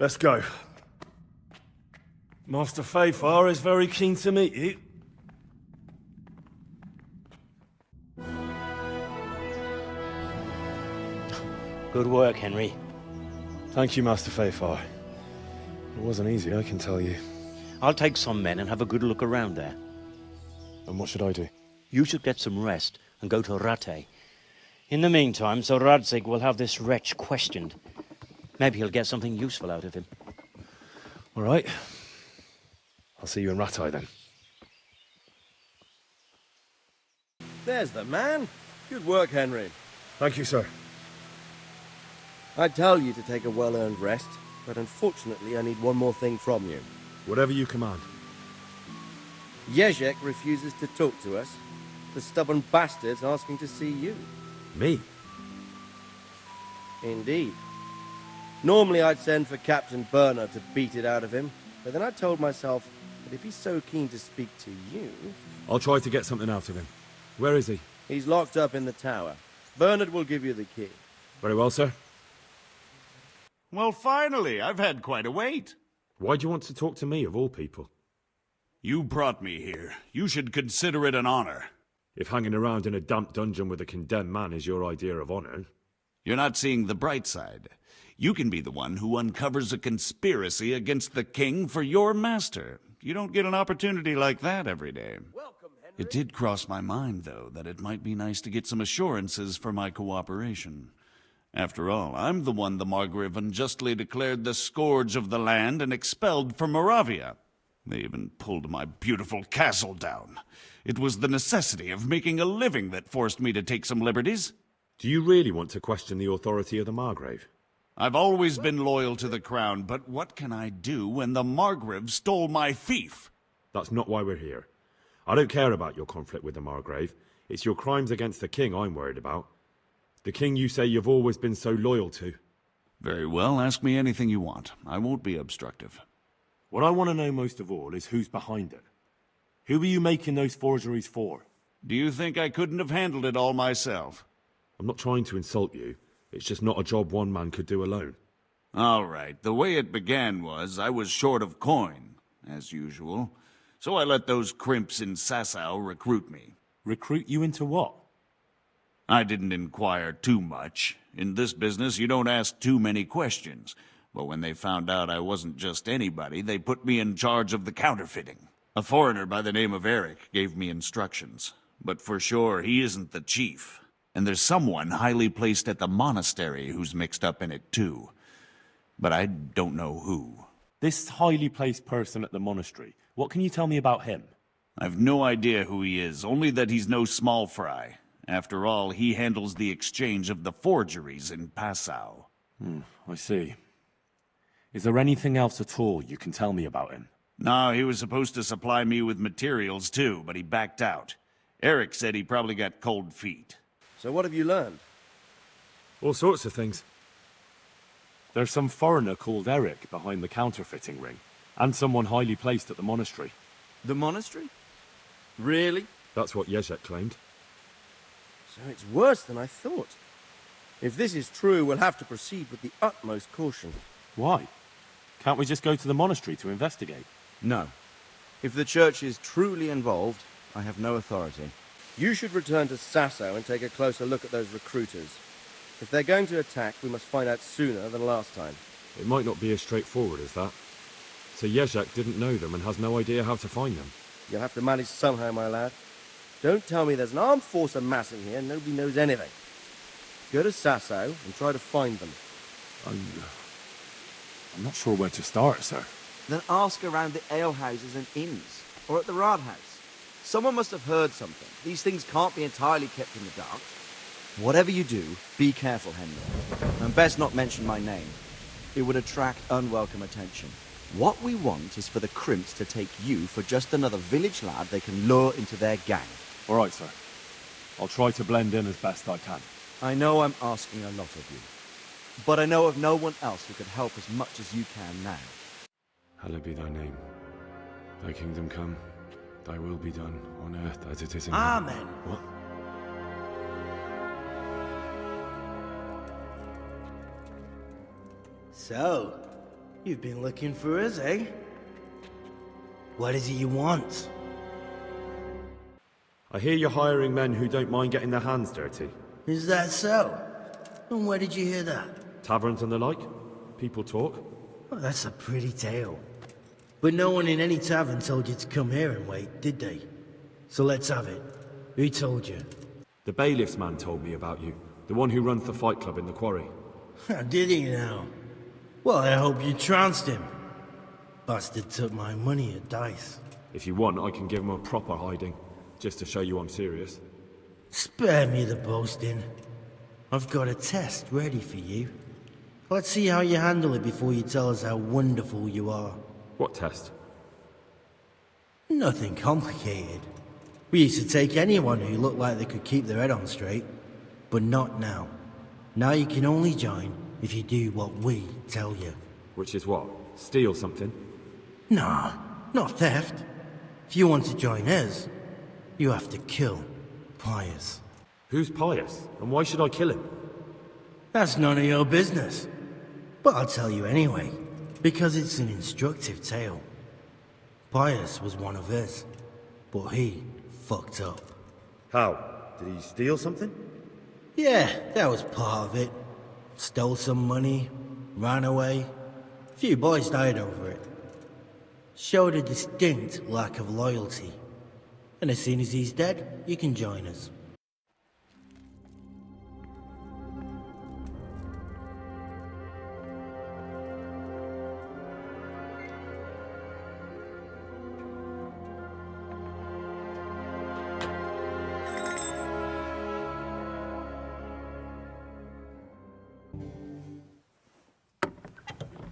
Speaker 24: Let's go. Master Fayfire is very keen to meet you.
Speaker 12: Good work, Henry.
Speaker 6: Thank you, Master Fayfire. It wasn't easy, I can tell you.
Speaker 12: I'll take some men and have a good look around there.
Speaker 6: And what should I do?
Speaker 12: You should get some rest and go to Rattay. In the meantime, Sir Radzig will have this wretch questioned. Maybe he'll get something useful out of him.
Speaker 6: All right. I'll see you in Rattay then.
Speaker 2: There's the man. Good work, Henry.
Speaker 24: Thank you, sir.
Speaker 2: I tell you to take a well-earned rest, but unfortunately I need one more thing from you.
Speaker 24: Whatever you command.
Speaker 2: Jezek refuses to talk to us. The stubborn bastard's asking to see you.
Speaker 24: Me?
Speaker 2: Indeed. Normally I'd send for Captain Bernard to beat it out of him, but then I told myself that if he's so keen to speak to you...
Speaker 24: I'll try to get something out of him. Where is he?
Speaker 2: He's locked up in the tower. Bernard will give you the key.
Speaker 24: Very well, sir.
Speaker 13: Well, finally, I've had quite a wait.
Speaker 24: Why do you want to talk to me, of all people?
Speaker 13: You brought me here. You should consider it an honor.
Speaker 24: If hanging around in a damp dungeon with a condemned man is your idea of honor...
Speaker 13: You're not seeing the bright side. You can be the one who uncovers a conspiracy against the king for your master. You don't get an opportunity like that every day. It did cross my mind, though, that it might be nice to get some assurances for my cooperation. After all, I'm the one the Margrave unjustly declared the scourge of the land and expelled from Moravia. They even pulled my beautiful castle down. It was the necessity of making a living that forced me to take some liberties.
Speaker 24: Do you really want to question the authority of the Margrave?
Speaker 13: I've always been loyal to the crown, but what can I do when the Margrave stole my fief?
Speaker 24: That's not why we're here. I don't care about your conflict with the Margrave. It's your crimes against the king I'm worried about. The king you say you've always been so loyal to.
Speaker 13: Very well, ask me anything you want. I won't be obstructive.
Speaker 24: What I want to know most of all is who's behind it. Who are you making those forgeries for?
Speaker 13: Do you think I couldn't have handled it all myself?
Speaker 24: I'm not trying to insult you. It's just not a job one man could do alone.
Speaker 13: All right, the way it began was I was short of coin, as usual. So I let those crimps in Sasau recruit me.
Speaker 24: Recruit you into what?
Speaker 13: I didn't inquire too much. In this business, you don't ask too many questions. But when they found out I wasn't just anybody, they put me in charge of the counterfeiting.
Speaker 8: A foreigner by the name of Eric gave me instructions. But for sure, he isn't the chief. And there's someone highly placed at the monastery who's mixed up in it too. But I don't know who.
Speaker 24: This highly placed person at the monastery, what can you tell me about him?
Speaker 8: I've no idea who he is, only that he's no small fry. After all, he handles the exchange of the forgeries in Passau.
Speaker 24: I see. Is there anything else at all you can tell me about him?
Speaker 8: No, he was supposed to supply me with materials too, but he backed out. Eric said he probably got cold feet.
Speaker 2: So what have you learned?
Speaker 24: All sorts of things. There's some foreigner called Eric behind the counterfeiting ring, and someone highly placed at the monastery.
Speaker 2: The monastery? Really?
Speaker 24: That's what Jezek claimed.
Speaker 2: So it's worse than I thought. If this is true, we'll have to proceed with the utmost caution.
Speaker 24: Why? Can't we just go to the monastery to investigate?
Speaker 22: No. If the church is truly involved, I have no authority.
Speaker 2: You should return to Sasso and take a closer look at those recruiters. If they're going to attack, we must find out sooner than last time.
Speaker 24: It might not be as straightforward as that. So Jezek didn't know them and has no idea how to find them.
Speaker 2: You'll have to manage somehow, my lad. Don't tell me there's an armed force amassing here and nobody knows anything. Go to Sasso and try to find them.
Speaker 24: I'm not sure where to start, sir.
Speaker 22: Then ask around the alehouses and inns, or at the Rathaus. Someone must have heard something. These things can't be entirely kept in the dark. Whatever you do, be careful, Henry. And best not mention my name. It would attract unwelcome attention. What we want is for the crimps to take you for just another village lad they can lure into their gang.
Speaker 24: All right, sir. I'll try to blend in as best I can.
Speaker 22: I know I'm asking a lot of you, but I know of no one else who could help as much as you can now.
Speaker 24: Hallowed be thy name. Thy kingdom come. Thy will be done on earth as it is in
Speaker 9: Amen.
Speaker 24: heaven. What?
Speaker 9: So, you've been looking for us, eh? What is it you want?
Speaker 24: I hear you're hiring men who don't mind getting their hands dirty.
Speaker 9: Is that so? And where did you hear that?
Speaker 24: Taverns and the like? People talk?
Speaker 9: Well, that's a pretty tale. But no one in any tavern told you to come here and wait, did they? So let's have it. Who told you?
Speaker 24: The bailiff's man told me about you. The one who runs the fight club in the quarry.
Speaker 9: Did he now? Well, I hope you trounced him. Bastard took my money at dice.
Speaker 24: If you want, I can give him a proper hiding, just to show you I'm serious.
Speaker 9: Spare me the boasting. I've got a test ready for you. Let's see how you handle it before you tell us how wonderful you are.
Speaker 24: What test?
Speaker 9: Nothing complicated. We used to take anyone who looked like they could keep their head on straight. But not now. Now you can only join if you do what we tell you.
Speaker 24: Which is what? Steal something?
Speaker 9: No, not theft. If you want to join us, you have to kill Pius.
Speaker 24: Who's Pius? And why should I kill him?
Speaker 9: That's none of your business. But I'll tell you anyway, because it's an instructive tale. Pius was one of us, but he fucked up.
Speaker 24: How? Did he steal something?
Speaker 9: Yeah, that was part of it. Stole some money, ran away. A few boys died over it. Showed a distinct lack of loyalty. And as soon as he's dead, you can join us.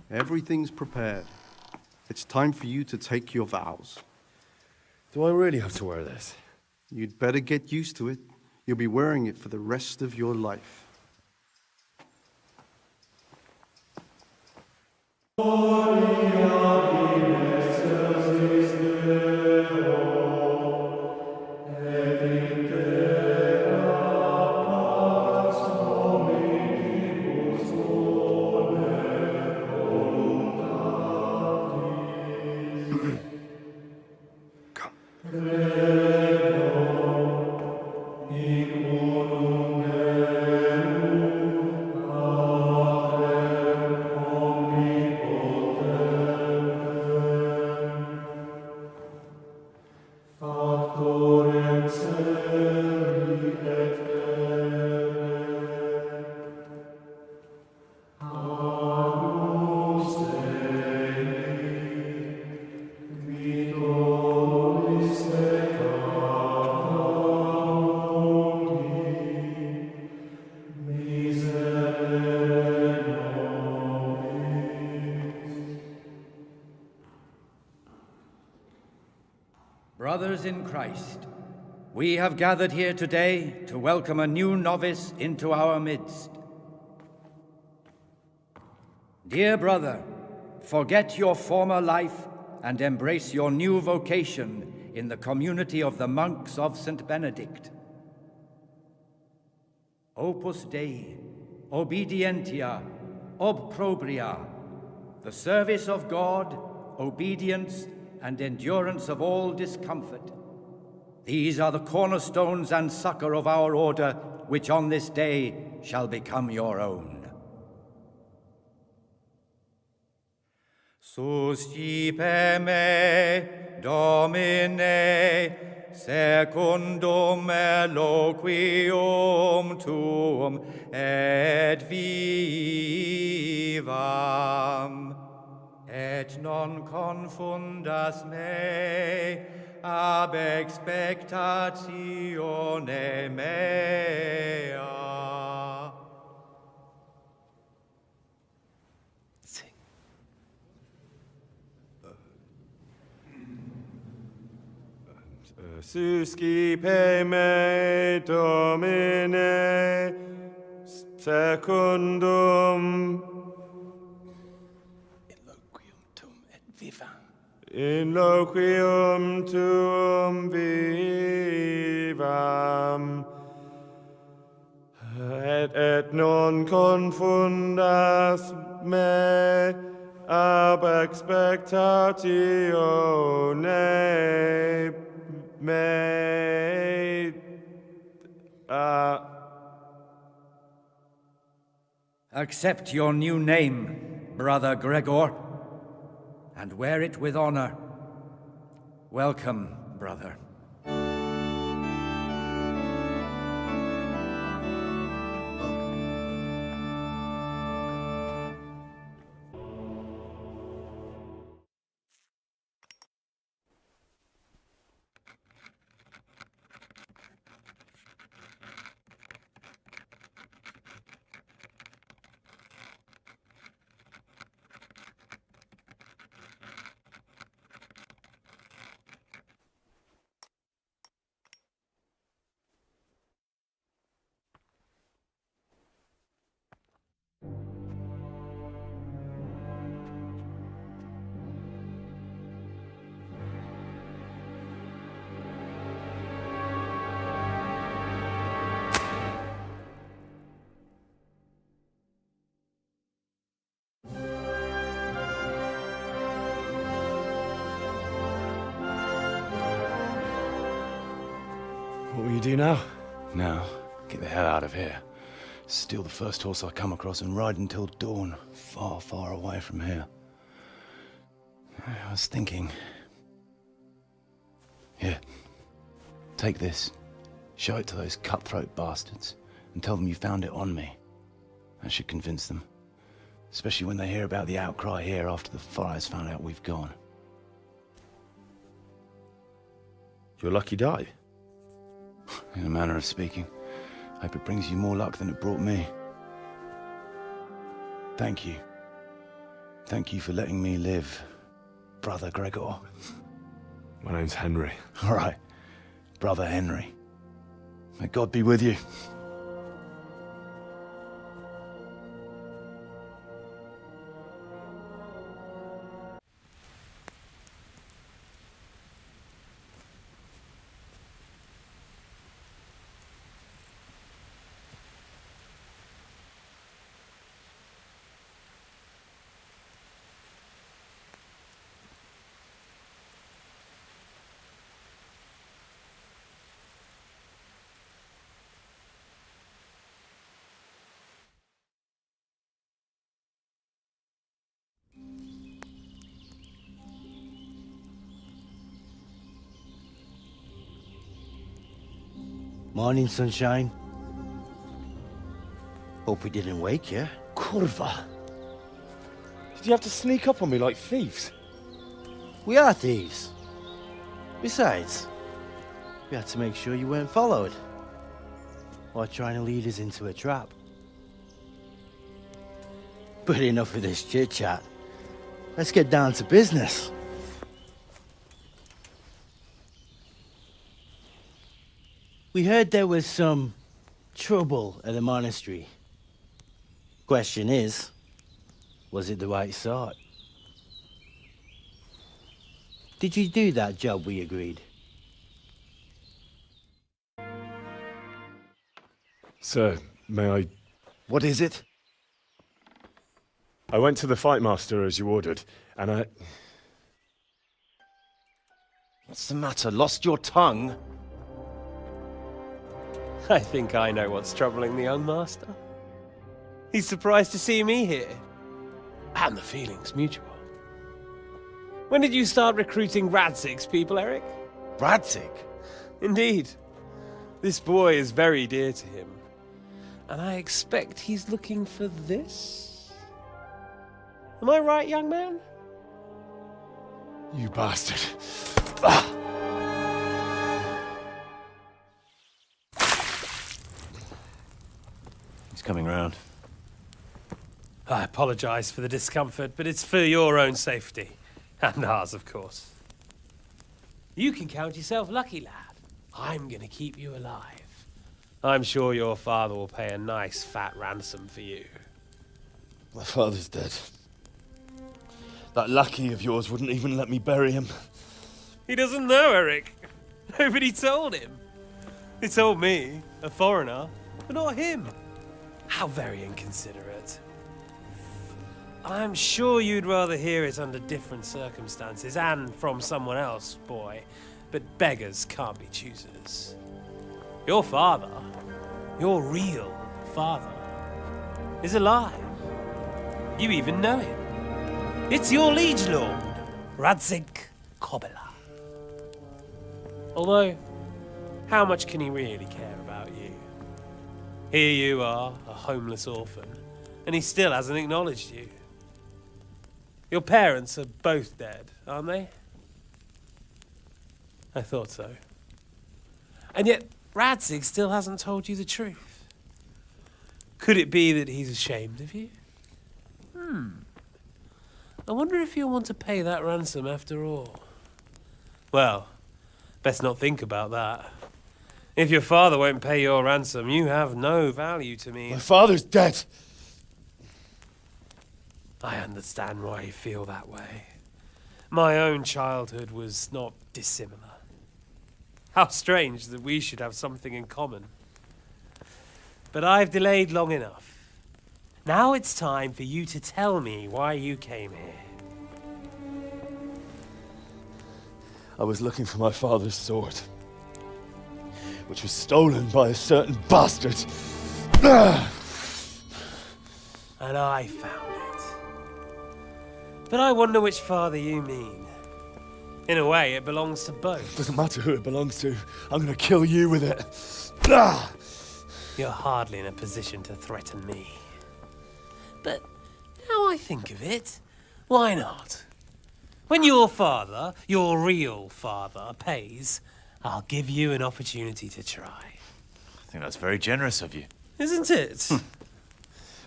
Speaker 3: Everything's prepared. It's time for you to take your vows.
Speaker 24: Do I really have to wear this?
Speaker 3: You'd better get used to it. You'll be wearing it for the rest of your life.
Speaker 16: Brothers in Christ, we have gathered here today to welcome a new novice into our midst. Dear brother, forget your former life and embrace your new vocation in the community of the monks of St. Benedict. Opus Dei, obedientia, obprobria, the service of God, obedience, and endurance of all discomfort. These are the cornerstones and succor of our order, which on this day shall become your own. Suscipe me, Domine, secundum eloquium tuum, et vivam. Et non confundas me ab expectatione mea.
Speaker 24: Suscipe me, Domine, secundum in loquium tuum vivam, et non confundas me ab expectatione mea.
Speaker 16: Accept your new name, Brother Gregor, and wear it with honor. Welcome, brother.
Speaker 6: What will you do now? Now, get the hell out of here. Steal the first horse I come across and ride until dawn, far, far away from here. I was thinking... Here, take this. Show it to those cutthroat bastards and tell them you found it on me. That should convince them. Especially when they hear about the outcry here after the Friars found out we've gone. Your lucky die? In a manner of speaking. Hope it brings you more luck than it brought me. Thank you. Thank you for letting me live, Brother Gregor. My name's Henry. All right, Brother Henry. May God be with you.
Speaker 9: Morning, sunshine. Hope we didn't wake you.
Speaker 24: Kurva! Did you have to sneak up on me like thieves?
Speaker 9: We are thieves. Besides, we had to make sure you weren't followed. Or trying to lead us into a trap. But enough of this chit-chat. Let's get down to business. We heard there was some trouble at the monastery. Question is, was it the right sort? Did you do that job we agreed?
Speaker 6: Sir, may I...
Speaker 24: What is it?
Speaker 6: I went to the fight master as you ordered, and I...
Speaker 24: What's the matter? Lost your tongue?
Speaker 10: I think I know what's troubling the young master. He's surprised to see me here. And the feeling's mutual. When did you start recruiting Radzig's people, Eric?
Speaker 24: Radzig?
Speaker 10: Indeed. This boy is very dear to him. And I expect he's looking for this? Am I right, young man?
Speaker 6: You bastard.
Speaker 24: He's coming round.
Speaker 11: I apologize for the discomfort, but it's for your own safety. And ours, of course. You can count yourself lucky, lad. I'm gonna keep you alive. I'm sure your father will pay a nice fat ransom for you.
Speaker 24: My father's dead. That lackey of yours wouldn't even let me bury him.
Speaker 11: He doesn't know, Eric. Nobody told him. He told me, a foreigner, but not him. How very inconsiderate. I'm sure you'd rather hear it under different circumstances and from someone else, boy. But beggars can't be choosers. Your father, your real father, is alive. You even know him. It's your liege lord, Radzig Kobyla. Although, how much can he really care about you? Here you are, a homeless orphan, and he still hasn't acknowledged you. Your parents are both dead, aren't they? I thought so. And yet, Radzig still hasn't told you the truth. Could it be that he's ashamed of you? I wonder if you'll want to pay that ransom after all. Well, best not think about that. If your father won't pay your ransom, you have no value to me.
Speaker 24: My father's dead.
Speaker 11: I understand why you feel that way. My own childhood was not dissimilar. How strange that we should have something in common. But I've delayed long enough. Now it's time for you to tell me why you came here.
Speaker 24: I was looking for my father's sword, which was stolen by a certain bastard.
Speaker 11: And I found it. But I wonder which father you mean. In a way, it belongs to both.
Speaker 24: Doesn't matter who it belongs to. I'm gonna kill you with it.
Speaker 11: You're hardly in a position to threaten me. But now I think of it, why not? When your father, your real father, pays, I'll give you an opportunity to try.
Speaker 17: I think that's very generous of you.
Speaker 11: Isn't it?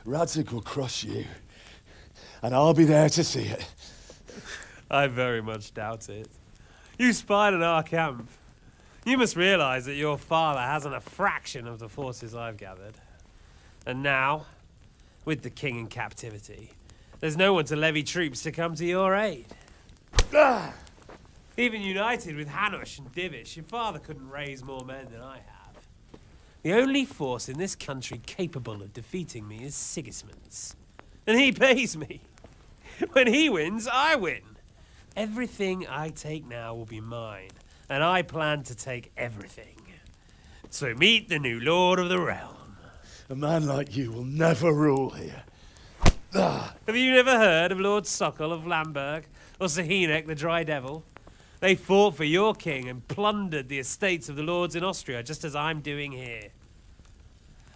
Speaker 24: Radzig will crush you, and I'll be there to see it.
Speaker 11: I very much doubt it. You spied on our camp. You must realize that your father hasn't a fraction of the forces I've gathered. And now, with the king in captivity, there's no one to levy troops to come to your aid. Even united with Hanush and Divish, your father couldn't raise more men than I have. The only force in this country capable of defeating me is Sigismund's. And he pays me. When he wins, I win. Everything I take now will be mine, and I plan to take everything. So meet the new lord of the realm.
Speaker 24: A man like you will never rule here.
Speaker 11: Have you never heard of Lord Sokol of Lamberg, or Sahinek the Dry Devil? They fought for your king and plundered the estates of the lords in Austria, just as I'm doing here.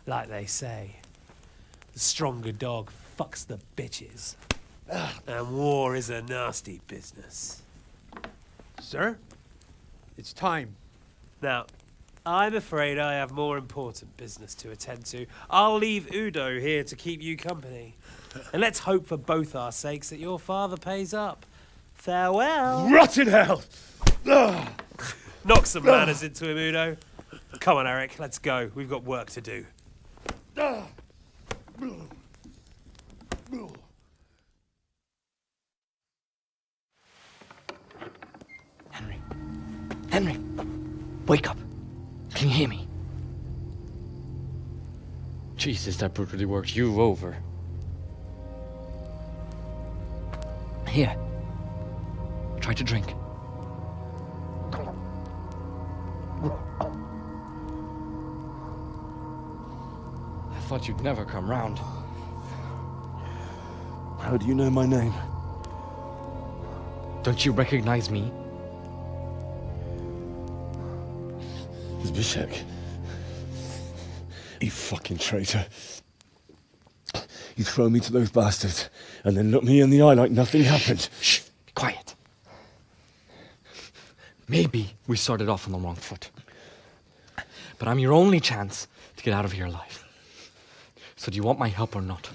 Speaker 11: Like they say, the stronger dog fucks the bitches. And war is a nasty business.
Speaker 1: Sir, it's time.
Speaker 11: Now, I'm afraid I have more important business to attend to. I'll leave Udo here to keep you company. And let's hope for both our sakes that your father pays up. Farewell.
Speaker 24: Rot in hell!
Speaker 11: Knock some manners into him, Udo. Come on, Eric, let's go. We've got work to do.
Speaker 7: Henry, wake up. Can you hear me? Jesus, that brutally worked you over. Here. Try to drink. I thought you'd never come round.
Speaker 24: How do you know my name?
Speaker 7: Don't you recognize me?
Speaker 24: Zbyszek. You fucking traitor. You throw me to those bastards and then look me in the eye like nothing happened.
Speaker 7: Shh, be quiet. Maybe we started off on the wrong foot. But I'm your only chance to get out of here alive. So do you want my help or not?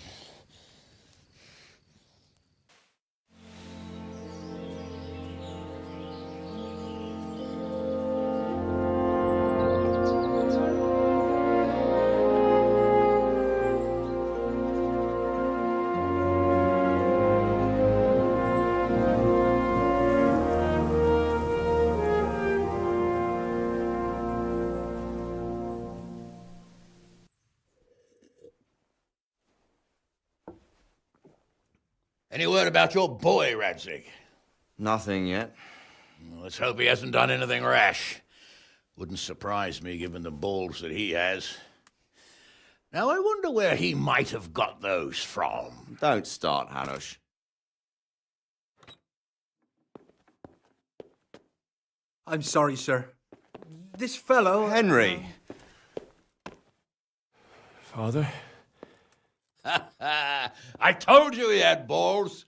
Speaker 15: Any word about your boy, Radzig?
Speaker 22: Nothing yet.
Speaker 15: Let's hope he hasn't done anything rash. Wouldn't surprise me, given the balls that he has. Now, I wonder where he might have got those from.
Speaker 22: Don't start, Hanush.
Speaker 20: I'm sorry, sir. This fellow...
Speaker 22: Henry!
Speaker 24: Father?
Speaker 15: I told you he had balls.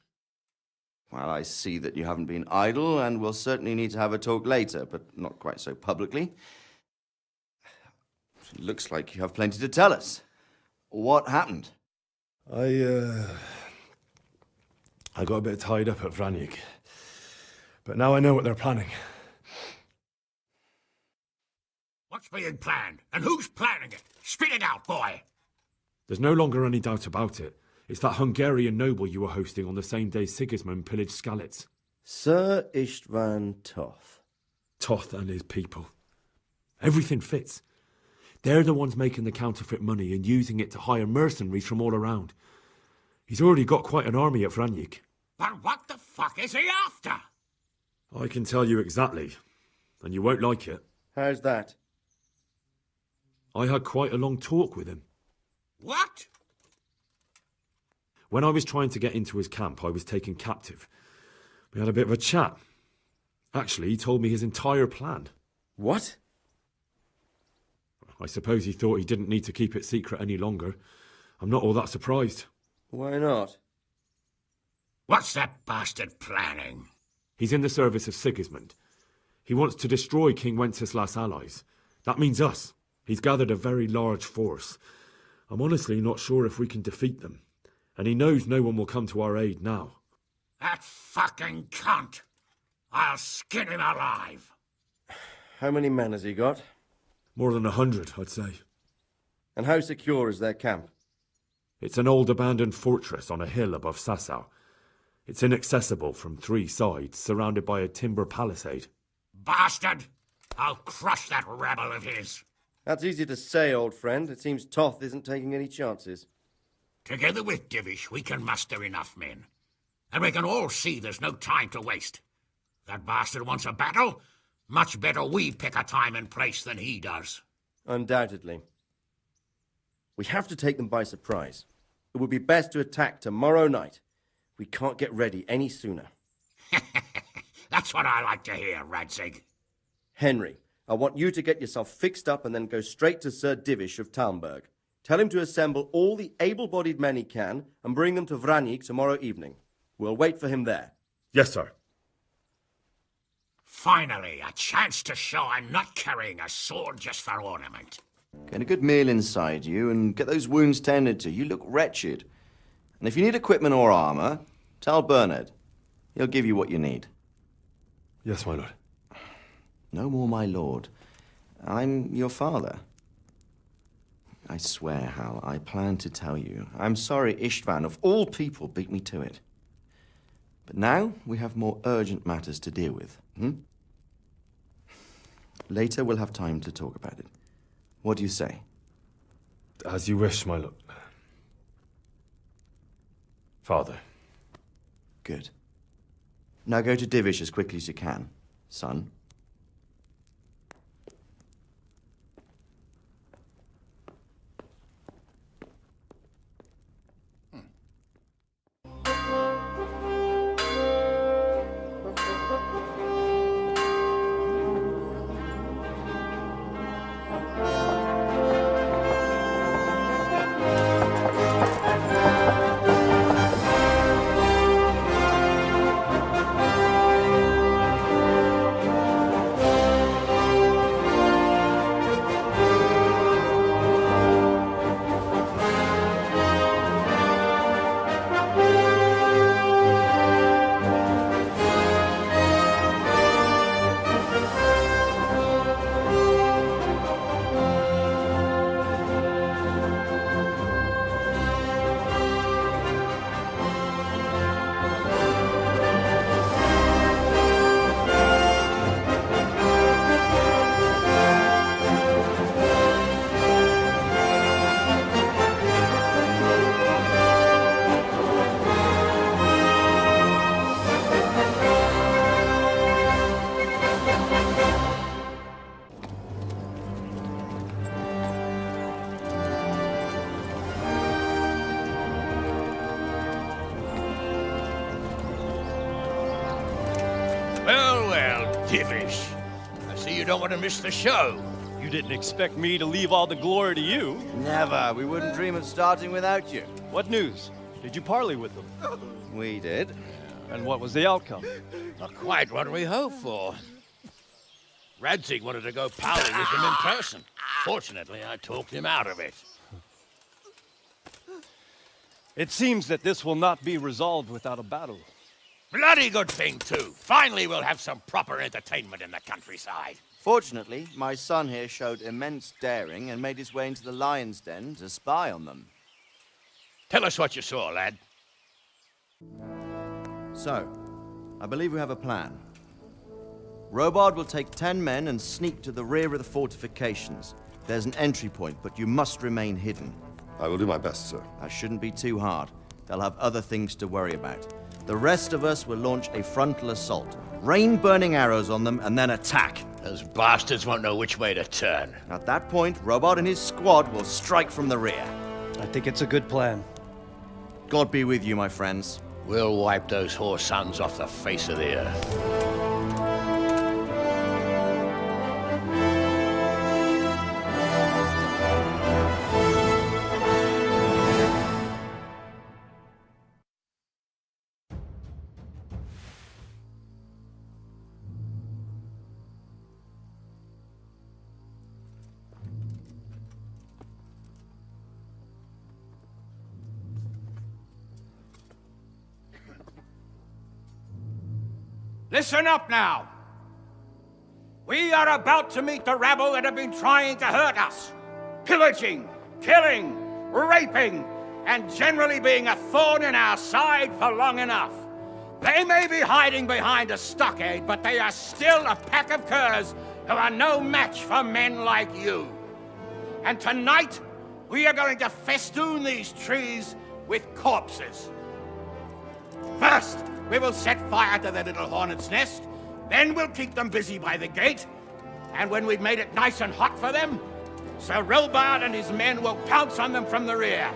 Speaker 22: Well, I see that you haven't been idle, and we'll certainly need to have a talk later, but not quite so publicly. It looks like you have plenty to tell us. What happened?
Speaker 24: I got a bit tied up at Vranyik. But now I know what they're planning.
Speaker 15: What's being planned? And who's planning it? Spit it out, boy!
Speaker 24: There's no longer any doubt about it. It's that Hungarian noble you were hosting on the same day Sigismund pillaged Skalitz.
Speaker 2: Sir Istvan Toth.
Speaker 24: Toth and his people. Everything fits. They're the ones making the counterfeit money and using it to hire mercenaries from all around. He's already got quite an army at Vranyik.
Speaker 15: But what the fuck is he after?
Speaker 24: I can tell you exactly, and you won't like it.
Speaker 2: How's that?
Speaker 24: I had quite a long talk with him.
Speaker 15: What?
Speaker 24: When I was trying to get into his camp, I was taken captive. We had a bit of a chat. Actually, he told me his entire plan.
Speaker 2: What?
Speaker 24: I suppose he thought he didn't need to keep it secret any longer. I'm not all that surprised.
Speaker 2: Why not?
Speaker 15: What's that bastard planning?
Speaker 24: He's in the service of Sigismund. He wants to destroy King Wenceslas' allies. That means us. He's gathered a very large force. I'm honestly not sure if we can defeat them. And he knows no one will come to our aid now.
Speaker 15: That fucking cunt! I'll skin him alive!
Speaker 2: How many men has he got?
Speaker 24: More than 100, I'd say.
Speaker 2: And how secure is their camp?
Speaker 24: It's an old abandoned fortress on a hill above Sasau. It's inaccessible from 3 sides, surrounded by a timber palisade.
Speaker 15: Bastard! I'll crush that rebel of his!
Speaker 2: That's easy to say, old friend. It seems Toth isn't taking any chances.
Speaker 15: Together with Divish, we can muster enough men. And we can all see there's no time to waste. That bastard wants a battle. Much better we pick a time and place than he does.
Speaker 2: Undoubtedly. We have to take them by surprise. It would be best to attack tomorrow night. We can't get ready any sooner.
Speaker 15: That's what I like to hear, Radzig.
Speaker 2: Henry, I want you to get yourself fixed up and then go straight to Sir Divish of Talmberg. Tell him to assemble all the able-bodied men he can and bring them to Vranig tomorrow evening. We'll wait for him there.
Speaker 24: Yes, sir.
Speaker 15: Finally, a chance to show I'm not carrying a sword just for ornament.
Speaker 22: Get a good meal inside you and get those wounds tended to. You look wretched. And if you need equipment or armor, tell Bernard. He'll give you what you need.
Speaker 6: Yes, my lord.
Speaker 22: No more, my lord. I'm your father. I swear, Hal, I plan to tell you. I'm sorry Istvan, of all people, beat me to it. But now we have more urgent matters to deal with. Later we'll have time to talk about it. What do you say?
Speaker 6: As you wish, my lord. Father.
Speaker 22: Good. Now go to Divish as quickly as you can, son.
Speaker 15: Divish. I see you don't want to miss the show.
Speaker 11: You didn't expect me to leave all the glory to you.
Speaker 22: Never. We wouldn't dream of starting without you.
Speaker 11: What news? Did you parley with them?
Speaker 22: We did.
Speaker 11: And what was the outcome?
Speaker 15: Not quite what we hoped for. Radzig wanted to go parley with him in person. Fortunately, I talked him out of it.
Speaker 11: It seems that this will not be resolved without a battle.
Speaker 15: Bloody good thing, too. Finally, we'll have some proper entertainment in the countryside.
Speaker 22: Fortunately, my son here showed immense daring and made his way into the lion's den to spy on them.
Speaker 15: Tell us what you saw, lad.
Speaker 22: So, I believe we have a plan. Robard will take 10 men and sneak to the rear of the fortifications. There's an entry point, but you must remain hidden.
Speaker 5: I will do my best, sir.
Speaker 22: That shouldn't be too hard. They'll have other things to worry about. The rest of us will launch a frontal assault. Rain burning arrows on them and then attack.
Speaker 15: Those bastards won't know which way to turn.
Speaker 22: At that point, Robard and his squad will strike from the rear.
Speaker 11: I think it's a good plan.
Speaker 22: God be with you, my friends.
Speaker 15: We'll wipe those whore sons off the face of the earth.
Speaker 14: Listen up now. We are about to meet the rabble that have been trying to hurt us. Pillaging, killing, raping, and generally being a thorn in our side for long enough. They may be hiding behind a stockade, but they are still a pack of curs who are no match for men like you. And tonight, we are going to festoon these trees with corpses. First, we will set fire to the little hornet's nest. Then we'll keep them busy by the gate. And when we've made it nice and hot for them, Sir Robard and his men will pounce on them from the rear.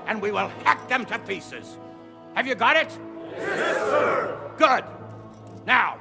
Speaker 14: And we will hack them to pieces. Have you got it? Yes, sir. Good. Now,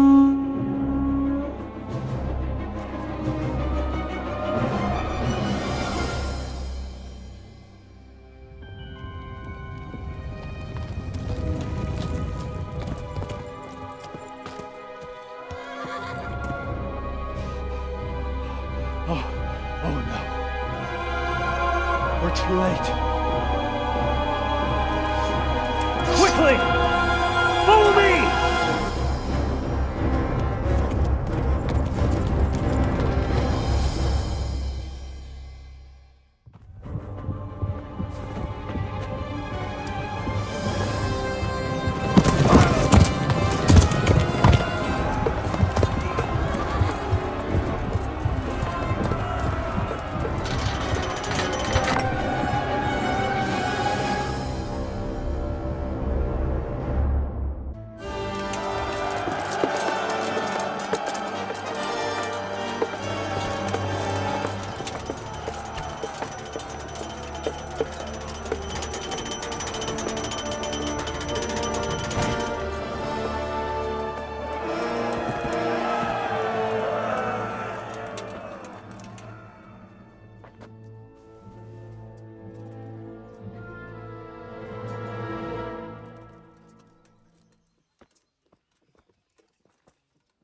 Speaker 18: We're too late. Quickly! Follow me!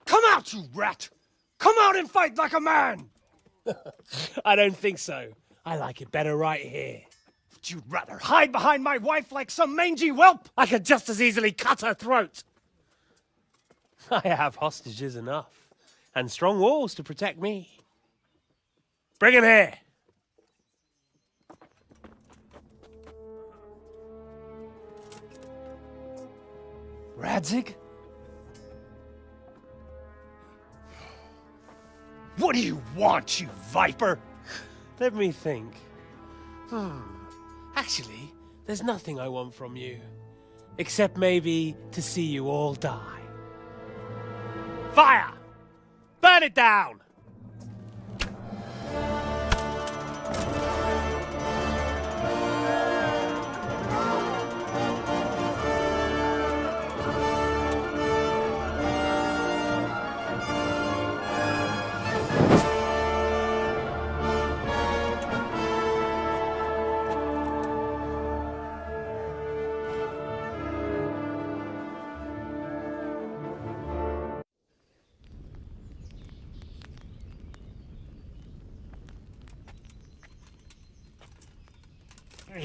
Speaker 18: Come out, you rat! Come out and fight like a man!
Speaker 10: I don't think so. I like it better right here.
Speaker 18: Would you rather hide behind my wife like some mangy whelp?
Speaker 10: I could just as easily cut her throat. I have hostages enough, and strong walls to protect me. Bring him here.
Speaker 18: Radzig? What do you want, you viper?
Speaker 10: Let me think. Actually, there's nothing I want from you. Except maybe to see you all die. Fire! Burn it down!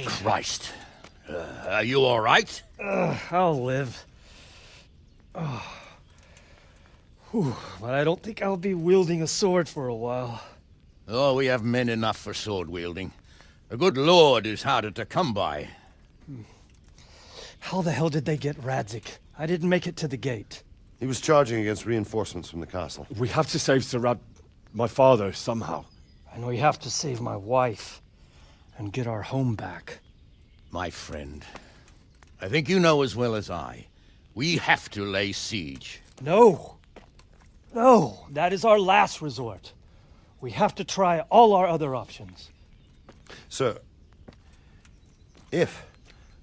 Speaker 15: Christ. Are you all right?
Speaker 18: I'll live. Whew, but I don't think I'll be wielding a sword for a while.
Speaker 15: Oh, we have men enough for sword wielding. A good lord is harder to come by.
Speaker 18: How the hell did they get Radzig? I didn't make it to the gate.
Speaker 5: He was charging against reinforcements from the castle.
Speaker 6: We have to save Sir my father, somehow.
Speaker 18: And we have to save my wife and get our home back.
Speaker 15: My friend, I think you know as well as I. We have to lay siege.
Speaker 18: No. No, that is our last resort. We have to try all our other options.
Speaker 5: Sir, if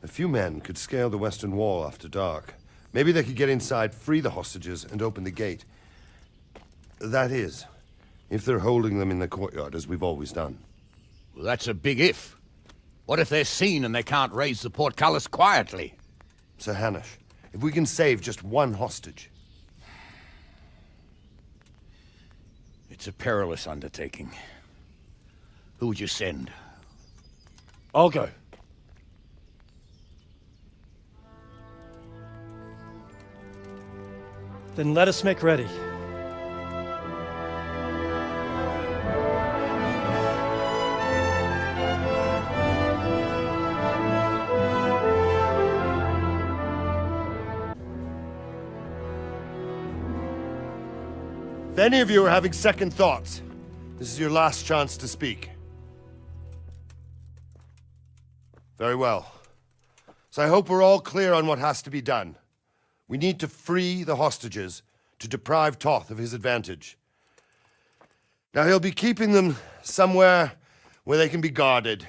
Speaker 5: a few men could scale the western wall after dark, maybe they could get inside, free the hostages, and open the gate. That is, if they're holding them in the courtyard, as we've always done.
Speaker 15: Well, that's a big if. What if they're seen and they can't raise the portcullis quietly?
Speaker 5: Sir Hanush, if we can save just one hostage.
Speaker 15: It's a perilous undertaking. Who would you send?
Speaker 6: I'll go.
Speaker 18: Then let us make ready.
Speaker 5: If any of you are having second thoughts, this is your last chance to speak. Very well. So I hope we're all clear on what has to be done. We need to free the hostages to deprive Toth of his advantage. Now he'll be keeping them somewhere where they can be guarded,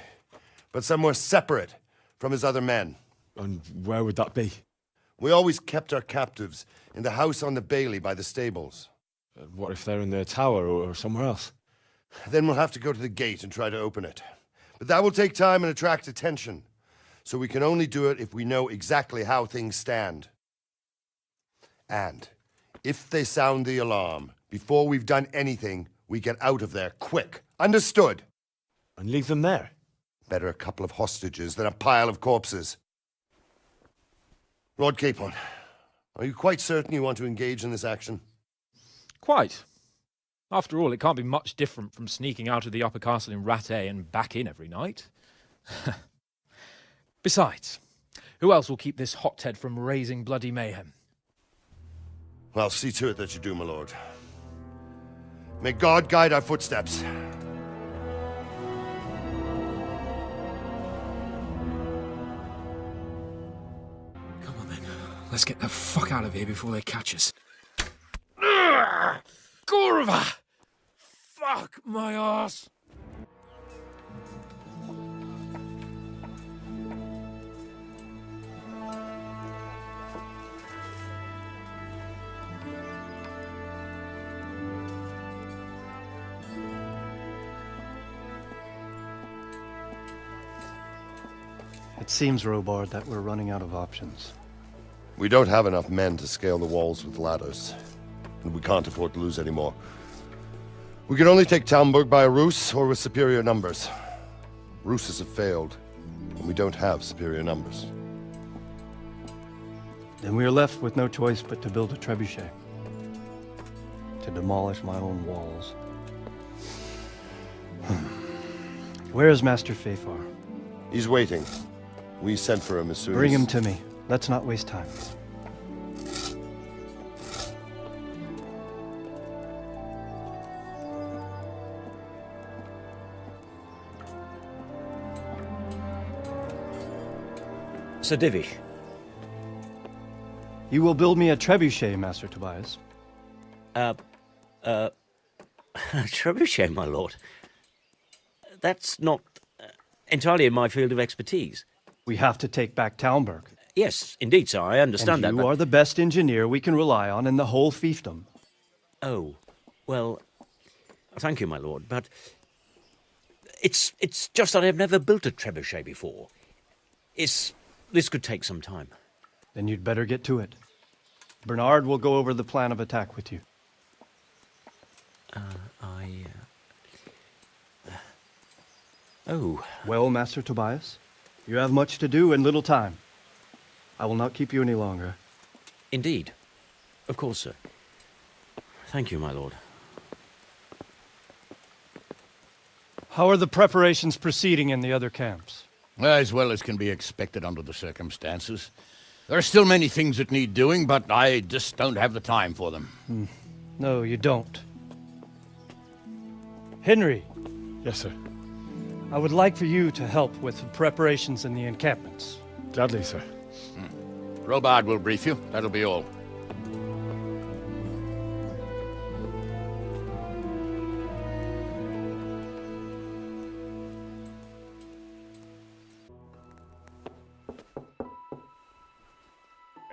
Speaker 5: but somewhere separate from his other men.
Speaker 6: And where would that be?
Speaker 5: We always kept our captives in the house on the bailey by the stables.
Speaker 6: What if they're in their tower or somewhere else?
Speaker 5: Then we'll have to go to the gate and try to open it. But that will take time and attract attention. So we can only do it if we know exactly how things stand. And if they sound the alarm, before we've done anything, we get out of there quick. Understood?
Speaker 6: And leave them there?
Speaker 5: Better a couple of hostages than a pile of corpses. Lord Capon, are you quite certain you want to engage in this action?
Speaker 4: Quite. After all, it can't be much different from sneaking out of the upper castle in Rattay and back in every night. Besides, who else will keep this hothead from raising bloody mayhem?
Speaker 5: Well, see to it that you do, my lord. May God guide our footsteps.
Speaker 12: Come on then. Let's get the fuck out of here before they catch us.
Speaker 4: Gorva! Fuck my ass!
Speaker 3: It seems, Robard, that we're running out of options.
Speaker 5: We don't have enough men to scale the walls with ladders, and we can't afford to lose any more. We can only take Talmberg by a ruse or with superior numbers. Ruses have failed, and we don't have superior numbers.
Speaker 3: Then we are left with no choice but to build a trebuchet. To demolish my own walls. Where is Master Fafar?
Speaker 5: He's waiting. We sent for him as soon as...
Speaker 3: Bring him to me. Let's not waste time.
Speaker 13: Sir Divish.
Speaker 3: You will build me a trebuchet, Master Tobias.
Speaker 13: Trebuchet, my lord. That's not entirely in my field of expertise.
Speaker 3: We have to take back Talmberg.
Speaker 13: Yes, indeed, sir. I understand
Speaker 3: and
Speaker 13: that.
Speaker 3: You are the best engineer we can rely on in the whole fiefdom.
Speaker 13: Oh, well, thank you, my lord, but it's just that I've never built a trebuchet before. This could take some time.
Speaker 3: Then you'd better get to it. Bernard will go over the plan of attack with you.
Speaker 13: Oh.
Speaker 3: Well, Master Tobias, you have much to do and little time. I will not keep you any longer.
Speaker 13: Indeed. Of course, sir. Thank you, my lord.
Speaker 3: How are the preparations proceeding in the other camps?
Speaker 15: As well as can be expected under the circumstances. There are still many things that need doing, but I just don't have the time for them.
Speaker 3: No, you don't. Henry.
Speaker 4: Yes, sir.
Speaker 3: I would like for you to help with the preparations in the encampments.
Speaker 4: Gladly, sir.
Speaker 15: Robard will brief you. That'll be all.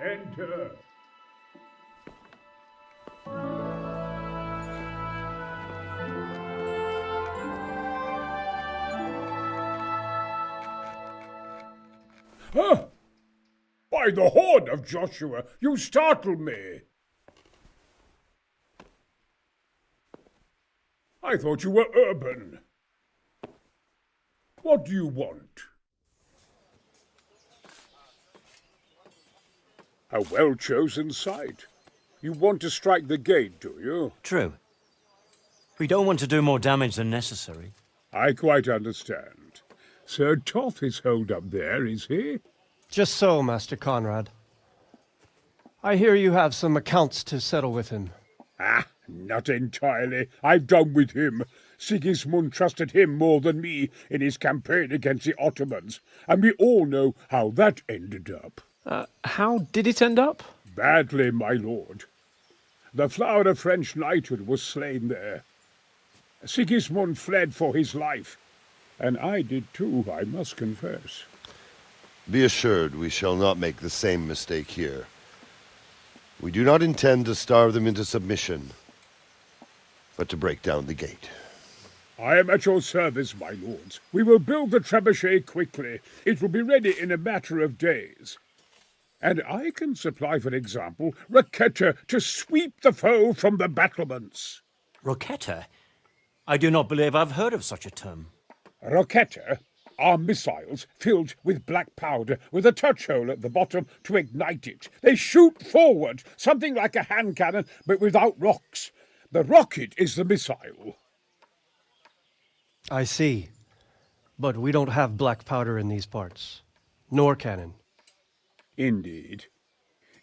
Speaker 1: Enter.
Speaker 21: Huh? By the horn of Joshua, you startle me. I thought you were urban. What do you want? A well-chosen site. You want to strike the gate, do you?
Speaker 10: True. We don't want to do more damage than necessary.
Speaker 21: I quite understand. Sir Toth is holed up there, is he?
Speaker 3: Just so, Master Conrad. I hear you have some accounts to settle with him.
Speaker 21: Ah, not entirely. I've done with him. Sigismund trusted him more than me in his campaign against the Ottomans, and we all know how that ended up.
Speaker 4: How did it end up?
Speaker 21: Badly, my lord. The flower of French knighthood was slain there. Sigismund fled for his life, and I did too, I must confess.
Speaker 5: Be assured we shall not make the same mistake here. We do not intend to starve them into submission, but to break down the gate.
Speaker 21: I am at your service, my lords. We will build the trebuchet quickly. It will be ready in a matter of days. And I can supply, for example, Roquetta to sweep the foe from the battlements.
Speaker 10: Roquetta? I do not believe I've heard of such a term.
Speaker 21: Roquetta? are missiles filled with black powder with a touch hole at the bottom to ignite it. They shoot forward, something like a hand cannon, but without rocks. The rocket is the missile.
Speaker 3: I see. But we don't have black powder in these parts. Nor cannon.
Speaker 21: Indeed.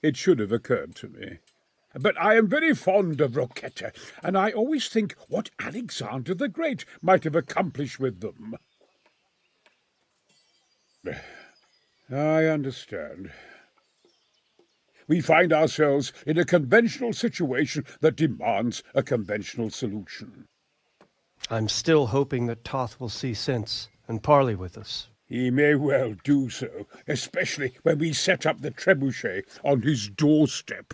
Speaker 21: It should have occurred to me. But I am very fond of Rocchetta, and I always think what Alexander the Great might have accomplished with them. I understand. We find ourselves in a conventional situation that demands a conventional solution.
Speaker 3: I'm still hoping that Toth will see sense and parley with us.
Speaker 21: He may well do so, especially when we set up the trebuchet on his doorstep.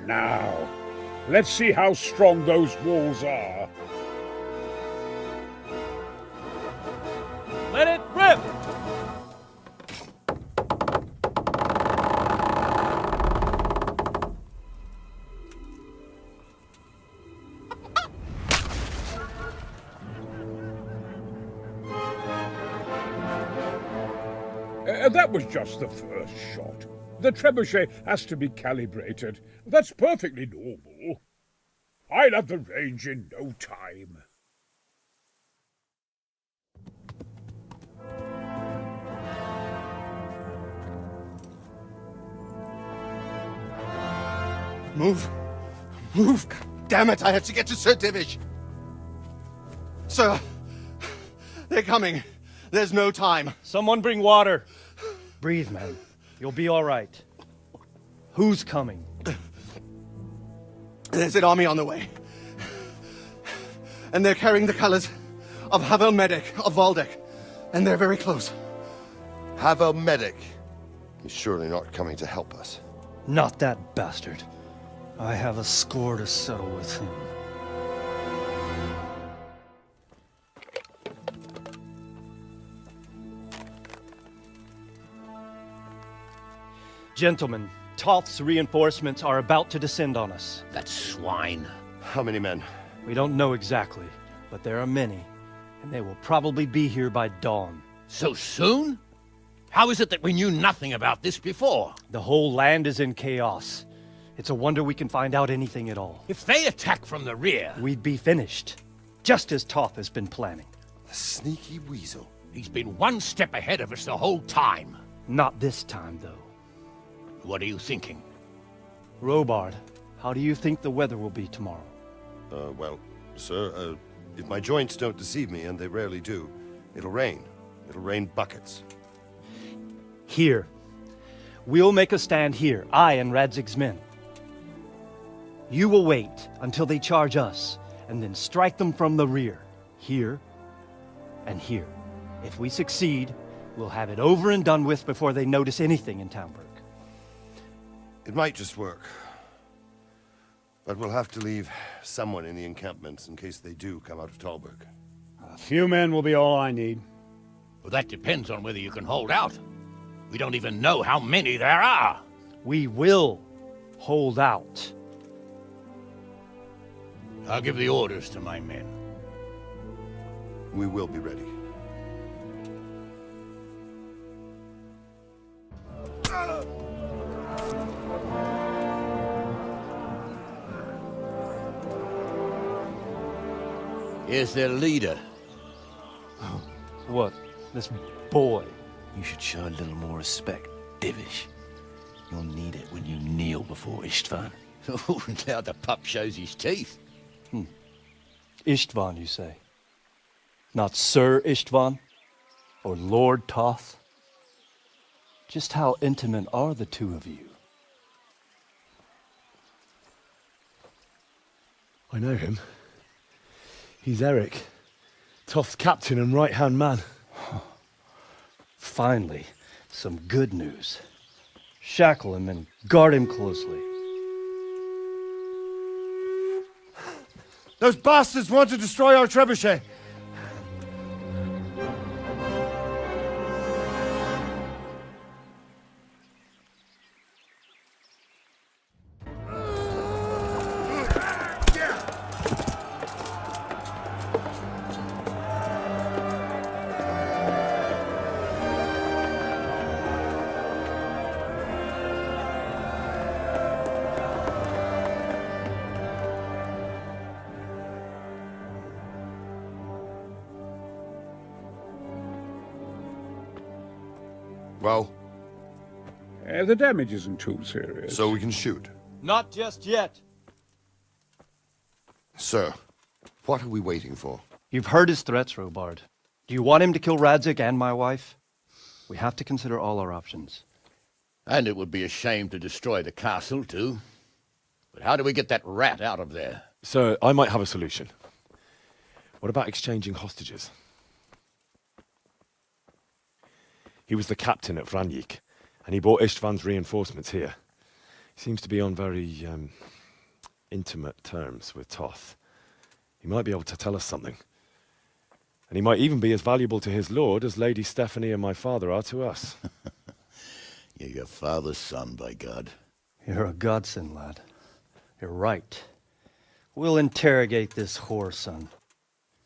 Speaker 21: Now, let's see how strong those walls are.
Speaker 11: Let it rip!
Speaker 21: That was just the first shot. The trebuchet has to be calibrated. That's perfectly normal. I'll have the range in no time.
Speaker 5: Move! Move! God damn it, I have to get to Sir Divish! Sir! They're coming. There's no time.
Speaker 6: Someone bring water. Breathe, man. You'll be all right. Who's coming?
Speaker 5: There's an army on the way. And they're carrying the colors of Havel Medic of Valdek. And they're very close. Havel Medic? He's surely not coming to help us.
Speaker 3: Not that bastard. I have a score to settle with him. Gentlemen, Toth's reinforcements are about to descend on us.
Speaker 15: That swine.
Speaker 5: How many men?
Speaker 3: We don't know exactly, but there are many, and they will probably be here by dawn.
Speaker 15: So soon? How is it that we knew nothing about this before?
Speaker 3: The whole land is in chaos. It's a wonder we can find out anything at all.
Speaker 15: If they attack from the rear...
Speaker 3: We'd be finished, just as Toth has been planning.
Speaker 5: The sneaky weasel.
Speaker 15: He's been one step ahead of us the whole time.
Speaker 3: Not this time, though.
Speaker 15: What are you thinking?
Speaker 3: Robard, how do you think the weather will be tomorrow?
Speaker 5: Well, sir, if my joints don't deceive me, and they rarely do, it'll rain. It'll rain buckets.
Speaker 3: Here. We'll make a stand here, I and Radzig's men. You will wait until they charge us, and then strike them from the rear. Here and here. If we succeed, we'll have it over and done with before they notice anything in Townburg.
Speaker 5: It might just work. But we'll have to leave someone in the encampments in case they do come out of Talberg.
Speaker 1: A few men will be all I need.
Speaker 15: Well, that depends on whether you can hold out. We don't even know how many there are.
Speaker 3: We will hold out.
Speaker 15: I'll give the orders to my men.
Speaker 5: We will be ready.
Speaker 15: Here's their leader.
Speaker 3: What? This boy?
Speaker 18: You should show a little more respect, Divish. You'll need it when you kneel before Istvan.
Speaker 15: Oh, now the pup shows his teeth.
Speaker 3: Istvan, you say? Not Sir Istvan? Or Lord Toth? Just how intimate are the two of you?
Speaker 6: I know him. He's Eric, Toth's captain and right-hand man.
Speaker 3: Finally, some good news. Shackle him and guard him closely.
Speaker 5: Those bastards want to destroy our trebuchet. Well?
Speaker 21: The damage isn't too serious.
Speaker 5: So we can shoot.
Speaker 3: Not just yet.
Speaker 5: Sir, what are we waiting for?
Speaker 3: You've heard his threats, Robard. Do you want him to kill Radzig and my wife? We have to consider all our options.
Speaker 15: And it would be a shame to destroy the castle, too. But how do we get that rat out of there?
Speaker 6: Sir, I might have a solution. What about exchanging hostages? He was the captain at Vranjik, and he brought Istvan's reinforcements here. He seems to be on very, intimate terms with Toth. He might be able to tell us something. And he might even be as valuable to his lord as Lady Stephanie and my father are to us.
Speaker 15: You're your father's son, by God.
Speaker 3: You're a godsend, lad. You're right. We'll interrogate this whore, son,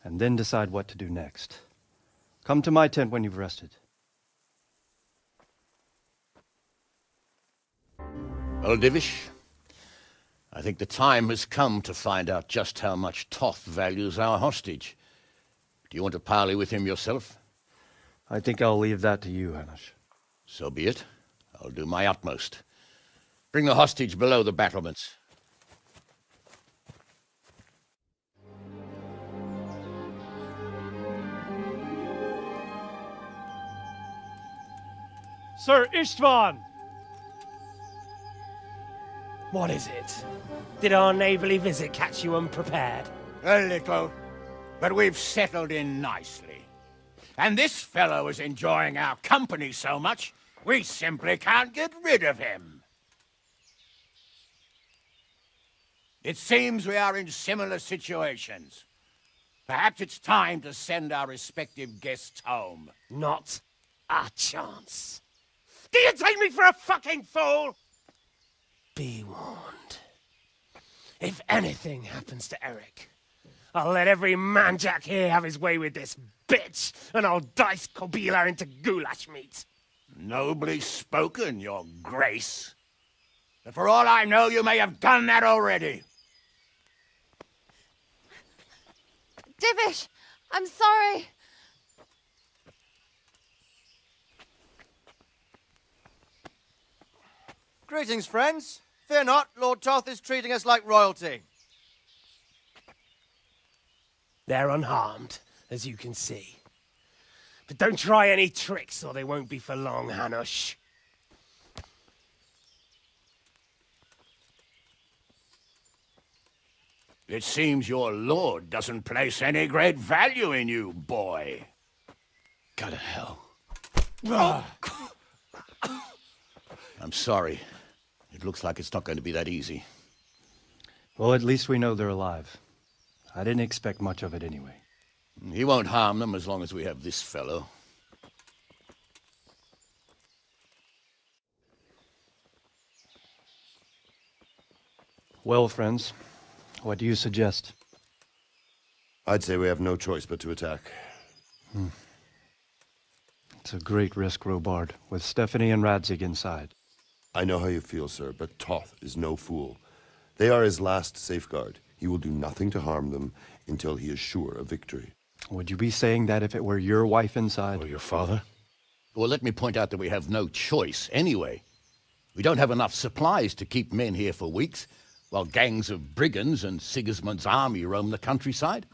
Speaker 3: and then decide what to do next. Come to my tent when you've rested.
Speaker 15: Well, Divish, I think the time has come to find out just how much Toth values our hostage. Do you want to parley with him yourself?
Speaker 3: I think I'll leave that to you, Hanush.
Speaker 15: So be it. I'll do my utmost. Bring the hostage below the battlements.
Speaker 3: Sir Istvan!
Speaker 10: What is it? Did our neighbourly visit catch you unprepared?
Speaker 14: A little, but we've settled in nicely. And this fellow is enjoying our company so much, we simply can't get rid of him. It seems we are in similar situations. Perhaps it's time to send our respective guests home.
Speaker 10: Not a chance. Do you take me for a fucking fool? Be warned. If anything happens to Eric, I'll let every manjack here have his way with this bitch, and I'll dice Kobila into goulash meat.
Speaker 14: Nobly spoken, your grace. But for all I know, you may have done that already.
Speaker 23: Divish, I'm sorry.
Speaker 2: Greetings, friends. Fear not, Lord Toth is treating us like royalty.
Speaker 10: They're unharmed, as you can see. But don't try any tricks, or they won't be for long, Hanush.
Speaker 14: It seems your lord doesn't place any great value in you, boy.
Speaker 15: Go to hell. I'm sorry. It looks like it's not going to be that easy.
Speaker 3: Well, at least we know they're alive. I didn't expect much of it anyway.
Speaker 15: He won't harm them as long as we have this fellow.
Speaker 3: Well, friends, what do you suggest?
Speaker 5: I'd say we have no choice but to attack.
Speaker 3: It's a great risk, Robard, with Stephanie and Radzig inside.
Speaker 5: I know how you feel, sir, but Toth is no fool. They are his last safeguard. He will do nothing to harm them until he is sure of victory.
Speaker 3: Would you be saying that if it were your wife inside?
Speaker 6: Or your father?
Speaker 15: Well, let me point out that we have no choice anyway. We don't have enough supplies to keep men here for weeks, while gangs of brigands and Sigismund's army roam the countryside.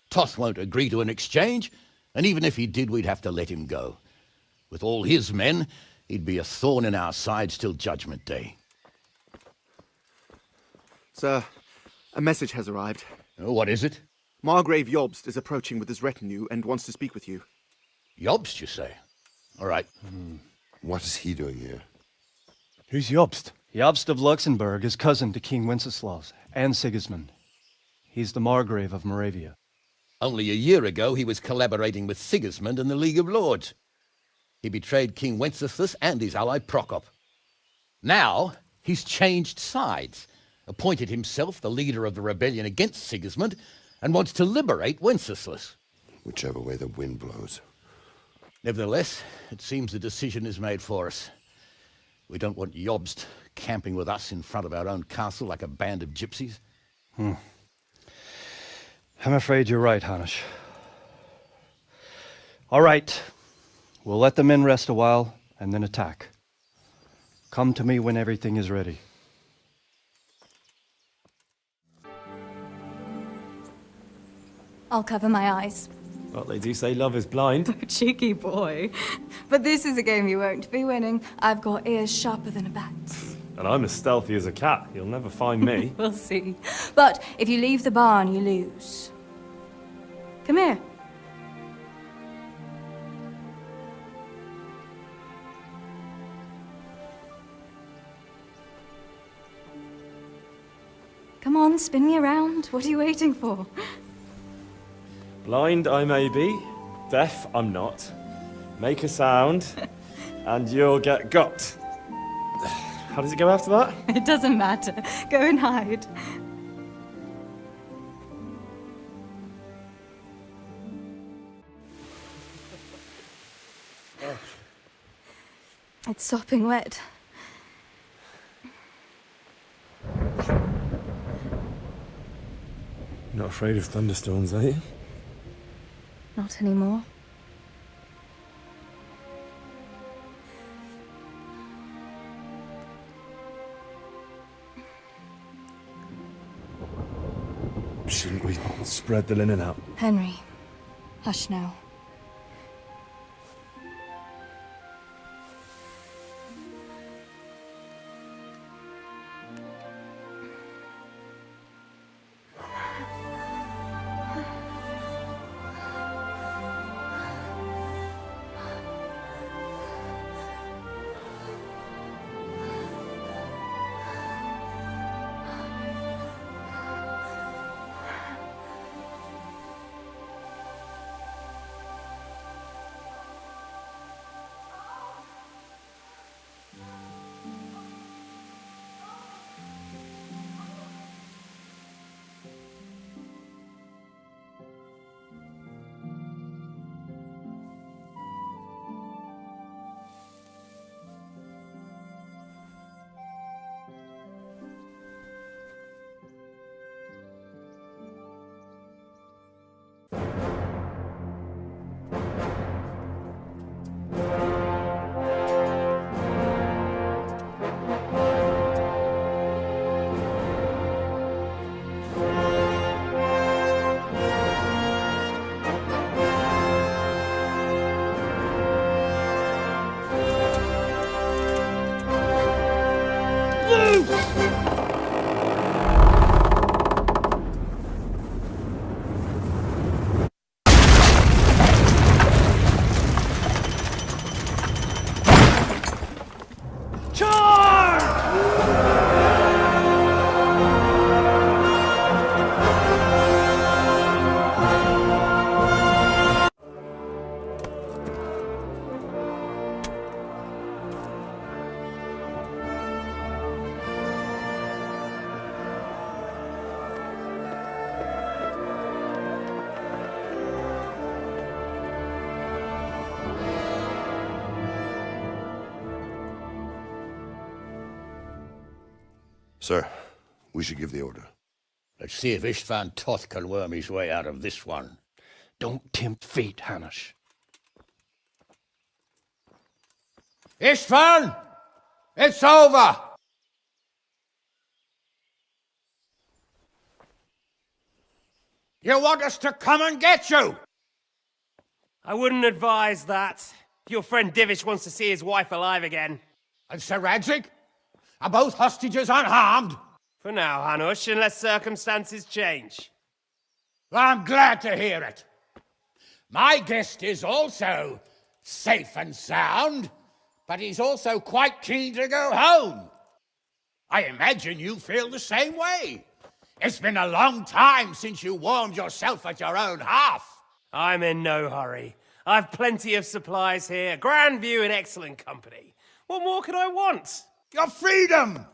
Speaker 15: Toth won't agree to an exchange, and even if he did, we'd have to let him go. With all his men, he'd be a thorn in our sides till Judgment Day.
Speaker 8: Sir, a message has arrived.
Speaker 15: What is it?
Speaker 8: Margrave Jobst is approaching with his retinue and wants to speak with you.
Speaker 15: Jobst, you say? All right.
Speaker 5: What is he doing here?
Speaker 3: Who's Jobst? Jobst of Luxembourg is cousin to King Wenceslaus and Sigismund. He's the Margrave of Moravia.
Speaker 15: Only a year ago, he was collaborating with Sigismund and the League of Lords. He betrayed King Wenceslas and his ally Prokop. Now, he's changed sides, appointed himself the leader of the rebellion against Sigismund, and wants to liberate Wenceslas.
Speaker 5: Whichever way the wind blows.
Speaker 15: Nevertheless, it seems the decision is made for us. We don't want Jobst camping with us in front of our own castle like a band of gypsies.
Speaker 3: I'm afraid you're right, Hanush. All right. We'll let the men rest a while and then attack. Come to me when everything is ready.
Speaker 7: I'll cover my eyes.
Speaker 24: Well, they do say love is blind.
Speaker 7: Cheeky boy. But this is a game you won't be winning. I've got ears sharper than a bat.
Speaker 24: And I'm as stealthy as a cat. You'll never find me.
Speaker 7: We'll see. But if you leave the barn, you lose. Come here. Come on, spin me around. What are you waiting for?
Speaker 24: Blind I may be, deaf I'm not. Make a sound, and you'll get got. How does it go after that?
Speaker 7: It doesn't matter. Go and hide. It's sopping wet.
Speaker 24: Not afraid of thunderstorms, are you?
Speaker 7: Not anymore.
Speaker 24: Shouldn't we spread the linen out?
Speaker 7: Henry, hush now.
Speaker 5: Sir, we should give the order.
Speaker 15: Let's see if Istvan Toth can worm his way out of this one.
Speaker 3: Don't tempt fate, Hanush.
Speaker 14: Istvan! It's over! You want us to come and get you?
Speaker 11: I wouldn't advise that. Your friend Divish wants to see his wife alive again.
Speaker 14: And Sir Radzig? Are both hostages unharmed?
Speaker 11: For now, Hanush, unless circumstances change.
Speaker 14: I'm glad to hear it. My guest is also safe and sound, but he's also quite keen to go home. I imagine you feel the same way. It's been a long time since you warmed yourself at your own hearth.
Speaker 11: I'm in no hurry. I've plenty of supplies here, grand view and excellent company. What more could I want?
Speaker 14: Your freedom!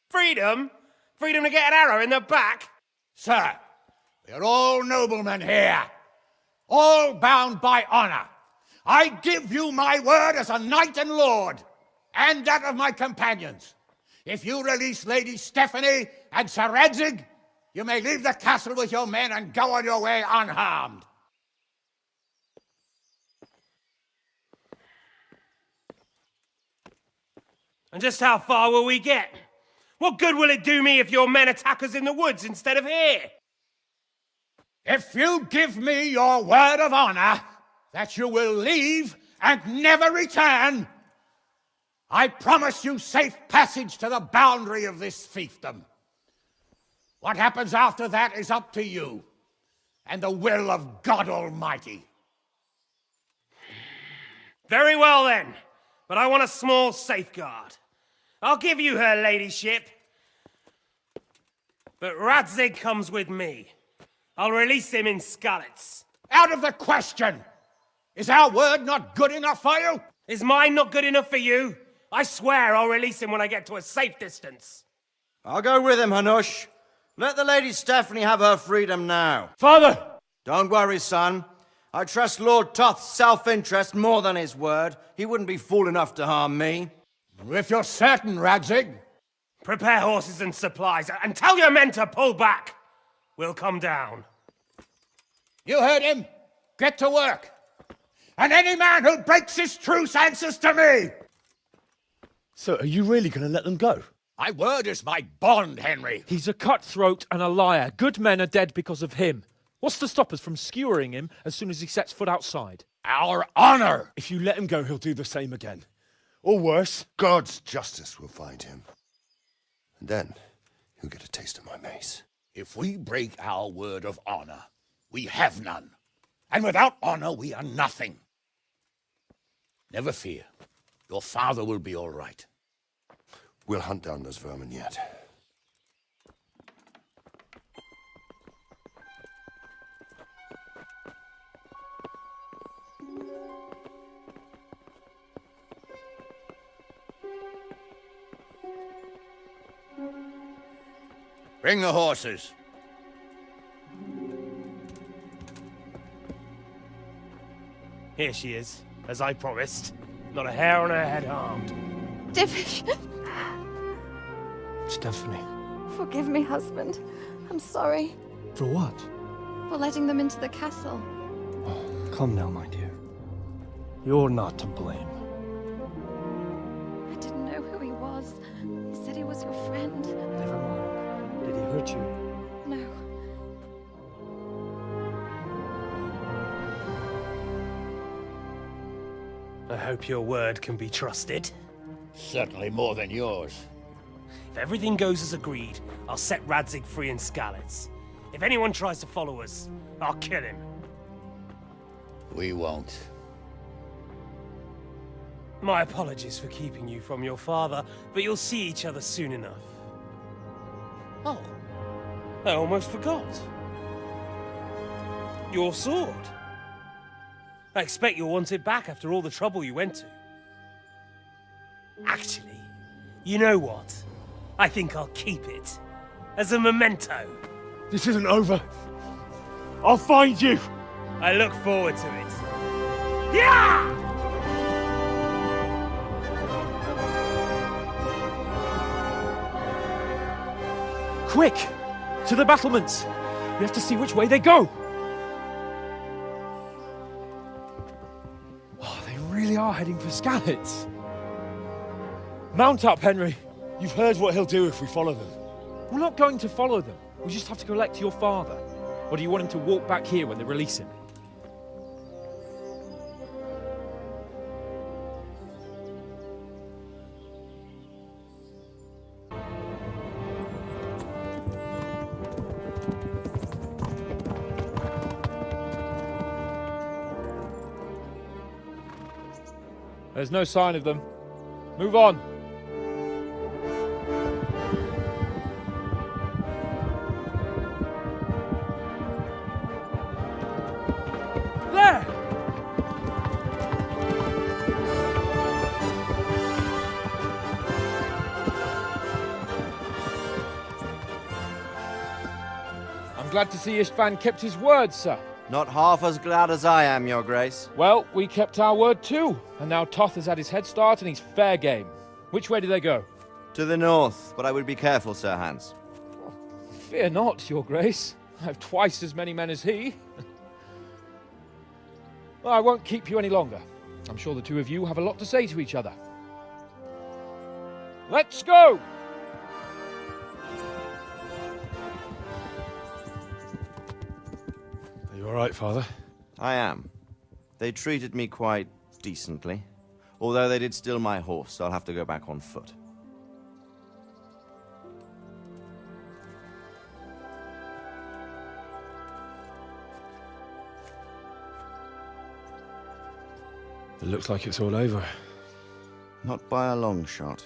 Speaker 11: Freedom? Freedom to get an arrow in the back?
Speaker 14: Sir, we're all noblemen here, all bound by honor. I give you my word as a knight and lord, and that of my companions. If you release Lady Stephanie and Sir Radzig, you may leave the castle with your men and go on your way unharmed.
Speaker 11: And just how far will we get? What good will it do me if your men attack us in the woods instead of here?
Speaker 14: If you give me your word of honor that you will leave and never return, I promise you safe passage to the boundary of this fiefdom. What happens after that is up to you and the will of God Almighty.
Speaker 11: Very well then, but I want a small safeguard. I'll give you her ladyship, but Radzig comes with me. I'll release him in Skalitz.
Speaker 14: Out of the question! Is our word not good enough for you?
Speaker 11: Is mine not good enough for you? I swear I'll release him when I get to a safe distance.
Speaker 22: I'll go with him, Hanush. Let the Lady Stephanie have her freedom now.
Speaker 11: Father!
Speaker 22: Don't worry, son. I trust Lord Toth's self-interest more than his word. He wouldn't be fool enough to harm me.
Speaker 14: If you're certain, Radzig.
Speaker 11: Prepare horses and supplies, and tell your men to pull back. We'll come down.
Speaker 14: You heard him. Get to work. And any man who breaks this truce answers to me.
Speaker 6: So, are you really going to let them go?
Speaker 14: My word is my bond, Henry.
Speaker 4: He's a cutthroat and a liar. Good men are dead because of him. What's to stop us from skewering him as soon as he sets foot outside?
Speaker 14: Our honor!
Speaker 6: If you let him go, he'll do the same again. Or worse.
Speaker 5: God's justice will find him. And then he'll get a taste of my mace.
Speaker 14: If we break our word of honor, we have none. And without honor, we are nothing. Never fear. Your father will be all right.
Speaker 5: We'll hunt down those vermin yet.
Speaker 14: Bring the horses.
Speaker 11: Here she is, as I promised. Not a hair on her head harmed.
Speaker 7: Divish!
Speaker 19: Stephanie.
Speaker 7: Forgive me, husband. I'm sorry
Speaker 19: For what?
Speaker 7: for letting them into the castle.
Speaker 19: Come now, my dear. You're not to blame.
Speaker 7: I didn't know who he was. He said he was your friend.
Speaker 19: Never mind. Did he hurt you?
Speaker 7: No.
Speaker 11: I hope your word can be trusted.
Speaker 14: Certainly more than yours.
Speaker 11: If everything goes as agreed, I'll set Radzig free in Skalitz. If anyone tries to follow us, I'll kill him.
Speaker 14: We won't.
Speaker 11: My apologies for keeping you from your father, but you'll see each other soon enough. Oh, I almost forgot. Your sword. I expect you'll want it back after all the trouble you went to. Actually, you know what? I think I'll keep it. As a memento.
Speaker 6: This isn't over. I'll find you.
Speaker 11: I look forward to it. Yeah!
Speaker 4: Quick! To the battlements! We have to see which way they go! Oh, they really are heading for Skalitz. Mount up, Henry.
Speaker 6: You've heard what he'll do if we follow them.
Speaker 4: We're not going to follow them. We just have to collect your father. Or do you want him to walk back here when they release him? There's no sign of them. Move on. glad to see Istvan kept his word, sir.
Speaker 22: Not half as glad as I am, Your Grace.
Speaker 4: Well, we kept our word too, and now Toth has had his head start and he's fair game. Which way do they go?
Speaker 22: To the north, but I would be careful, Sir Hans.
Speaker 4: Fear not, Your Grace. I have twice as many men as he. Well, I won't keep you any longer. I'm sure the two of you have a lot to say to each other. Let's go!
Speaker 6: Are you all right, Father?
Speaker 22: I am. They treated me quite decently. Although they did steal my horse, so I'll have to go back on foot.
Speaker 6: It looks like it's all over.
Speaker 22: Not by a long shot.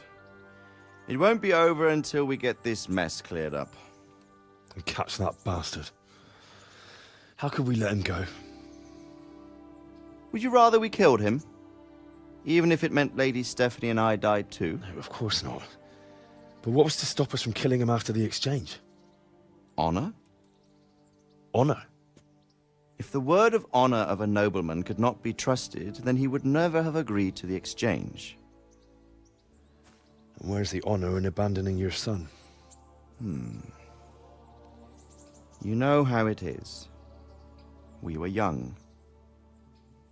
Speaker 22: It won't be over until we get this mess cleared up.
Speaker 6: And catch that bastard. How could we let him go?
Speaker 22: Would you rather we killed him? Even if it meant Lady Stephanie and I died too?
Speaker 6: No, of course not. But what was to stop us from killing him after the exchange?
Speaker 22: Honor?
Speaker 6: Honor?
Speaker 22: If the word of honor of a nobleman could not be trusted, then he would never have agreed to the exchange.
Speaker 6: And where's the honor in abandoning your son?
Speaker 22: You know how it is. We were young.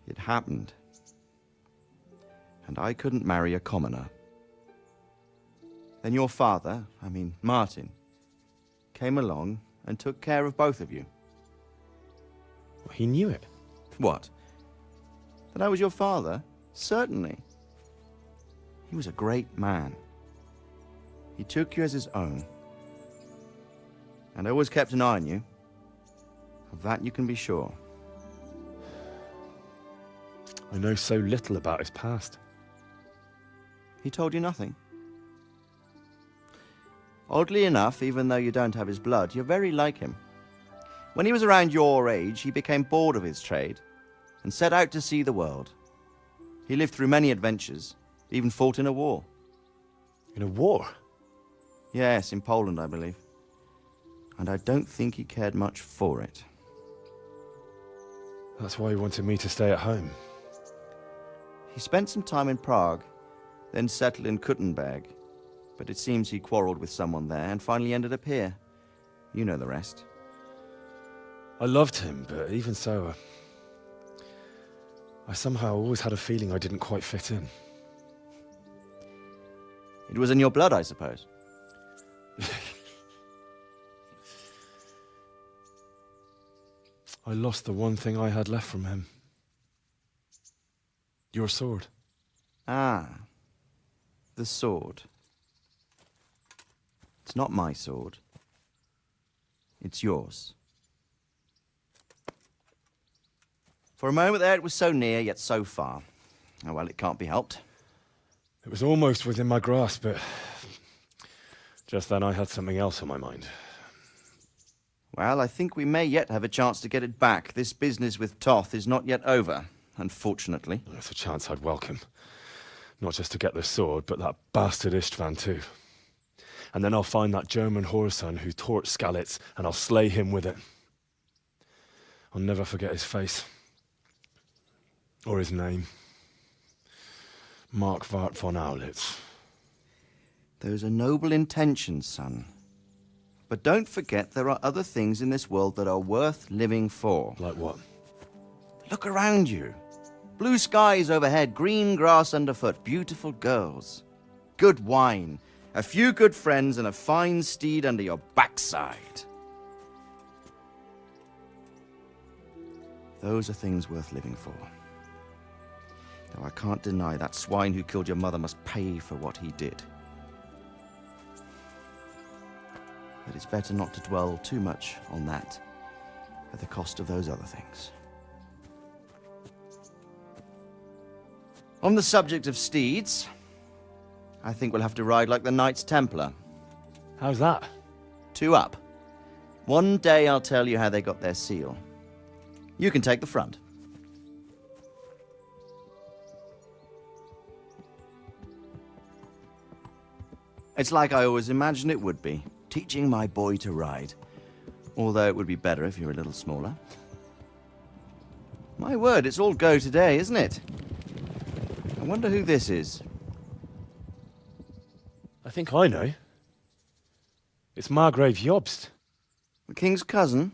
Speaker 22: It happened. And I couldn't marry a commoner. Then your father, Martin, came along and took care of both of you.
Speaker 6: Well, he knew it.
Speaker 22: What? That I was your father? Certainly. He was a great man. He took you as his own. And always kept an eye on you. Of that you can be sure.
Speaker 6: I know so little about his past.
Speaker 22: He told you nothing? Oddly enough, even though you don't have his blood, you're very like him. When he was around your age, he became bored of his trade and set out to see the world. He lived through many adventures, even fought in a war.
Speaker 6: In a war?
Speaker 22: Yes, in Poland, I believe. And I don't think he cared much for it.
Speaker 6: That's why he wanted me to stay at home.
Speaker 22: He spent some time in Prague, then settled in Kuttenberg. But it seems he quarreled with someone there and finally ended up here. You know the rest.
Speaker 6: I loved him, but even so, I somehow always had a feeling I didn't quite fit in.
Speaker 22: It was in your blood, I suppose.
Speaker 6: I lost the one thing I had left from him. Your sword.
Speaker 22: Ah, the sword. It's not my sword. It's yours. For a moment there, it was so near, yet so far. Oh, well, it can't be helped.
Speaker 6: It was almost within my grasp, but just then I had something else on my mind.
Speaker 22: Well, I think we may yet have a chance to get it back. This business with Toth is not yet over, unfortunately.
Speaker 6: That's a chance I'd welcome. Not just to get the sword, but that bastard Istvan too. And then I'll find that German whoreson who torched Skalitz, and I'll slay him with it. I'll never forget his face. Or his name. Marquardt von Aulitz.
Speaker 22: Those are noble intentions, son. But don't forget there are other things in this world that are worth living for.
Speaker 6: Like what?
Speaker 22: Look around you. Blue skies overhead, green grass underfoot, beautiful girls. Good wine, a few good friends, and a fine steed under your backside. Those are things worth living for. Though I can't deny that swine who killed your mother must pay for what he did. But it's better not to dwell too much on that at the cost of those other things. On the subject of steeds, I think we'll have to ride like the Knights Templar.
Speaker 6: How's that?
Speaker 22: 2 up. One day I'll tell you how they got their seal. You can take the front. It's like I always imagined it would be, teaching my boy to ride. Although it would be better if you were a little smaller. My word, it's all go today, isn't it? I wonder who this is.
Speaker 6: I think I know. It's Margrave Jobst.
Speaker 22: The king's cousin?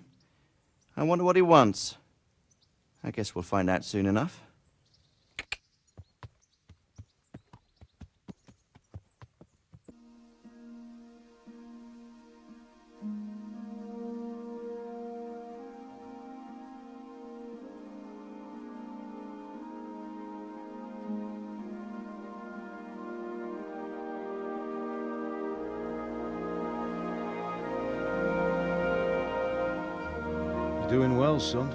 Speaker 22: I wonder what he wants. I guess we'll find out soon enough.
Speaker 19: You're doing well, son.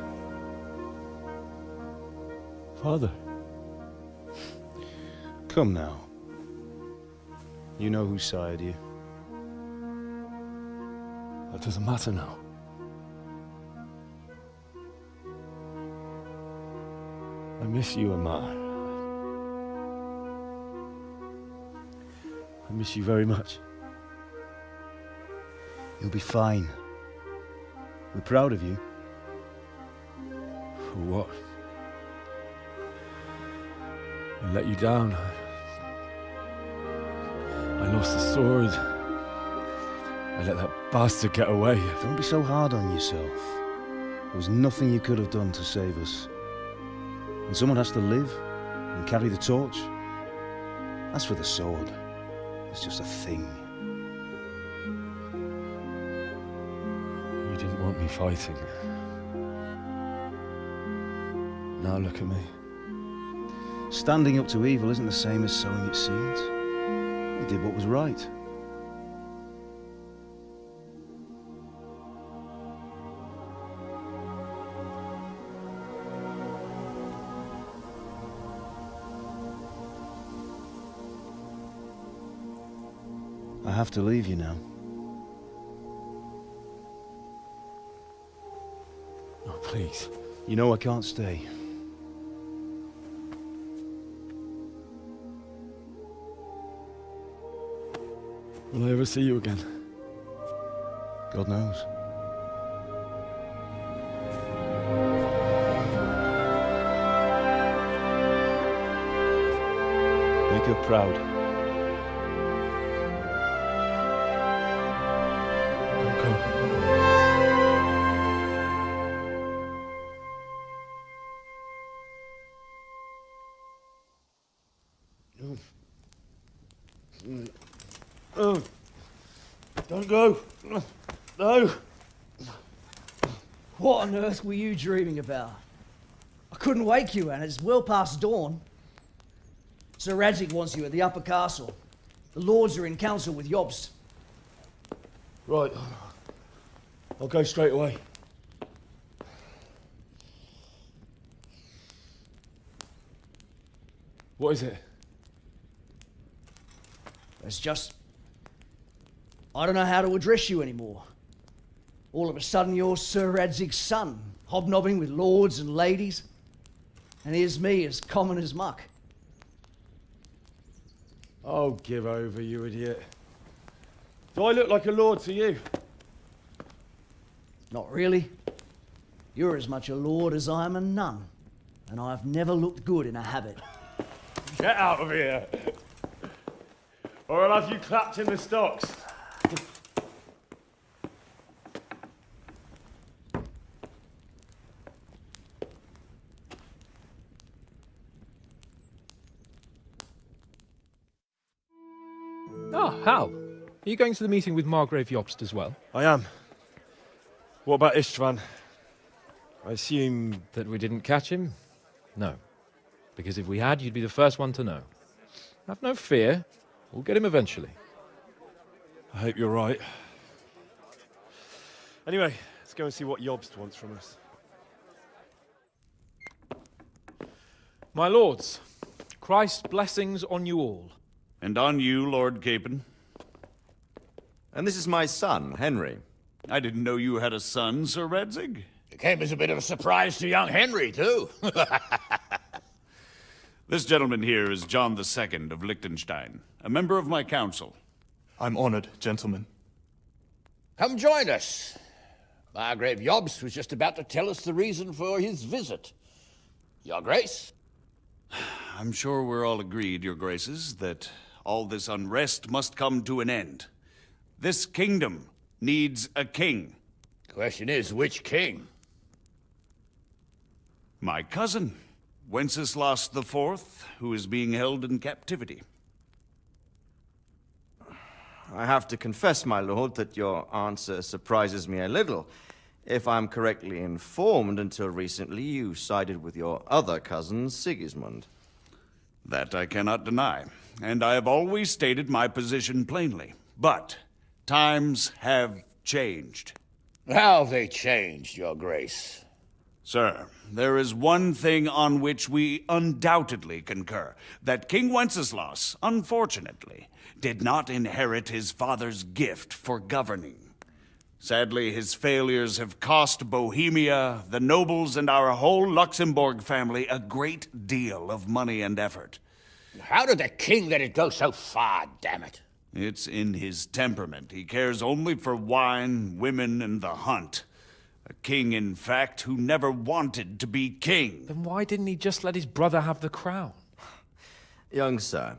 Speaker 6: Father.
Speaker 19: Come now. You know who sired you.
Speaker 6: That doesn't matter now. I miss you, Amar. I miss you very much.
Speaker 19: You'll be fine. We're proud of you.
Speaker 6: For what? I let you down. I lost the sword. I let that bastard get away.
Speaker 19: Don't be so hard on yourself. There was nothing you could have done to save us. And someone has to live and carry the torch. As for the sword, it's just a thing.
Speaker 6: You didn't want me fighting. Now look at me.
Speaker 19: Standing up to evil isn't the same as sowing its seeds. You did what was right. I have to leave you now.
Speaker 6: Oh, please.
Speaker 19: You know I can't stay.
Speaker 6: Will I ever see you again?
Speaker 19: God knows. Make her proud.
Speaker 6: Don't go.
Speaker 19: Oh, don't go. No.
Speaker 9: What on earth were you dreaming about? I couldn't wake you, and it's well past dawn. Sir Radzig wants you at the upper castle. The lords are in council with Jobst.
Speaker 6: Right. I'll go straight away. What is it?
Speaker 9: It's just... I don't know how to address you anymore. All of a sudden you're Sir Radzig's son, hobnobbing with lords and ladies. And here's me, as common as muck.
Speaker 6: Oh, give over, you idiot. Do I look like a lord to you?
Speaker 9: Not really. You're as much a lord as I am a nun. And I've never looked good in a habit.
Speaker 6: Get out of here! Or I'll have you clapped in the stocks.
Speaker 4: Ah, Hal. Are you going to the meeting with Margrave Jobst as well?
Speaker 6: I am. What about Istvan? I assume...
Speaker 4: That we didn't catch him? No. Because if we had, you'd be the first one to know. Have no fear. We'll get him eventually.
Speaker 6: I hope you're right. Anyway, let's go and see what Jobst wants from us.
Speaker 4: My lords, Christ's blessings on you all.
Speaker 16: And on you, Lord Capon.
Speaker 22: And this is my son, Henry.
Speaker 16: I didn't know you had a son, Sir Radzig.
Speaker 14: It came as a bit of a surprise to young Henry, too.
Speaker 16: This gentleman here is John II of Liechtenstein, a member of my council.
Speaker 17: I'm honored, gentlemen.
Speaker 14: Come join us.
Speaker 15: Margrave Jobst was just about to tell us the reason for his visit. Your Grace?
Speaker 16: I'm sure we're all agreed, Your Graces, that all this unrest must come to an end. This kingdom needs a king.
Speaker 15: Question is, which king?
Speaker 16: My cousin, Wenceslas IV, who is being held in captivity.
Speaker 22: I have to confess, my lord, that your answer surprises me a little. If I'm correctly informed, until recently you sided with your other cousin, Sigismund.
Speaker 16: That I cannot deny, and I have always stated my position plainly. But times have changed.
Speaker 15: How have they changed, Your Grace?
Speaker 16: Sir, there is one thing on which we undoubtedly concur, that King Wenceslas, unfortunately, did not inherit his father's gift for governing. Sadly, his failures have cost Bohemia, the nobles, and our whole Luxembourg family a great deal of money and effort.
Speaker 15: How did the king let it go so far, damn it?
Speaker 16: It's in his temperament. He cares only for wine, women, and the hunt. A king, in fact, who never wanted to be king.
Speaker 4: Then why didn't he just let his brother have the crown?
Speaker 22: Young sir,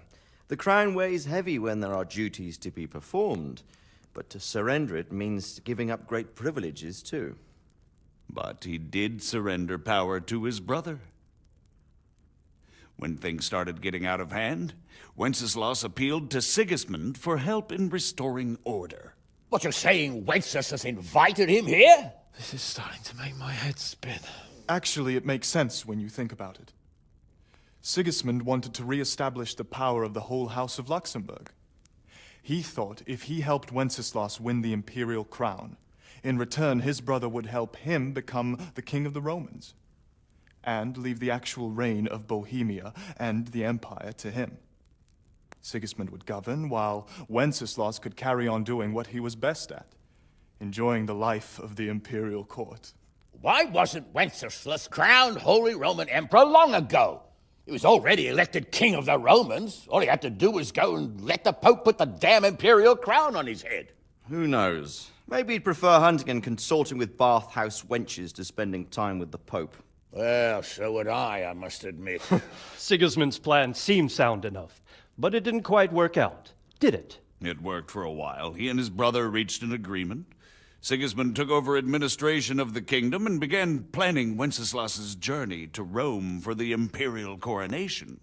Speaker 22: the crown weighs heavy when there are duties to be performed, but to surrender it means giving up great privileges too.
Speaker 16: But he did surrender power to his brother. When things started getting out of hand, Wenceslas appealed to Sigismund for help in restoring order.
Speaker 15: What, you're saying Wenceslas invited him here?
Speaker 4: This is starting to make my head spin.
Speaker 12: Actually, it makes sense when you think about it. Sigismund wanted to re-establish the power of the whole House of Luxembourg. He thought if he helped Wenceslas win the imperial crown, in return his brother would help him become the king of the Romans, and leave the actual reign of Bohemia and the empire to him. Sigismund would govern, while Wenceslas could carry on doing what he was best at, enjoying the life of the imperial court.
Speaker 15: Why wasn't Wenceslas crowned Holy Roman Emperor long ago? He was already elected king of the Romans. All he had to do was go and let the Pope put the damn imperial crown on his head.
Speaker 22: Who knows? Maybe he'd prefer hunting and consorting with bathhouse wenches to spending time with the Pope.
Speaker 15: Well, so would I must admit.
Speaker 3: Sigismund's plan seemed sound enough, but it didn't quite work out, did it?
Speaker 16: It worked for a while. He and his brother reached an agreement. Sigismund took over administration of the kingdom and began planning Wenceslas's journey to Rome for the imperial coronation.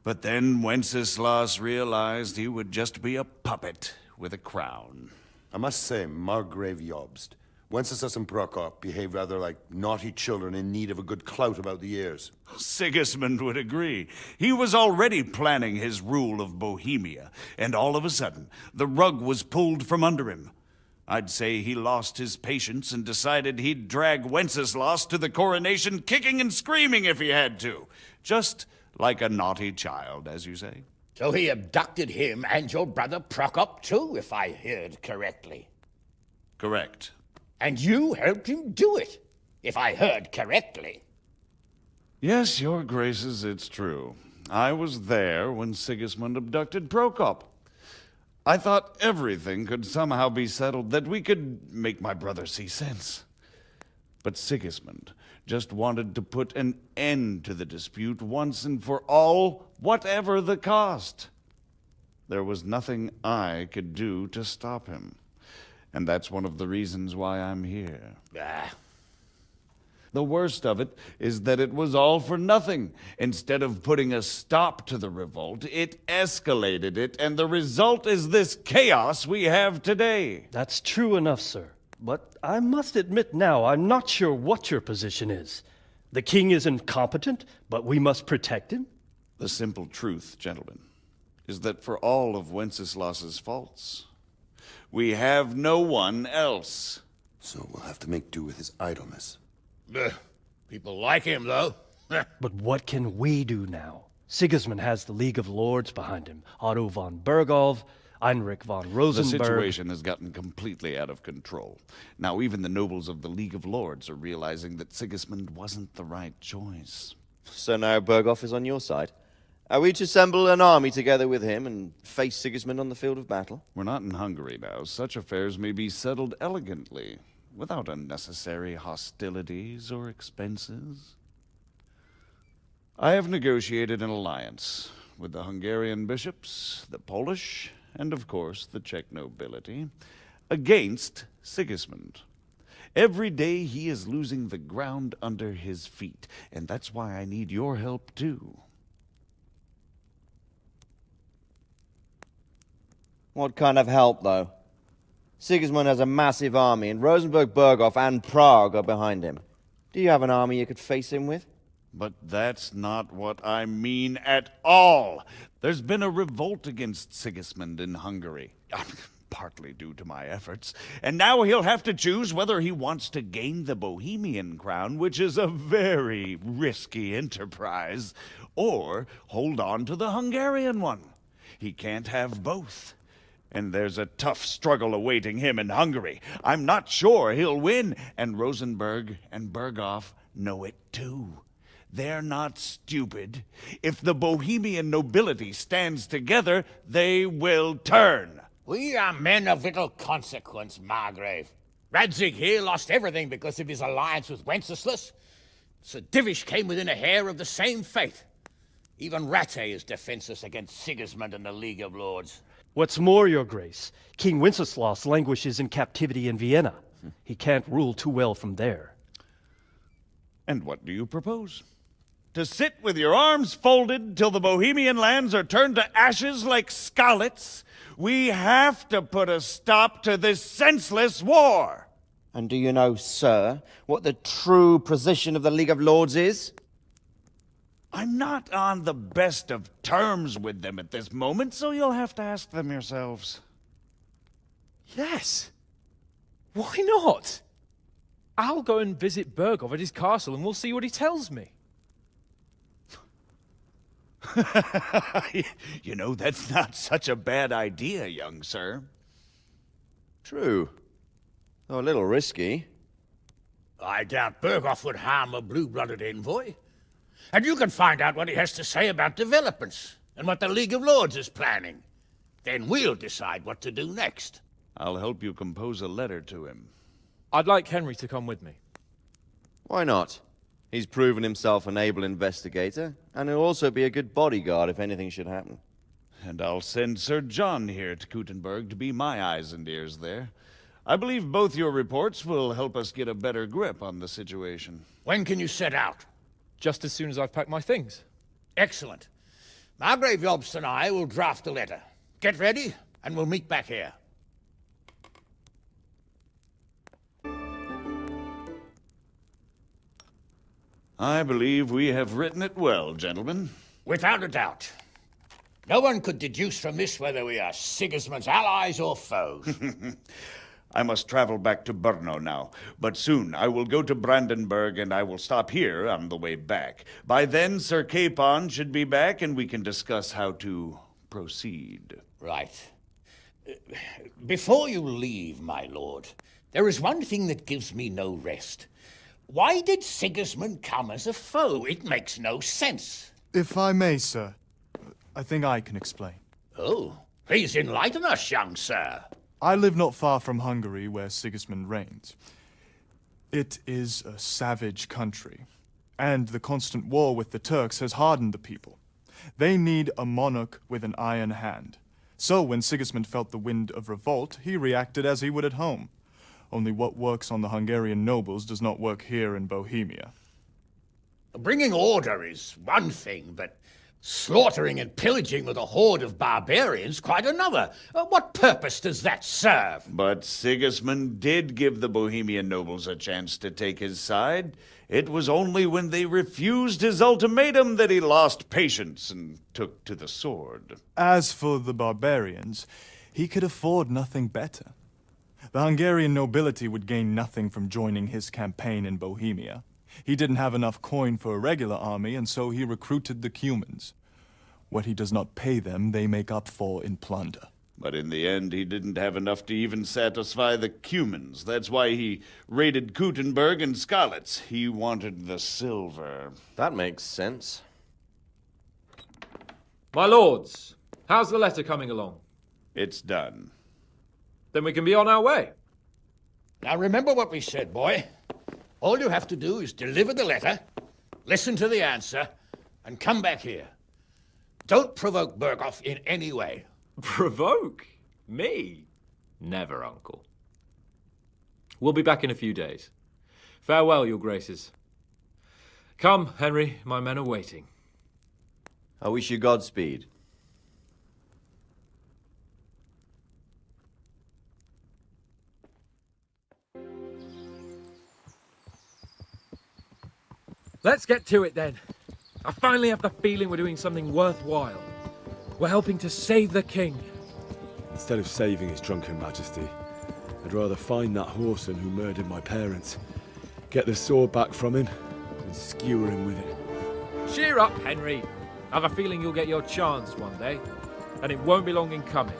Speaker 16: But then Wenceslas realized he would just be a puppet with a crown.
Speaker 5: I must say, Margrave Jobst, Wenceslas and Prokop behave rather like naughty children in need of a good clout about the ears.
Speaker 16: Sigismund would agree. He was already planning his rule of Bohemia, and all of a sudden, the rug was pulled from under him. I'd say he lost his patience and decided he'd drag Wenceslas to the coronation kicking and screaming if he had to. Just like a naughty child, as you say.
Speaker 15: So he abducted him and your brother Prokop too, if I heard correctly.
Speaker 16: Correct.
Speaker 15: And you helped him do it, if I heard correctly.
Speaker 16: Yes, Your Graces, it's true. I was there when Sigismund abducted Prokop. I thought everything could somehow be settled, that we could make my brother see sense. But Sigismund just wanted to put an end to the dispute once and for all, whatever the cost. There was nothing I could do to stop him. And that's one of the reasons why I'm here. The worst of it is that it was all for nothing. Instead of putting a stop to the revolt, it escalated it, and the result is this chaos we have today.
Speaker 3: That's true enough, sir. But I must admit now, I'm not sure what your position is. The king is incompetent, but we must protect him?
Speaker 16: The simple truth, gentlemen, is that for all of Wenceslas's faults, we have no one else.
Speaker 5: So we'll have to make do with his idleness.
Speaker 15: People like him, though.
Speaker 3: But what can we do now? Sigismund has the League of Lords behind him. Otto von Bergholf, Heinrich von Rosenberg.
Speaker 16: The situation has gotten completely out of control. Now even the nobles of the League of Lords are realizing that Sigismund wasn't the right choice.
Speaker 22: So now Bergholf is on your side? Are we to assemble an army together with him and face Sigismund on the field of battle?
Speaker 16: We're not in Hungary now. Such affairs may be settled elegantly, without unnecessary hostilities or expenses. I have negotiated an alliance with the Hungarian bishops, the Polish, and of course the Czech nobility, against Sigismund. Every day he is losing the ground under his feet, and that's why I need your help too.
Speaker 22: What kind of help, though? Sigismund has a massive army, and Rosenborg, Berghof, and Prague are behind him. Do you have an army you could face him with?
Speaker 16: But that's not what I mean at all. There's been a revolt against Sigismund in Hungary, partly due to my efforts, and now he'll have to choose whether he wants to gain the Bohemian crown, which is a very risky enterprise, or hold on to the Hungarian one. He can't have both. And there's a tough struggle awaiting him in Hungary. I'm not sure he'll win, and Rosenborg and Berghof know it too. They're not stupid. If the Bohemian nobility stands together, they will turn.
Speaker 15: We are men of little consequence, Margrave. Radzig here lost everything because of his alliance with Wenceslas. Sir Divish came within a hair of the same fate. Even Rattay is defenseless against Sigismund and the League of Lords.
Speaker 3: What's more, Your Grace, King Wenceslas languishes in captivity in Vienna. He can't rule too well from there.
Speaker 16: And what do you propose? To sit with your arms folded till the Bohemian lands are turned to ashes like Skalitz? We have to put a stop to this senseless war.
Speaker 22: And do you know, sir, what the true position of the League of Lords is?
Speaker 16: I'm not on the best of terms with them at this moment, so you'll have to ask them yourselves.
Speaker 4: Yes. Why not? I'll go and visit Berghof at his castle and we'll see what he tells me.
Speaker 16: You know, that's not such a bad idea, young sir.
Speaker 22: True. Though a little risky.
Speaker 15: I doubt Berghof would harm a blue-blooded envoy. And you can find out what he has to say about developments and what the League of Lords is planning. Then we'll decide what to do next.
Speaker 16: I'll help you compose a letter to him.
Speaker 4: I'd like Henry to come with me.
Speaker 22: Why not? He's proven himself an able investigator, and he'll also be a good bodyguard if anything should happen.
Speaker 16: And I'll send Sir John here to Kuttenberg to be my eyes and ears there. I believe both your reports will help us get a better grip on the situation.
Speaker 15: When can you set out?
Speaker 4: Just as soon as I've packed my things.
Speaker 15: Excellent. Margrave Jobst and I will draft a letter. Get ready, and we'll meet back here.
Speaker 16: I believe we have written it well, gentlemen.
Speaker 15: Without a doubt. No one could deduce from this whether we are Sigismund's allies or foes.
Speaker 16: I must travel back to Brno now, but soon I will go to Brandenburg and I will stop here on the way back. By then, Sir Capon should be back and we can discuss how to proceed.
Speaker 15: Right. Before you leave, my lord, there is one thing that gives me no rest. Why did Sigismund come as a foe? It makes no sense.
Speaker 12: If I may, sir, I think I can explain.
Speaker 15: Oh, please enlighten us, young sir.
Speaker 12: I live not far from Hungary, where Sigismund reigns. It is a savage country, and the constant war with the Turks has hardened the people. They need a monarch with an iron hand. So when Sigismund felt the wind of revolt, he reacted as he would at home. Only what works on the Hungarian nobles does not work here in Bohemia.
Speaker 15: Bringing order is one thing, but slaughtering and pillaging with a horde of barbarians quite another. What purpose does that serve?
Speaker 16: But Sigismund did give the Bohemian nobles a chance to take his side. It was only when they refused his ultimatum that he lost patience and took to the sword.
Speaker 12: As for the barbarians, he could afford nothing better. The Hungarian nobility would gain nothing from joining his campaign in Bohemia. He didn't have enough coin for a regular army, and so he recruited the Cumans. What he does not pay them, they make up for in plunder.
Speaker 16: But in the end, he didn't have enough to even satisfy the Cumans. That's why he raided Kuttenberg and Skalitz. He wanted the silver.
Speaker 2: That makes sense.
Speaker 4: My lords, how's the letter coming along?
Speaker 16: It's done.
Speaker 4: Then we can be on our way.
Speaker 15: Now remember what we said, boy. All you have to do is deliver the letter, listen to the answer, and come back here. Don't provoke Berghoff in any way.
Speaker 4: Provoke? Me? Never, Uncle. We'll be back in a few days. Farewell, your graces. Come, Henry, my men are waiting.
Speaker 22: I wish you Godspeed.
Speaker 4: Let's get to it then. I finally have the feeling we're doing something worthwhile. We're helping to save the king.
Speaker 6: Instead of saving his drunken majesty, I'd rather find that whoreson who murdered my parents, get the sword back from him, and skewer him with it.
Speaker 4: Cheer up, Henry. I have a feeling you'll get your chance one day, and it won't be long in coming.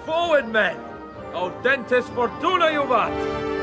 Speaker 4: Forward, men! Audentes fortuna juvat!